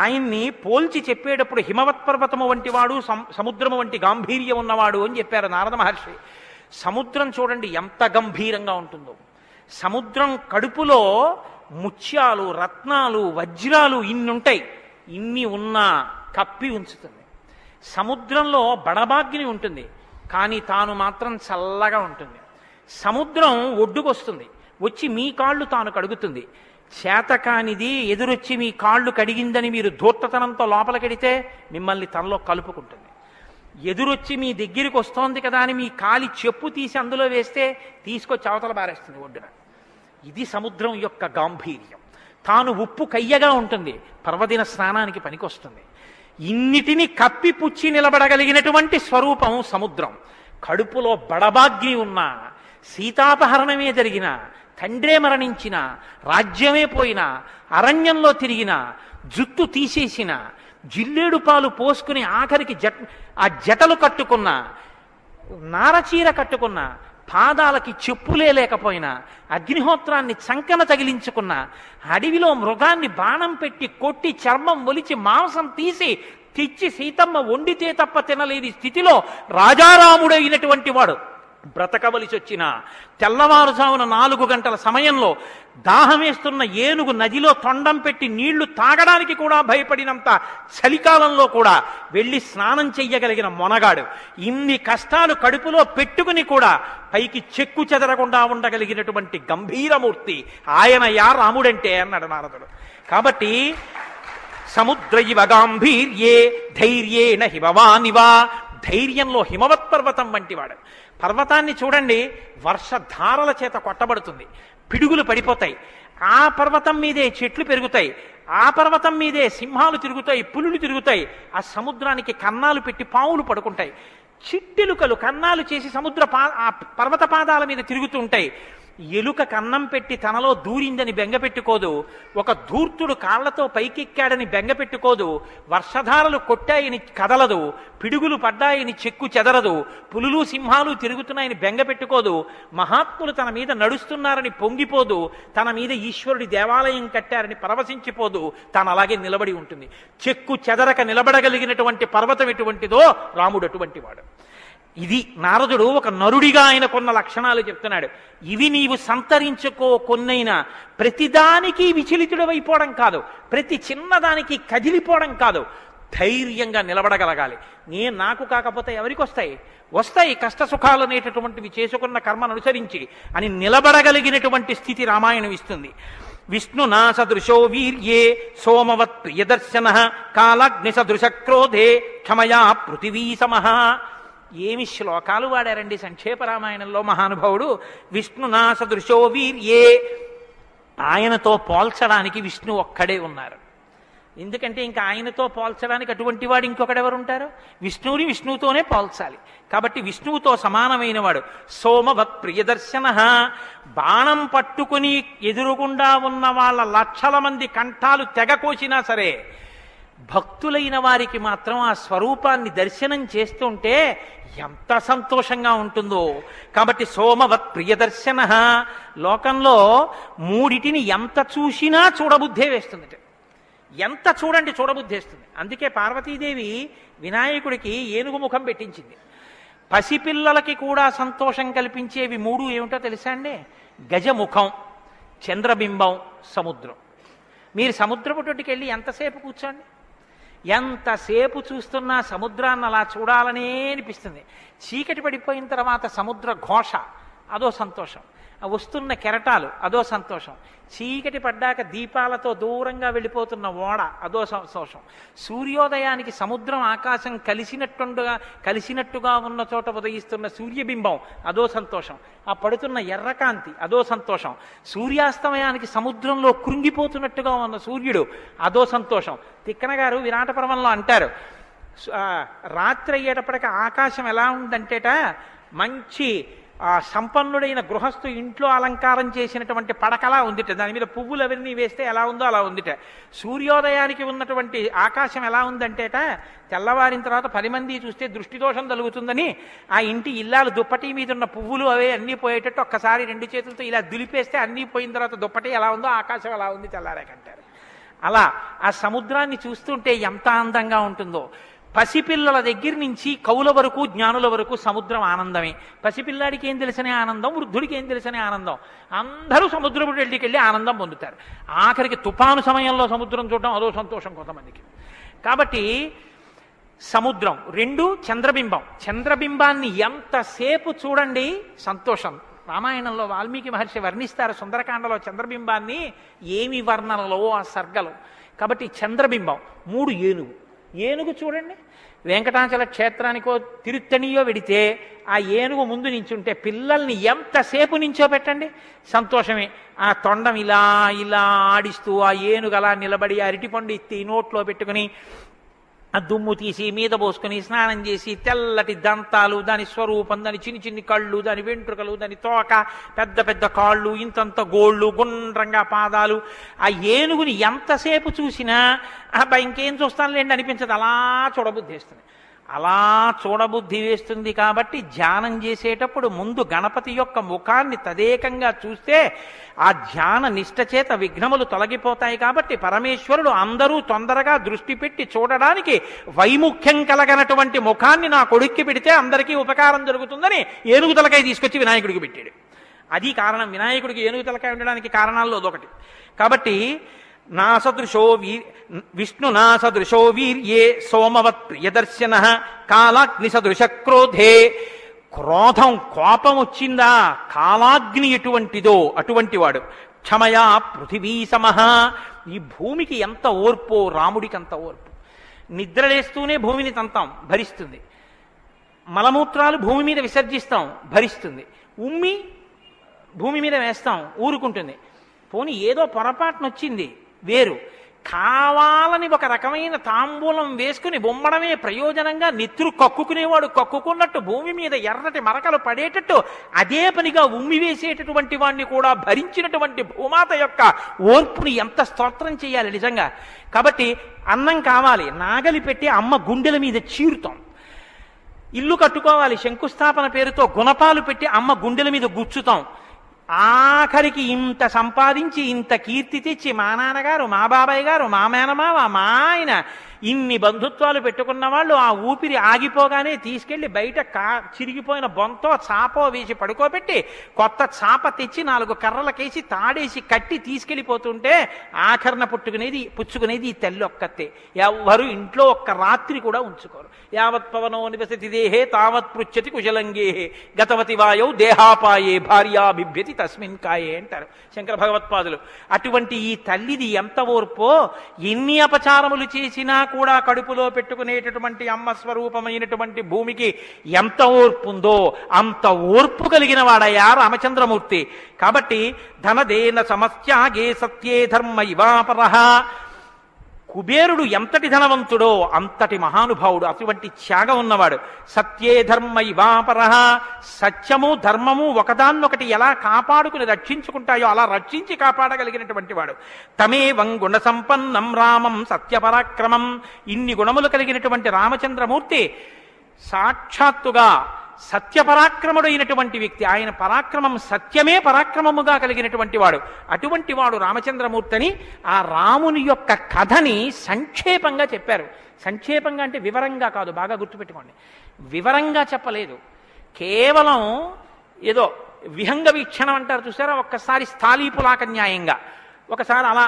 ఆయన్ని పోల్చి చెప్పేటప్పుడు హిమవత్ పర్వతము వంటి వాడు, సముద్రము వంటి గాంభీర్యం ఉన్నవాడు అని చెప్పారు నారద మహర్షి. సముద్రం చూడండి ఎంత గంభీరంగా ఉంటుందో. సముద్రం కడుపులో ముత్యాలు, రత్నాలు, వజ్రాలు ఇన్నుంటాయి. ఇన్ని ఉన్నా కప్పి ఉంచుతుంది. సముద్రంలో బడబాగ్ని ఉంటుంది, కానీ తాను మాత్రం చల్లగా ఉంటుంది. సముద్రం ఒడ్డుకొస్తుంది, వచ్చి మీ కాళ్ళు తాను కడుగుతుంది. చేతకానిది ఎదురొచ్చి మీ కాళ్ళు కడిగిందని మీరు ధూర్తతనంతో లోపలికెడితే మిమ్మల్ని తనలో కలుపుకుంటుంది. ఎదురొచ్చి మీ దగ్గరికి వస్తోంది కదా అని మీ కాలి చెప్పు తీసి అందులో వేస్తే తీసుకొచ్చి అవతల బారేస్తుంది ఒడ్డున. ఇది సముద్రం యొక్క గాంభీర్యం. తాను ఉప్పు కయ్యగా ఉంటుంది, పర్వదిన స్నానానికి పనికొస్తుంది. ఇన్నిటిని కప్పిపుచ్చి నిలబడగలిగినటువంటి స్వరూపం సముద్రం. కడుపులో బడబాగ్ని ఉన్న, సీతాపహరణమే జరిగిన, తండ్రే మరణించిన, రాజ్యమే పోయిన, అరణ్యంలో తిరిగిన, జుట్టు తీసేసిన, జిల్లేడు పాలు పోసుకుని ఆఖరికి ఆ జటలు కట్టుకున్న, నారచీర కట్టుకున్న, పాదాలకి చెప్పులే లేకపోయినా, అగ్నిహోత్రాన్ని చంకన తగిలించుకున్న, అడవిలో మృగాన్ని బాణం పెట్టి కొట్టి చర్మం ఒలిచి మాంసం తీసి తెచ్చి సీతమ్మ వండితే తప్ప తినలేని స్థితిలో రాజారాముడైనటువంటి వాడు బ్రతకవలసి వచ్చిన, తెల్లవారుజామున 4 గంటల సమయంలో దాహమేస్తున్న ఏనుగు నదిలో తొండం పెట్టి నీళ్లు తాగడానికి కూడా భయపడినంత చలికాలంలో కూడా వెళ్ళి స్నానం చెయ్యగలిగిన మొనగాడు. ఇన్ని కష్టాలు కడుపులో పెట్టుకుని కూడా పైకి చెక్కు చెదరకుండా ఉండగలిగినటువంటి గంభీరమూర్తి ఆయన యా రాముడంటే అన్నాడు నారదుడు. కాబట్టి సముద్రయివ గాంభీర్యే ధైర్యేణ హిమవానివా, ధైర్యంలో హిమవత్ పర్వతం వంటివాడు. పర్వతాన్ని చూడండి, వర్షధారల చేత కొట్టబడుతుంది, పిడుగులు పడిపోతాయి. ఆ పర్వతం మీదే చెట్లు పెరుగుతాయి, ఆ పర్వతం మీదే సింహాలు తిరుగుతాయి, పులులు తిరుగుతాయి. ఆ సముద్రానికి కన్నాలు పెట్టి పావులు పడుకుంటాయి. చిట్టెలుకలు కన్నాలు చేసి ఆ పర్వత పాదాల మీద తిరుగుతూ ఉంటాయి. ఎలుక కన్నం పెట్టి తనలో దూరిందని బెంగపెట్టుకోదు, ఒక ధూర్తుడు కాళ్లతో పైకెక్కాడని బెంగపెట్టుకోదు, వర్షధారలు కొట్టాయని కదలదు, పిడుగులు పడ్డాయని చెక్కు చెదరదు, పులులు సింహాలు తిరుగుతున్నాయని బెంగపెట్టుకోదు, మహాత్ములు తన మీద నడుస్తున్నారని పొంగిపోదు, తన మీద ఈశ్వరుడి దేవాలయం కట్టారని పరవశించిపోదు, తాను అలాగే నిలబడి ఉంటుంది. చెక్కు చెదరక నిలబడగలిగినటువంటి పర్వతం ఎటువంటిదో రాముడు అటువంటి వాడు. ఇది నారదుడు ఒక నరుడిగా ఆయన కొన్న లక్షణాలు చెప్తున్నాడు. ఇవి నీవు సంతరించుకో, కొన్నైనా ప్రతిదానికి విచలితుడవైపోవడం కాదు, ప్రతి చిన్నదానికి కదిలిపోవడం కాదు, ధైర్యంగా నిలబడగలగాలి. నాకు కాకపోతే ఎవరికి వస్తాయి? వస్తాయి కష్ట సుఖాలు అనేటటువంటివి చేసుకున్న కర్మను అనుసరించి అని నిలబడగలిగినటువంటి స్థితి రామాయణం ఇస్తుంది. విష్ణునా సదృశో వీర్యే సోమవత్ ప్రియదర్శన కాలాగ్ని సదృశ క్రోధే క్షమయా పృథివీ సమః. ఏమి శ్లోకాలు వాడారండి సంక్షేప రామాయణంలో మహానుభావుడు. విష్ణునా సదృశో వీర్యే, ఆయనతో పోల్చడానికి విష్ణు ఒక్కడే ఉన్నారు. ఎందుకంటే ఇంకా ఆయనతో పోల్చడానికి అటువంటి వాడు ఇంకొకడెవరు ఉంటారు? విష్ణువుని విష్ణువుతోనే పోల్చాలి. కాబట్టి విష్ణువుతో సమానమైన వాడు. సోమవత్ ప్రియదర్శన, బాణం పట్టుకుని ఎదురుగుండా ఉన్న వాళ్ళ లక్షల మంది కంఠాలు తెగ కోసినా సరే భక్తులైన వారికి మాత్రం ఆ స్వరూపాన్ని దర్శనం చేస్తుంటే ఎంత సంతోషంగా ఉంటుందో. కాబట్టి సోమవత్ ప్రియదర్శన. లోకంలో మూడిటిని ఎంత చూసినా చూడబుద్ధే వేస్తుంది, ఎంత చూడండి చూడబుద్ధేస్తుంది. అందుకే పార్వతీదేవి వినాయకుడికి ఏనుగు ముఖం పెట్టించింది. పసిపిల్లలకి కూడా సంతోషం కల్పించేవి మూడు ఏమిటో తెలుసా అండి? గజముఖం, చంద్రబింబం, సముద్రం. మీరు సముద్రపు తొట్టుకి వెళ్ళి ఎంతసేపు కూర్చోండి, ఎంతసేపు చూస్తున్నా సముద్రాన్ని అలా చూడాలనే అనిపిస్తుంది. చీకటి పడిపోయిన తర్వాత సముద్ర ఘోష అదో సంతోషం, వస్తున్న కెరటాలు అదో సంతోషం, చీకటి పడ్డాక దీపాలతో దూరంగా వెళ్ళిపోతున్న ఓడ అదో సంతోషం, సూర్యోదయానికి సముద్రం ఆకాశం కలిసినట్టుగా ఉన్న చోట ఉదయిస్తున్న సూర్యబింబం అదో సంతోషం, ఆ పడుతున్న ఎర్రకాంతి అదో సంతోషం, సూర్యాస్తమయానికి సముద్రంలో కృంగిపోతున్నట్టుగా ఉన్న సూర్యుడు అదో సంతోషం. తిక్కన గారు విరాట పర్వంలో అంటారు, రాత్రి అయ్యేటప్పటికి ఆకాశం ఎలా ఉందంటేట మంచి సంపన్నుడైన గృహస్థు ఇంట్లో అలంకారం చేసినటువంటి పడకలా ఉందిట, దాని మీద పువ్వులు అవన్నీ వేస్తే ఎలా ఉందో అలా ఉందిట. సూర్యోదయానికి ఉన్నటువంటి ఆకాశం ఎలా ఉందంటేట తెల్లవారిన తర్వాత 10 మంది చూస్తే దృష్టిదోషం కలుగుతుందని ఆ ఇంటి ఇల్లాలు దుప్పటి మీద ఉన్న పువ్వులు అవే అన్నీ పోయేటట్టు ఒక్కసారి 2 చేతులతో ఇలా దులిపేస్తే అన్నీ పోయిన తర్వాత దుప్పటి ఎలా ఉందో ఆకాశం ఎలా ఉంది తెల్లారాకంటారు. అలా ఆ సముద్రాన్ని చూస్తుంటే ఎంత అందంగా ఉంటుందో. పసిపిల్లల దగ్గర నుంచి కవుల వరకు జ్ఞానుల వరకు సముద్రం ఆనందమే. పసిపిల్లాడికి ఏం తెలిసనే ఆనందం, వృద్ధుడికి ఏం తెలిసనే ఆనందం. అందరూ సముద్రపు వెళ్ళికి వెళ్ళి ఆనందం పొందుతారు. ఆఖరికి తుఫాను సమయంలో సముద్రం చూడడం అదో సంతోషం కొంతమందికి. కాబట్టి సముద్రం. 2 చంద్రబింబం. చంద్రబింబాన్ని ఎంతసేపు చూడండి సంతోషం. రామాయణంలో వాల్మీకి మహర్షి వర్ణిస్తారు సుందరకాండలో చంద్రబింబాన్ని, ఏమి వర్ణనలో ఆ సర్గలు. కాబట్టి చంద్రబింబం. 3 ఏనుగు. ఏనుగు చూడండి, వెంకటాచల క్షేత్రానికో తిరుత్తణియో వెడితే ఆ ఏనుగు ముందు నించుంటే పిల్లల్ని ఎంతసేపు నించో పెట్టండి సంతోషమే. ఆ తొండం ఇలా ఇలా ఆడిస్తూ ఆ ఏనుగు అలా నిలబడి అరటిపండు ఎత్తి నోట్లో పెట్టుకుని ఆ దుమ్ము తీసి మీద పోసుకుని స్నానం చేసి తెల్లటి దంతాలు, దాని స్వరూపం, దాని చిన్ని చిన్ని కళ్ళు, దాని వెంట్రుకలు, దాని తోక, పెద్ద పెద్ద కాళ్ళు, ఇంతంత గోళ్ళు, గుండ్రంగా పాదాలు. ఆ ఏనుగుని ఎంతసేపు చూసినా అబ్బాయి ఇంకేం చూస్తానులేండి అనిపించదు, అలా చూడబుద్ధేస్తుంది. అలా చూడబుద్ధి వేస్తుంది. కాబట్టి ధ్యానం చేసేటప్పుడు ముందు గణపతి యొక్క ముఖాన్ని తదేకంగా చూస్తే ఆ ధ్యాన నిష్ట చేత విఘ్నములు తొలగిపోతాయి. కాబట్టి పరమేశ్వరుడు అందరూ తొందరగా దృష్టి పెట్టి చూడడానికి వైముఖ్యం కలగనటువంటి ముఖాన్ని నా కొడుక్కి పెడితే అందరికీ ఉపకారం జరుగుతుందని ఏనుగు తలకాయ తీసుకొచ్చి వినాయకుడికి పెట్టాడు. అది కారణం. వినాయకుడికి ఏనుగు తలకాయ ఉండడానికి కారణాల్లో అదొకటి. కాబట్టి విష్ణునా సదృశో వీర్యే సోమవత్ ప్రియదర్శన కాలాగ్ని సదృశ క్రోధే. క్రోధం, కోపం వచ్చిందా కాలాగ్ని ఎటువంటిదో అటువంటి వాడు. క్షమయా పృథివీ సమః. ఈ భూమికి ఎంత ఓర్పో రాముడికి అంత ఓర్పు. నిద్రలేస్తూనే భూమిని తంతాం, భరిస్తుంది. మలమూత్రాలు భూమి మీద విసర్జిస్తాం, భరిస్తుంది. ఉమ్మి భూమి మీద వేస్తాం, ఊరుకుంటుంది. పోనీ ఏదో పొరపాటునొచ్చింది వేరు, కావాలని ఒక రకమైన తాంబూలం వేసుకుని బొమ్మడమే ప్రయోజనంగా నెత్తురు కక్కుకునేవాడు కక్కుకున్నట్టు భూమి మీద ఎర్రటి మరకలు పడేటట్టు అదే పనిగా ఉమ్మి వేసేటటువంటి వాడిని కూడా భరించినటువంటి భూమాత యొక్క ఓర్పుని ఎంత స్తోత్రం చేయాలి నిజంగా. కాబట్టి అన్నం కావాలి, నాగలి పెట్టి అమ్మ గుండెల మీద చీరుతాం. ఇల్లు కట్టుకోవాలి, శంకుస్థాపన పేరుతో గుణపాలు పెట్టి అమ్మ గుండెల మీద గుచ్చుతాం. ఆఖరికి ఇంత సంపాదించి ఇంత కీర్తి తెచ్చి మా నాన్నగారు, మా బాబాయ్ గారు, మా మేనమావ, మా ఆయన ఇన్ని బంధుత్వాలు పెట్టుకున్న వాళ్ళు ఆ ఊపిరి ఆగిపోగానే తీసుకెళ్లి బయట చిరిగిపోయిన బొంతో చాపో వేసి పడుకోబెట్టి కొత్త చాప తెచ్చి 4 కర్రలకేసి తాడేసి కట్టి తీసుకెళ్లిపోతుంటే ఆఖరణ పుచ్చుకునేది ఈ తల్లి ఒక్కతే. ఎవ్వరు ఇంట్లో ఒక్క రాత్రి కూడా ఉంచుకోరు. యావత్ పవనో నివసతి దేహే తావత్ పృచ్చతి కుశలంగేహే గతవతి వాయౌ దేహాపాయే భార్యా బిభ్యతి తస్మిన్ కాయే అంటారు శంకర భగవత్పాదులు. అటువంటి ఈ తల్లిది ఎంత ఓర్పో, ఎన్ని అపచారములు చేసినా కూడా కడుపులో పెట్టుకునేటటువంటి అమ్మ స్వరూపమైనటువంటి భూమికి ఎంత ఓర్పు ఉందో అంత ఓర్పు కలిగిన వాడయ్యా రామచంద్రమూర్తి. కాబట్టి ధనదేన సమస్యాగే సత్యే ధర్మ ఇవాపరః. కుబేరుడు ఎంతటి ధనవంతుడో అంతటి మహానుభావుడు, అటువంటి త్యాగం ఉన్నవాడు. సత్యే ధర్మ ఇవాపరః. సత్యము ధర్మము ఒకదాన్నొకటి ఎలా కాపాడుకుని రక్షించుకుంటాయో అలా రక్షించి కాపాడగలిగినటువంటి వాడు. తమేవం గుణ సంపన్నం రామం సత్యపరాక్రమం. ఇన్ని గుణములు కలిగినటువంటి రామచంద్రమూర్తి సాక్షాత్తుగా సత్యపరాక్రముడైనటువంటి వ్యక్తి. ఆయన పరాక్రమం సత్యమే పరాక్రమముగా కలిగినటువంటి వాడు. అటువంటి వాడు రామచంద్రమూర్తిని ఆ రాముని యొక్క కథని సంక్షేపంగా చెప్పారు. సంక్షేపంగా అంటే వివరంగా కాదు, బాగా గుర్తుపెట్టుకోండి. వివరంగా చెప్పలేదు, కేవలం ఏదో విహంగ వీక్షణం అంటారు చూసారా, ఒక్కసారి స్థాళీపులాక న్యాయంగా ఒకసారి అలా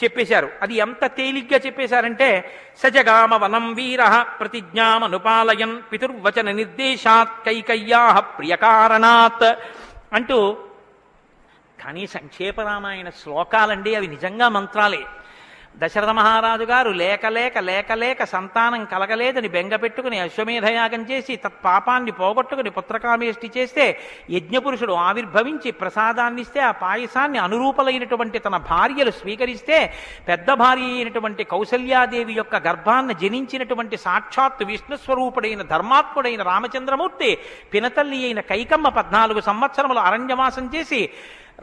చెప్పేశారు. అది ఎంత తేలిగ్గా చెప్పేశారంటే సజగామ వనం వీర ప్రతిజ్ఞామనుపాలయన్ పితుర్వచన నిర్దేశాత్ కైకయ్యా ప్రియకారణాత్ అంటూ. కానీ సంక్షేప రామాయణ శ్లోకాలండి, అవి నిజంగా మంత్రాలే. దశరథ మహారాజు గారు లేక లేక లేక లేక సంతానం కలగలేదని బెంగపెట్టుకుని అశ్వమేధయాగం చేసి తత్పాపాన్ని పోగొట్టుకుని పుత్రకామేష్టి చేస్తే యజ్ఞపురుషుడు ఆవిర్భవించి ప్రసాదాన్నిస్తే ఆ పాయసాన్ని అనురూపలైనటువంటి తన భార్యలు స్వీకరిస్తే పెద్ద భార్య అయినటువంటి కౌసల్యాదేవి యొక్క గర్భాన్ని జనించినటువంటి సాక్షాత్తు విష్ణుస్వరూపుడైన ధర్మాత్ముడైన రామచంద్రమూర్తి పినతల్లి అయిన కైకమ్మ 14 సంవత్సరములు అరణ్యవాసం చేసి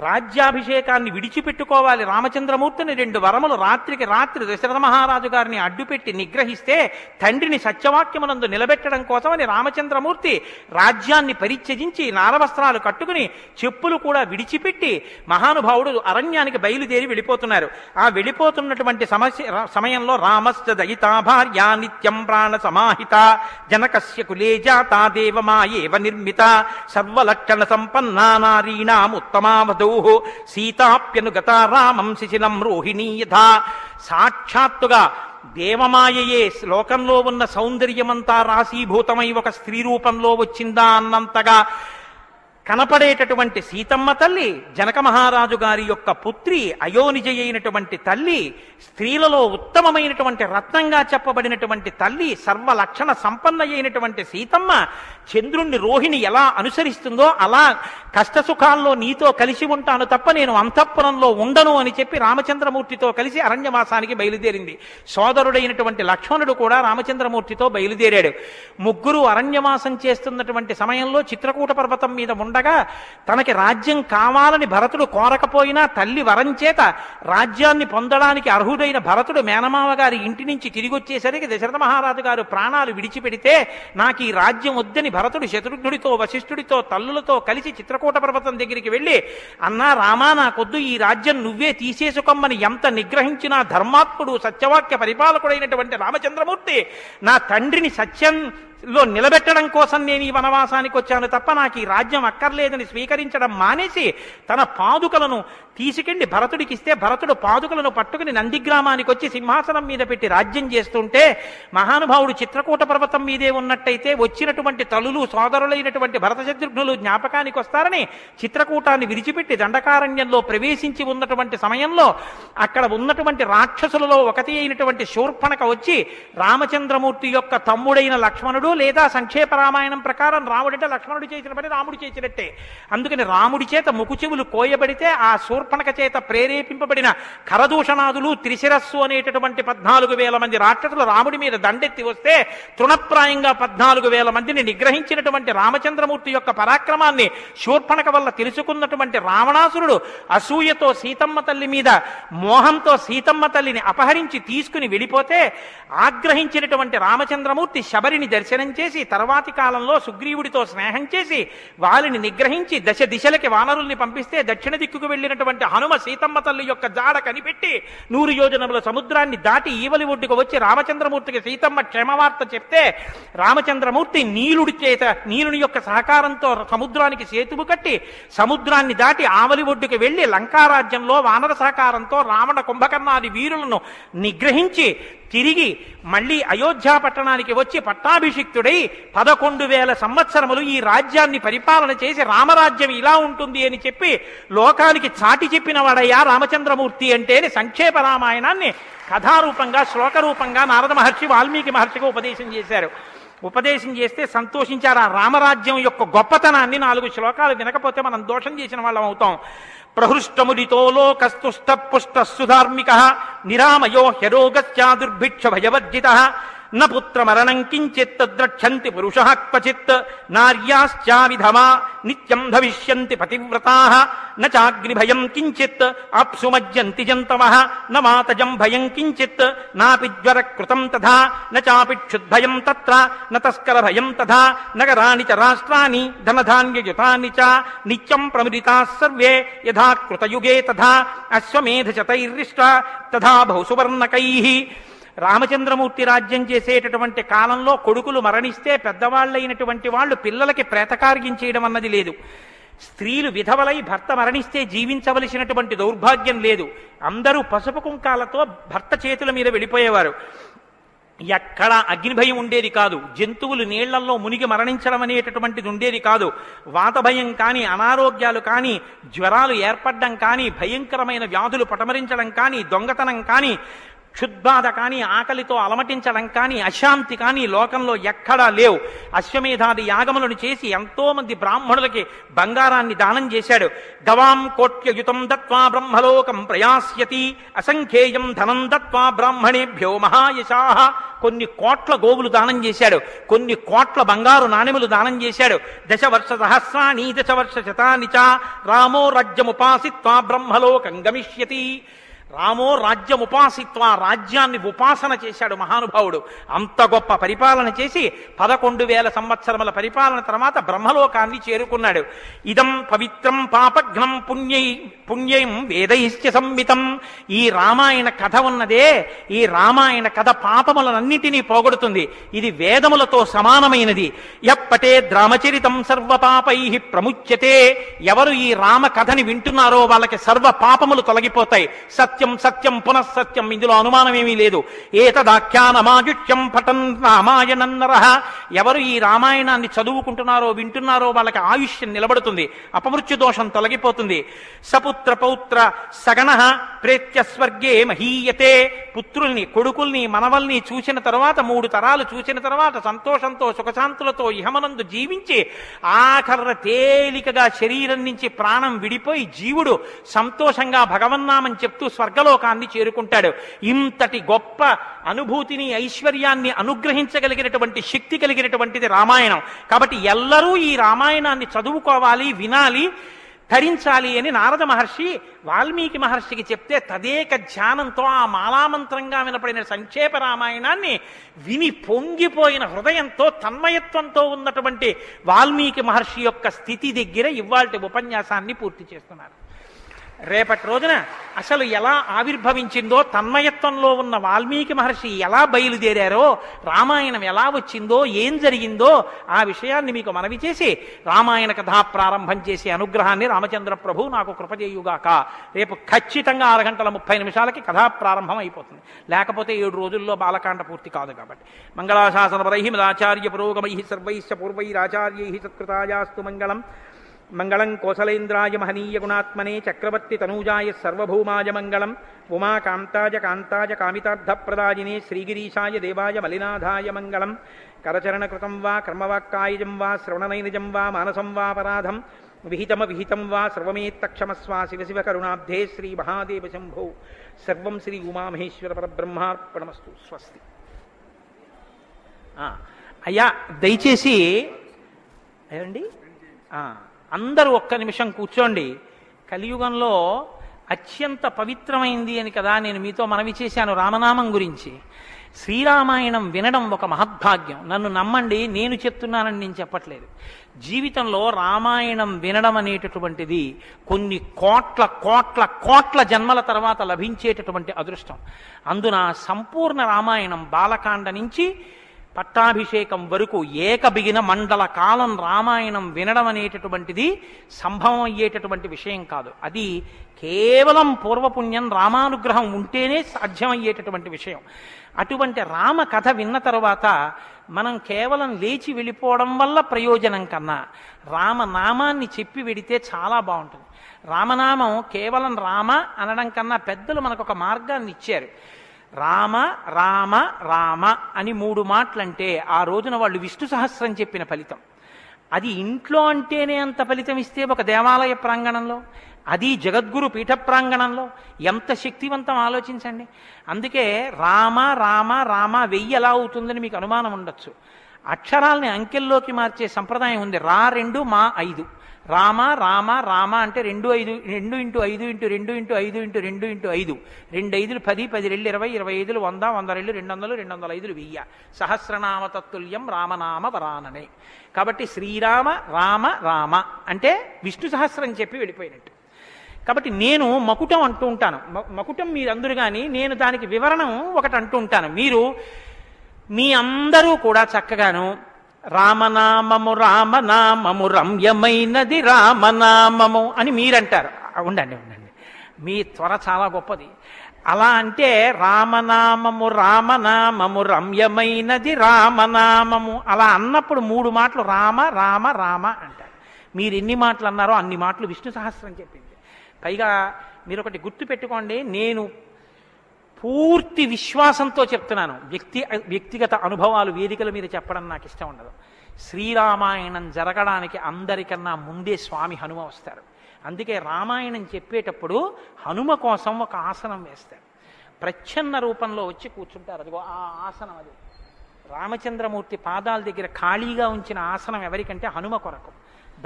రాజ్యాభిషేకాన్ని విడిచిపెట్టుకోవాలి రామచంద్రమూర్తిని 2 వరములు రాత్రికి రాత్రి దశరథ మహారాజు గారిని అడ్డుపెట్టి నిగ్రహిస్తే తండ్రిని సత్యవాక్యమునందు నిలబెట్టడం కోసమని రామచంద్రమూర్తి రాజ్యాన్ని పరిత్యజించి నారవస్త్రాలు కట్టుకుని చెప్పులు కూడా విడిచిపెట్టి మహానుభావుడు అరణ్యానికి బయలుదేరి వెళ్ళిపోతున్నారు. ఆ వెళ్ళిపోతున్నటువంటి సమయంలో రామస్య దయితా భార్య నిత్యం ప్రాణ సమాహిత జనకస్య కులే జాతా దేవమాయేవ నిర్మిత సర్వలక్షణ సంపన్నా నారీణాం ఉత్తమావధూ సీతాప్యనుగత రామం శిశిలం రోహిణీ యథా. సాక్షాత్తుగా దేవమాయయే లోకంలో ఉన్న సౌందర్యమంతా రాశీభూతమై ఒక స్త్రీ రూపంలో వచ్చిందా అన్నంతగా కనపడేటటువంటి సీతమ్మ తల్లి, జనక మహారాజు గారి యొక్క పుత్రి, అయోనిజ అయినటువంటి తల్లి, స్త్రీలలో ఉత్తమమైనటువంటి రత్నంగా చెప్పబడినటువంటి తల్లి, సర్వలక్షణ సంపన్న అయినటువంటి సీతమ్మ చంద్రుణ్ణి రోహిణి ఎలా అనుసరిస్తుందో అలా కష్టసుఖాల్లో నీతో కలిసి ఉంటాను తప్ప నేను అంతఃపురంలో ఉండను అని చెప్పి రామచంద్రమూర్తితో కలిసి అరణ్యవాసానికి బయలుదేరింది. సోదరుడైనటువంటి లక్ష్మణుడు కూడా రామచంద్రమూర్తితో బయలుదేరాడు. ముగ్గురు అరణ్యవాసం చేస్తున్నటువంటి సమయంలో చిత్రకూట పర్వతం మీద ఉండగా తనకి రాజ్యం కావాలని భరతుడు కోరకపోయినా తల్లి వరం చేత రాజ్యాన్ని పొందడానికి అర్హుడైన భరతుడు మేనమావ గారి ఇంటి నుంచి తిరిగి వచ్చేసరికి దశరథ మహారాజు గారు ప్రాణాలు విడిచిపెడితే నాకు ఈ రాజ్యం వద్దని భరతుడు శత్రుఘ్నుడితో వశిష్ఠుడితో తల్లులతో కలిసి చిత్రకూట పర్వతం దగ్గరికి వెళ్ళి అన్నా రామా నాకొద్దు, ఈ రాజ్యం నువ్వే తీసేసుకోమని ఎంత నిగ్రహించినా ధర్మాత్ముడు సత్యవాక్య పరిపాలకుడైనటువంటి రామచంద్రమూర్తి నా తండ్రిని సత్యంలో నిలబెట్టడం కోసం నేను ఈ వనవాసానికి వచ్చాను తప్ప నాకు ఈ రాజ్యం అక్కర్లేదని స్వీకరించడం మానేసి తన పాదుకలను తీసుకెళ్లి భరతుడికి ఇస్తే భరతుడు పాదుకలను పట్టుకుని నందిగ్రామానికి వచ్చి సింహాసనం మీద పెట్టి రాజ్యం చేస్తుంటే మహానుభావుడు చిత్రకూట పర్వతం మీదే ఉన్నట్టయితే వచ్చినటువంటి తల్లులు సోదరులైనటువంటి భరత శత్రుఘ్నులు జ్ఞాపకానికి వస్తారని చిత్రకూటాన్ని విడిచిపెట్టి దండకారణ్యంలో ప్రవేశించి ఉన్నటువంటి సమయంలో అక్కడ ఉన్నటువంటి రాక్షసులలో ఒకటి అయినటువంటి శూర్పణక వచ్చి రామచంద్రమూర్తి యొక్క తమ్ముడైన లక్ష్మణుడు రాముడు లేదా సంక్షేప రామాయణం ప్రకారం రాముడంటే లక్ష్మణుడు చేసిన పని రాముడు చేసినట్టే. అందుకని రాముడి చేత ముకుచెవులు కోయబడితే ఆ శూర్పణఖ చేత ప్రేరేపింపబడిన కరదూషణాదులు త్రిశిరస్సు అనేటటువంటి 14,000 మంది రాక్షసులు రాముడి మీద దండెత్తి వస్తే తృణప్రాయంగా 14,000 మందిని నిగ్రహించినటువంటి రామచంద్రమూర్తి యొక్క పరాక్రమాన్ని శూర్పణఖ వల్ల తెలుసుకున్నటువంటి రావణాసురుడు అసూయతో సీతమ్మ తల్లి మీద మోహంతో సీతమ్మ తల్లిని అపహరించి తీసుకుని వెళ్ళిపోతే ఆగ్రహించినటువంటి రామచంద్రమూర్తి శబరిని దర్శనం చేసి తర్వాతి కాలంలో సుగ్రీవుడితో స్నేహం చేసి వారిని నిగ్రహించి దశ దిశలకి వానరుల్ని పంపిస్తే దక్షిణ దిక్కుకు వెళ్ళినటువంటి హనుమ సీతమ్మ తల్లి యొక్క జాడ కనిపెట్టి 100 యోజనముల సముద్రాన్ని దాటి ఈవలి ఒడ్డుకు వచ్చి రామచంద్రమూర్తికి సీతమ్మ క్షేమవార్త చెప్తే రామచంద్రమూర్తి నీలుని యొక్క సహకారంతో సముద్రానికి సేతువు కట్టి సముద్రాన్ని దాటి ఆవలి ఒడ్డుకు వెళ్లి లంకారాజ్యంలో వానర సహకారంతో రావణ కుంభకర్ణాది వీరులను నిగ్రహించి తిరిగి మళ్ళీ అయోధ్యా పట్టణానికి వచ్చి పట్టాభిషిక్తుడై 11,000 సంవత్సరములు ఈ రాజ్యాన్ని పరిపాలన చేసి రామరాజ్యం ఇలా ఉంటుంది అని చెప్పి లోకానికి చాటి చెప్పిన వాడయ్యా రామచంద్రమూర్తి అంటేనే సంక్షేప రామాయణాన్ని కథారూపంగా శ్లోకరూపంగా నారద మహర్షి వాల్మీకి మహర్షిగా ఉపదేశం చేశారు. ఉపదేశం చేస్తే సంతోషించారు. ఆ రామరాజ్యం యొక్క గొప్పతనాన్ని 4 శ్లోకాలు వినకపోతే మనం దోషం చేసిన వాళ్ళం అవుతాం. ప్రహృష్టముదితో లోకస్తుష్ట పుష్ట సుధార్మిక నిరామయో హ్యరోగస్య దుర్భిక్ష భయవర్జిత న పుత్రమరణం కించిత్ ద్రక్షంతి పురుషః క్వచిత్ నార్యాశ్చా విధమా నిత్యం భవిష్యంతి పతివ్రతాః న చాగ్నిభయం కించిత్ అప్సుమజ్యంతి జంతవః న మాతజం భయం కించిత్ నాపి జ్వరకృతం తథా న చాపి క్షుద్భయం తత్ర న తస్కర భయం తథా నగరాణి చ రాష్ట్రాణి ధనధాన్యయుతాని చ నిత్యం ప్రముదితాః సర్వే యథా కృతయుగే తథా అశ్వమేధశతైర్రిష్టా తథా బహుసువర్ణకైః. రామచంద్రమూర్తి రాజ్యం చేసేటటువంటి కాలంలో కొడుకులు మరణిస్తే పెద్దవాళ్ళైనటువంటి వాళ్ళు పిల్లలకి ప్రేతకార్యం చేయడం అన్నది లేదు. స్త్రీలు విధవలై భర్త మరణిస్తే జీవించవలసినటువంటి దౌర్భాగ్యం లేదు. అందరూ పసుపు కుంకాలతో భర్త చేతుల మీద వెళ్ళిపోయేవారు. ఎక్కడ అగ్నిభయం ఉండేది కాదు. జంతువులు నీళ్లలో మునిగి మరణించడం అనేటటువంటిది ఉండేది కాదు. వాత భయం కానీ, అనారోగ్యాలు కానీ, జ్వరాలు ఏర్పడడం కానీ, భయంకరమైన వ్యాధులు పటమరించడం కానీ, దొంగతనం కానీ, క్షుద్బాధ కానీ, ఆకలితో అలమటించడం కానీ, అశాంతి కానీ లోకంలో ఎక్కడా లేవు. అశ్వమేధాది యాగములను చేసి ఎంతో మంది బ్రాహ్మణులకి బంగారాన్ని దానం చేశాడు. గవాం కోట్యయుతం దత్వా బ్రహ్మలోకం ప్రయాస్యతి అసంఖ్యేయం ధనం దత్వా బ్రాహ్మణేభ్యో మహాయశాః. కొన్ని కోట్ల గోవులు దానం చేశాడు. కొన్ని కోట్ల బంగారు నాణెములు దానం చేశాడు. 10 వర్ష సహస్రాణి 10 వర్ష శతాని చ రామో రాజ్యముపాసిత్వా బ్రహ్మలోకం గమిష్యతి. రామో రాజ్యముపాసిత్వ, రాజ్యాన్ని ఉపాసన చేశాడు మహానుభావుడు. అంత గొప్ప పరిపాలన చేసి 11,000 సంవత్సరముల పరిపాలన తర్వాత బ్రహ్మలోకాన్ని చేరుకున్నాడు. ఇదం పవిత్రం పాపఘ్నం పుణ్యం వేదైశ్చ సంవితం. ఈ రామాయణ కథ ఉన్నదే, ఈ రామాయణ కథ పాపములన్నిటినీ పోగొడుతుంది. ఇది వేదములతో సమానమైనది. యప్పటే రామచరితం సర్వపాపై ప్రముచ్యతే. ఎవరు ఈ రామ కథని వింటున్నారో వాళ్ళకి సర్వ పాపములు తొలగిపోతాయి. సత్యం సత్యం పునఃసత్యం, ఇందులో అనుమానమేమీ లేదు. ఏతదాఖ్యానమాజుష్యం పఠన్ రామాయణం నరః. ఎవరు ఈ రామాయణాన్ని చదువుకుంటున్నారో వింటున్నారో వాళ్ళకి ఆయుష్యం నిలబడుతుంది, అపమృత్యు దోషం తొలగిపోతుంది. సపుత్ర పౌత్ర సగణః ప్రేత్య స్వర్గే మహీయతే. పుత్రుల్ని, కొడుకుల్ని, మనవల్ని చూసిన తర్వాత 3 తరాలు చూసిన తర్వాత సంతోషంతో సుఖశాంతులతో ఇహమనందు జీవించి ఆఖర్ర తేలికగా శరీరం నుంచి ప్రాణం విడిపోయి జీవుడు సంతోషంగా భగవన్నామం చెప్తూ స్వర్గలోకాన్ని చేరుకుంటాడు. ఇంతటి గొప్ప అనుభూతిని, ఐశ్వర్యాన్ని అనుగ్రహించగలిగినటువంటి శక్తి కలిగినటువంటిది రామాయణం. కాబట్టి ఎల్లరూ ఈ రామాయణాన్ని చదువుకోవాలి, వినాలి, ధరించాలి అని నారద మహర్షి వాల్మీకి మహర్షికి చెప్తే తదేక ధ్యానంతో ఆ మాలామంత్రంగా వినపడిన సంక్షేప రామాయణాన్ని విని పొంగిపోయిన హృదయంతో తన్మయత్వంతో ఉన్నటువంటి వాల్మీకి మహర్షి యొక్క స్థితి దగ్గర ఇవాల్టి ఉపన్యాసాన్ని పూర్తి చేస్తున్నారు. రేపటి రోజున అసలు ఎలా ఆవిర్భవించిందో, తన్మయత్వంలో ఉన్న వాల్మీకి మహర్షి ఎలా బయలుదేరారో, రామాయణం ఎలా వచ్చిందో, ఏం జరిగిందో ఆ విషయాన్ని మీకు మనవి చేసి రామాయణ కథా ప్రారంభం చేసే అనుగ్రహాన్ని రామచంద్ర ప్రభు నాకు కృపచేయుగాక. రేపు ఖచ్చితంగా 6 గంటల 30 నిమిషాలకి కథా ప్రారంభం అయిపోతుంది. లేకపోతే 7 రోజుల్లో బాలకాండ పూర్తి కాదు. కాబట్టి మంగళాశాసనపరై మదాచార్య పురోగమై సర్వైశ్చ పూర్వైరాచార్యై సత్కృతాయాస్తు మంగళం.
మంగళం కోసలేంద్రాయ మహనీయ గుణాత్మనే చక్రవర్తి తనూజాయ సర్వభౌమాయ మంగళం ఉమాకాంతాయ కాంతాయ కామితార్థప్రదాయినే శ్రీగిరీశాయ దేవాయ మలినాథాయ మంగళం కరచరణకృతం వా కర్మవాక్కాయజం వా శ్రవణనైనజం వా మానసం వాపరాధం విహితం వా సర్వమేత్తక్షమస్వ శివ శివ కరుణాబ్ధే శ్రీ మహాదేవ శంభో సర్వం శ్రీ ఉమామహేశ్వర పరబ్రహ్మార్పణమస్తు. స్వస్తి. అయ్యా దయచేసి అయ్యండి అందరూ ఒక్క నిమిషం కూర్చోండి. కలియుగంలో అత్యంత పవిత్రమైంది అని కదా నేను మీతో మనవి చేశాను రామనామం గురించి. శ్రీరామాయణం వినడం ఒక మహద్భాగ్యం. నన్ను నమ్మండి, నేను చెప్తున్నానని నేను చెప్పట్లేదు. జీవితంలో రామాయణం వినడం అనేటటువంటిది కొన్ని కోట్ల కోట్ల కోట్ల జన్మల తర్వాత లభించేటటువంటి అదృష్టం. అందున సంపూర్ణ రామాయణం బాలకాండ నుంచి పట్టాభిషేకం వరకు ఏకబిగిన మండల కాలం రామాయణం వినడం అనేటటువంటిది సంభవం అయ్యేటటువంటి విషయం కాదు. అది కేవలం పూర్వపుణ్యం రామానుగ్రహం ఉంటేనే సాధ్యమయ్యేటటువంటి విషయం. అటువంటి రామ కథ విన్న తర్వాత మనం కేవలం లేచి వెళ్ళిపోవడం వల్ల ప్రయోజనం కన్నా రామనామాన్ని చెప్పి వెడితే చాలా బాగుంటుంది. రామనామం కేవలం రామ అనడం కన్నా పెద్దలు మనకు ఒక మార్గాన్ని ఇచ్చారు. రామ రామ రామ అని 3 మాటలంటే ఆ రోజున వాళ్ళు విష్ణు సహస్రం చెప్పిన ఫలితం. అది ఇంట్లో అంటేనే అంత ఫలితం ఇస్తే ఒక దేవాలయ ప్రాంగణంలో, అది జగద్గురు పీఠ ప్రాంగణంలో ఎంత శక్తివంతం ఆలోచించండి. అందుకే రామ రామ రామ 1000 ఎలా అవుతుందని మీకు అనుమానం ఉండొచ్చు. అక్షరాల్ని అంకెల్లోకి మార్చే సంప్రదాయం ఉంది. 2 మా 5 రామ రామ రామ అంటే 2 5 2 × 5 × 2 × 5 × 2 × 5 2 5 10 10 2 20 20 100 100 200 200 1000 సహస్రనామ తత్తుల్యం రామనామ వరాననే. కాబట్టి శ్రీరామ రామ రామ అంటే విష్ణు సహస్రం చెప్పి వెళ్ళిపోయినట్టు. కాబట్టి నేను మకుటం అంటూ ఉంటాను. మకుటం మీరందరూ కానీ నేను దానికి వివరణం ఒకటి అంటూ ఉంటాను. మీరు మీ అందరూ కూడా చక్కగాను రామనామము రామనామము రమ్యమైనది రామనామము అని మీరంటారు. ఉండండి ఉండండి, మీ త్వర చాలా గొప్పది. అలా అంటే రామనామము రామనామము రమ్యమైనది రామనామము అలా అన్నప్పుడు 3 మాటలు రామ రామ రామ అంటారు. మీరు ఎన్ని మాటలు అన్నారో అన్ని మాటలు విష్ణు సహస్రం చెప్పింది. పైగా మీరు ఒకటి గుర్తు పెట్టుకోండి, నేను పూర్తి విశ్వాసంతో చెప్తున్నాను. వ్యక్తిగత అనుభవాలు వేదికల మీద చెప్పడం నాకు ఇష్టం ఉండదు. శ్రీరామాయణం జరగడానికి అందరికన్నా ముందే స్వామి హనుమ వస్తారు. అందుకే రామాయణం చెప్పేటప్పుడు హనుమ కోసం ఒక ఆసనం వేస్తారు. ప్రచ్ఛన్న రూపంలో వచ్చి కూర్చుంటారు. అదిగో ఆ ఆసనం, అది రామచంద్రమూర్తి పాదాల దగ్గర ఖాళీగా ఉంచిన ఆసనం ఎవరికంటే హనుమ కొరకు.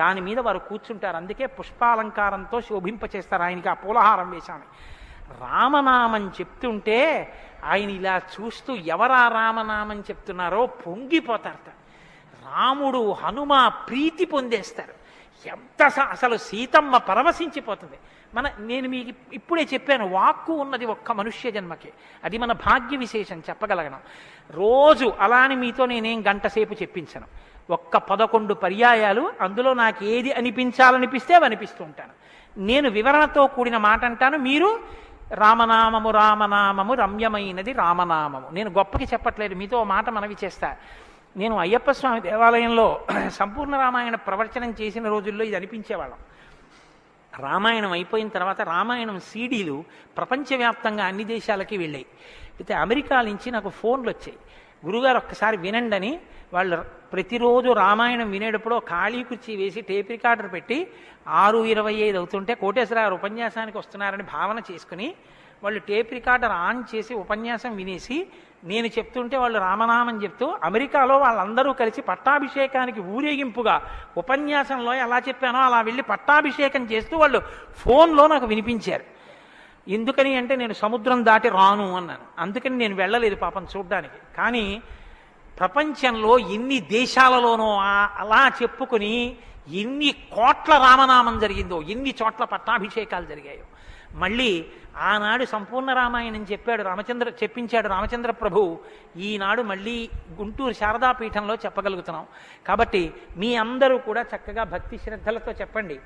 దాని మీద వారు కూర్చుంటారు. అందుకే పుష్పాలంకారంతో శోభింపచేస్తారు. ఆయనకి ఆ పూలహారం వేశాను. రామనామం చెప్తుంటే ఆయన ఇలా చూస్తూ ఎవరా రామనామం చెప్తున్నారో పొంగిపోతారట. రాముడు హనుమ ప్రీతి పొందేస్తారు. ఎంత అసలు సీతమ్మ పరవశించిపోతుంది. నేను మీకు ఇప్పుడే చెప్పాను, వాక్కు ఉన్నది ఒక్క మనుష్య జన్మకే. అది మన భాగ్య విశేషం చెప్పగలను. రోజు అలాని మీతో నేనేం గంట సేపు చెప్పించను. ఒక్క 11 పర్యాయాలు అందులో నాకు ఏది అనిపించాలనిపిస్తే అవి అనిపిస్తూ ఉంటాను. నేను వివరణతో కూడిన మాట అంటాను, మీరు రామనామము రామనామము రమ్యమైనది రామనామము. నేను గొప్పకి చెప్పట్లేదు, మీతో మాట మనవి చేస్తా. నేను అయ్యప్ప స్వామి దేవాలయంలో సంపూర్ణ రామాయణ ప్రవచనం చేసిన రోజుల్లో ఇది అనిపించేవాళ్ళం. రామాయణం అయిపోయిన తర్వాత రామాయణం సీడీలు ప్రపంచవ్యాప్తంగా అన్ని దేశాలకి వెళ్ళాయి. అయితే అమెరికా నుంచి నాకు ఫోన్లు వచ్చాయి, గురుగారు ఒక్కసారి వినండి అని. వాళ్ళు ప్రతిరోజు రామాయణం వినేటప్పుడు ఖాళీ కుర్చీ వేసి టేప్ రికార్డర్ పెట్టి 6:25 అవుతుంటే కోటేశ్వరరావు ఉపన్యాసానికి వస్తున్నారని భావన చేసుకుని వాళ్ళు టేప్ రికార్డర్ ఆన్ చేసి ఉపన్యాసం వినేసి నేను చెప్తుంటే వాళ్ళు రామనామం చెప్తూ అమెరికాలో వాళ్ళందరూ కలిసి పట్టాభిషేకానికి ఊరేగింపుగా ఉపన్యాసంలో ఎలా చెప్పానో అలా వెళ్ళి పట్టాభిషేకం చేస్తూ వాళ్ళు ఫోన్లో నాకు వినిపించారు. ఎందుకని అంటే నేను సముద్రం దాటి రాను అన్నాను. అందుకని నేను వెళ్ళలేదు పాపం చూడ్డానికి. కానీ ప్రపంచంలో ఎన్ని దేశాలలోనో అలా చెప్పుకుని ఎన్ని కోట్ల రామనామం జరిగిందో, ఎన్ని చోట్ల పట్టాభిషేకాలు జరిగాయో. మళ్ళీ ఆనాడు సంపూర్ణ రామాయణం చెప్పించాడు రామచంద్ర ప్రభు. ఈనాడు మళ్ళీ గుంటూరు శారదాపీఠంలో చెప్పగలుగుతున్నాం. కాబట్టి మీ అందరూ కూడా చక్కగా భక్తి శ్రద్ధలతో చెప్పండి.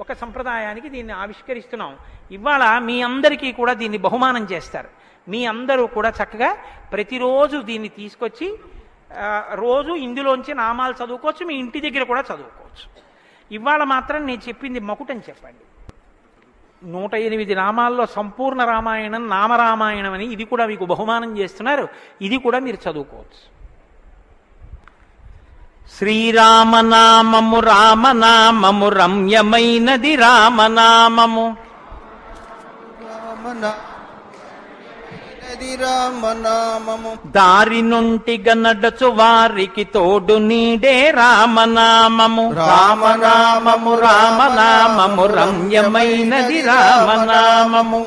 ఒక సంప్రదాయానికి దీన్ని ఆవిష్కరిస్తున్నాం. ఇవాళ మీ అందరికీ కూడా దీన్ని బహుమానం చేస్తారు. మీ అందరూ కూడా చక్కగా ప్రతిరోజు దీన్ని తీసుకొచ్చి రోజు ఇందులోంచి నామాలు చదువుకోవచ్చు, మీ ఇంటి దగ్గర కూడా చదువుకోవచ్చు. ఇవాళ మాత్రం నేను చెప్పింది మకుటని చెప్పండి. 108 నామాల్లో సంపూర్ణ రామాయణం నామరామాయణం అని ఇది కూడా మీకు బహుమానం చేస్తున్నారు. ఇది కూడా మీరు చదువుకోవచ్చు. శ్రీరామనామము రామనామము రమ్యమైనది రామనామము
రామనామము
దారి నుంటిగా నడచు వారికి తోడు నీడే రామనామము
రామనామము
రామనామము రమ్యమైనది రామనామము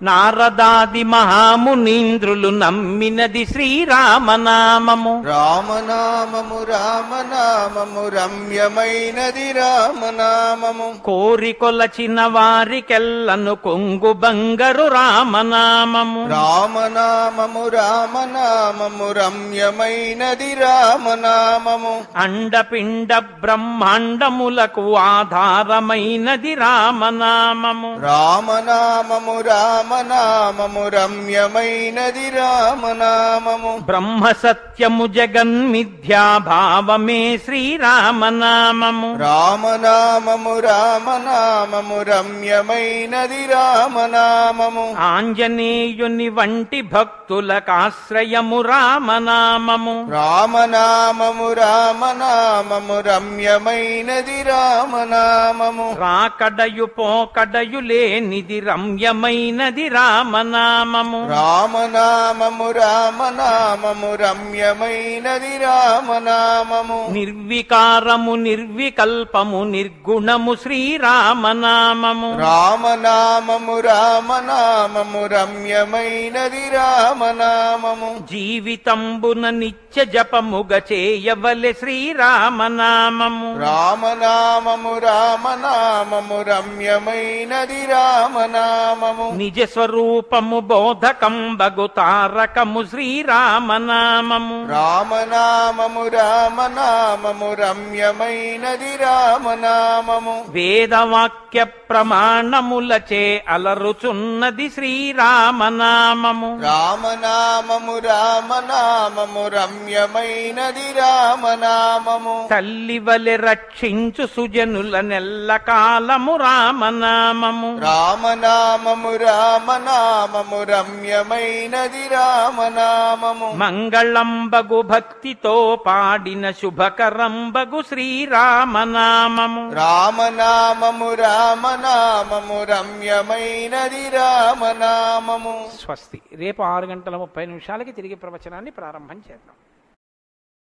నారదాది మహామునీంద్రులు నమ్మినది శ్రీరామనామము
రామనామము రామనామము రమ్యమైనది రామనామము
కోరికొలచిన వారికెల్లను కొంగు బంగరు రామనామము
రామనామము రామనామము రమ్యమైనది రామనామము
అండపిండ బ్రహ్మాండములకు ఆధారమైనది రామనామము
రామనామము రామనామము రమ్యమైనది రామనామము
బ్రహ్మ సత్యము జగన్మిథ్యా భావమే శ్రీరామనామము
రామనామము రామనామము రమ్యమైనది రామనామము
ఆంజనేయుని వంటి భక్తులకాశ్రయము రామనామము
రామనామము రామనామము రమ్యమైనది రామనామము
రాకడయు పోకడయు లేనిది రమ్యమైనది రామనామము
రామనామము రామనామము రమ్యమైనది రామనామము
నిర్వికారము నిర్వికల్పము నిర్గుణము శ్రీరామనామము
రామనామము రామనామము రమ్యమైనది రామనామము
జీవితంబున నిత్య జపముగ చేయవలె శ్రీరామనామము
రామనామము రామనామము రమ్యమైనది రామనామము
నిజ స్వరూపము బోధకంబగు తారకము శ్రీరామనామము
రామనామము రామనామము రమ్యమైనది రామనామము
వేదవాక్య ప్రమాణములచే అలరుచున్నది శ్రీరామనామము
రామనామము రామనామము రమ్యమైనది రామనామము
తల్లివలె రక్షించు సుజనుల నెల్ల కాలము రామనామము
రామనామము రామనామము రమ్యమైనది రామనామము
మంగళంబగు భక్తితో పాడిన శుభకరంబగు శ్రీరామనామము
రామనామము రామనామము రమ్యమైనది రామనామము.
స్వస్తి. రేపు 6:30 తిరిగి ప్రవచనాన్ని ప్రారంభం చేద్దాం.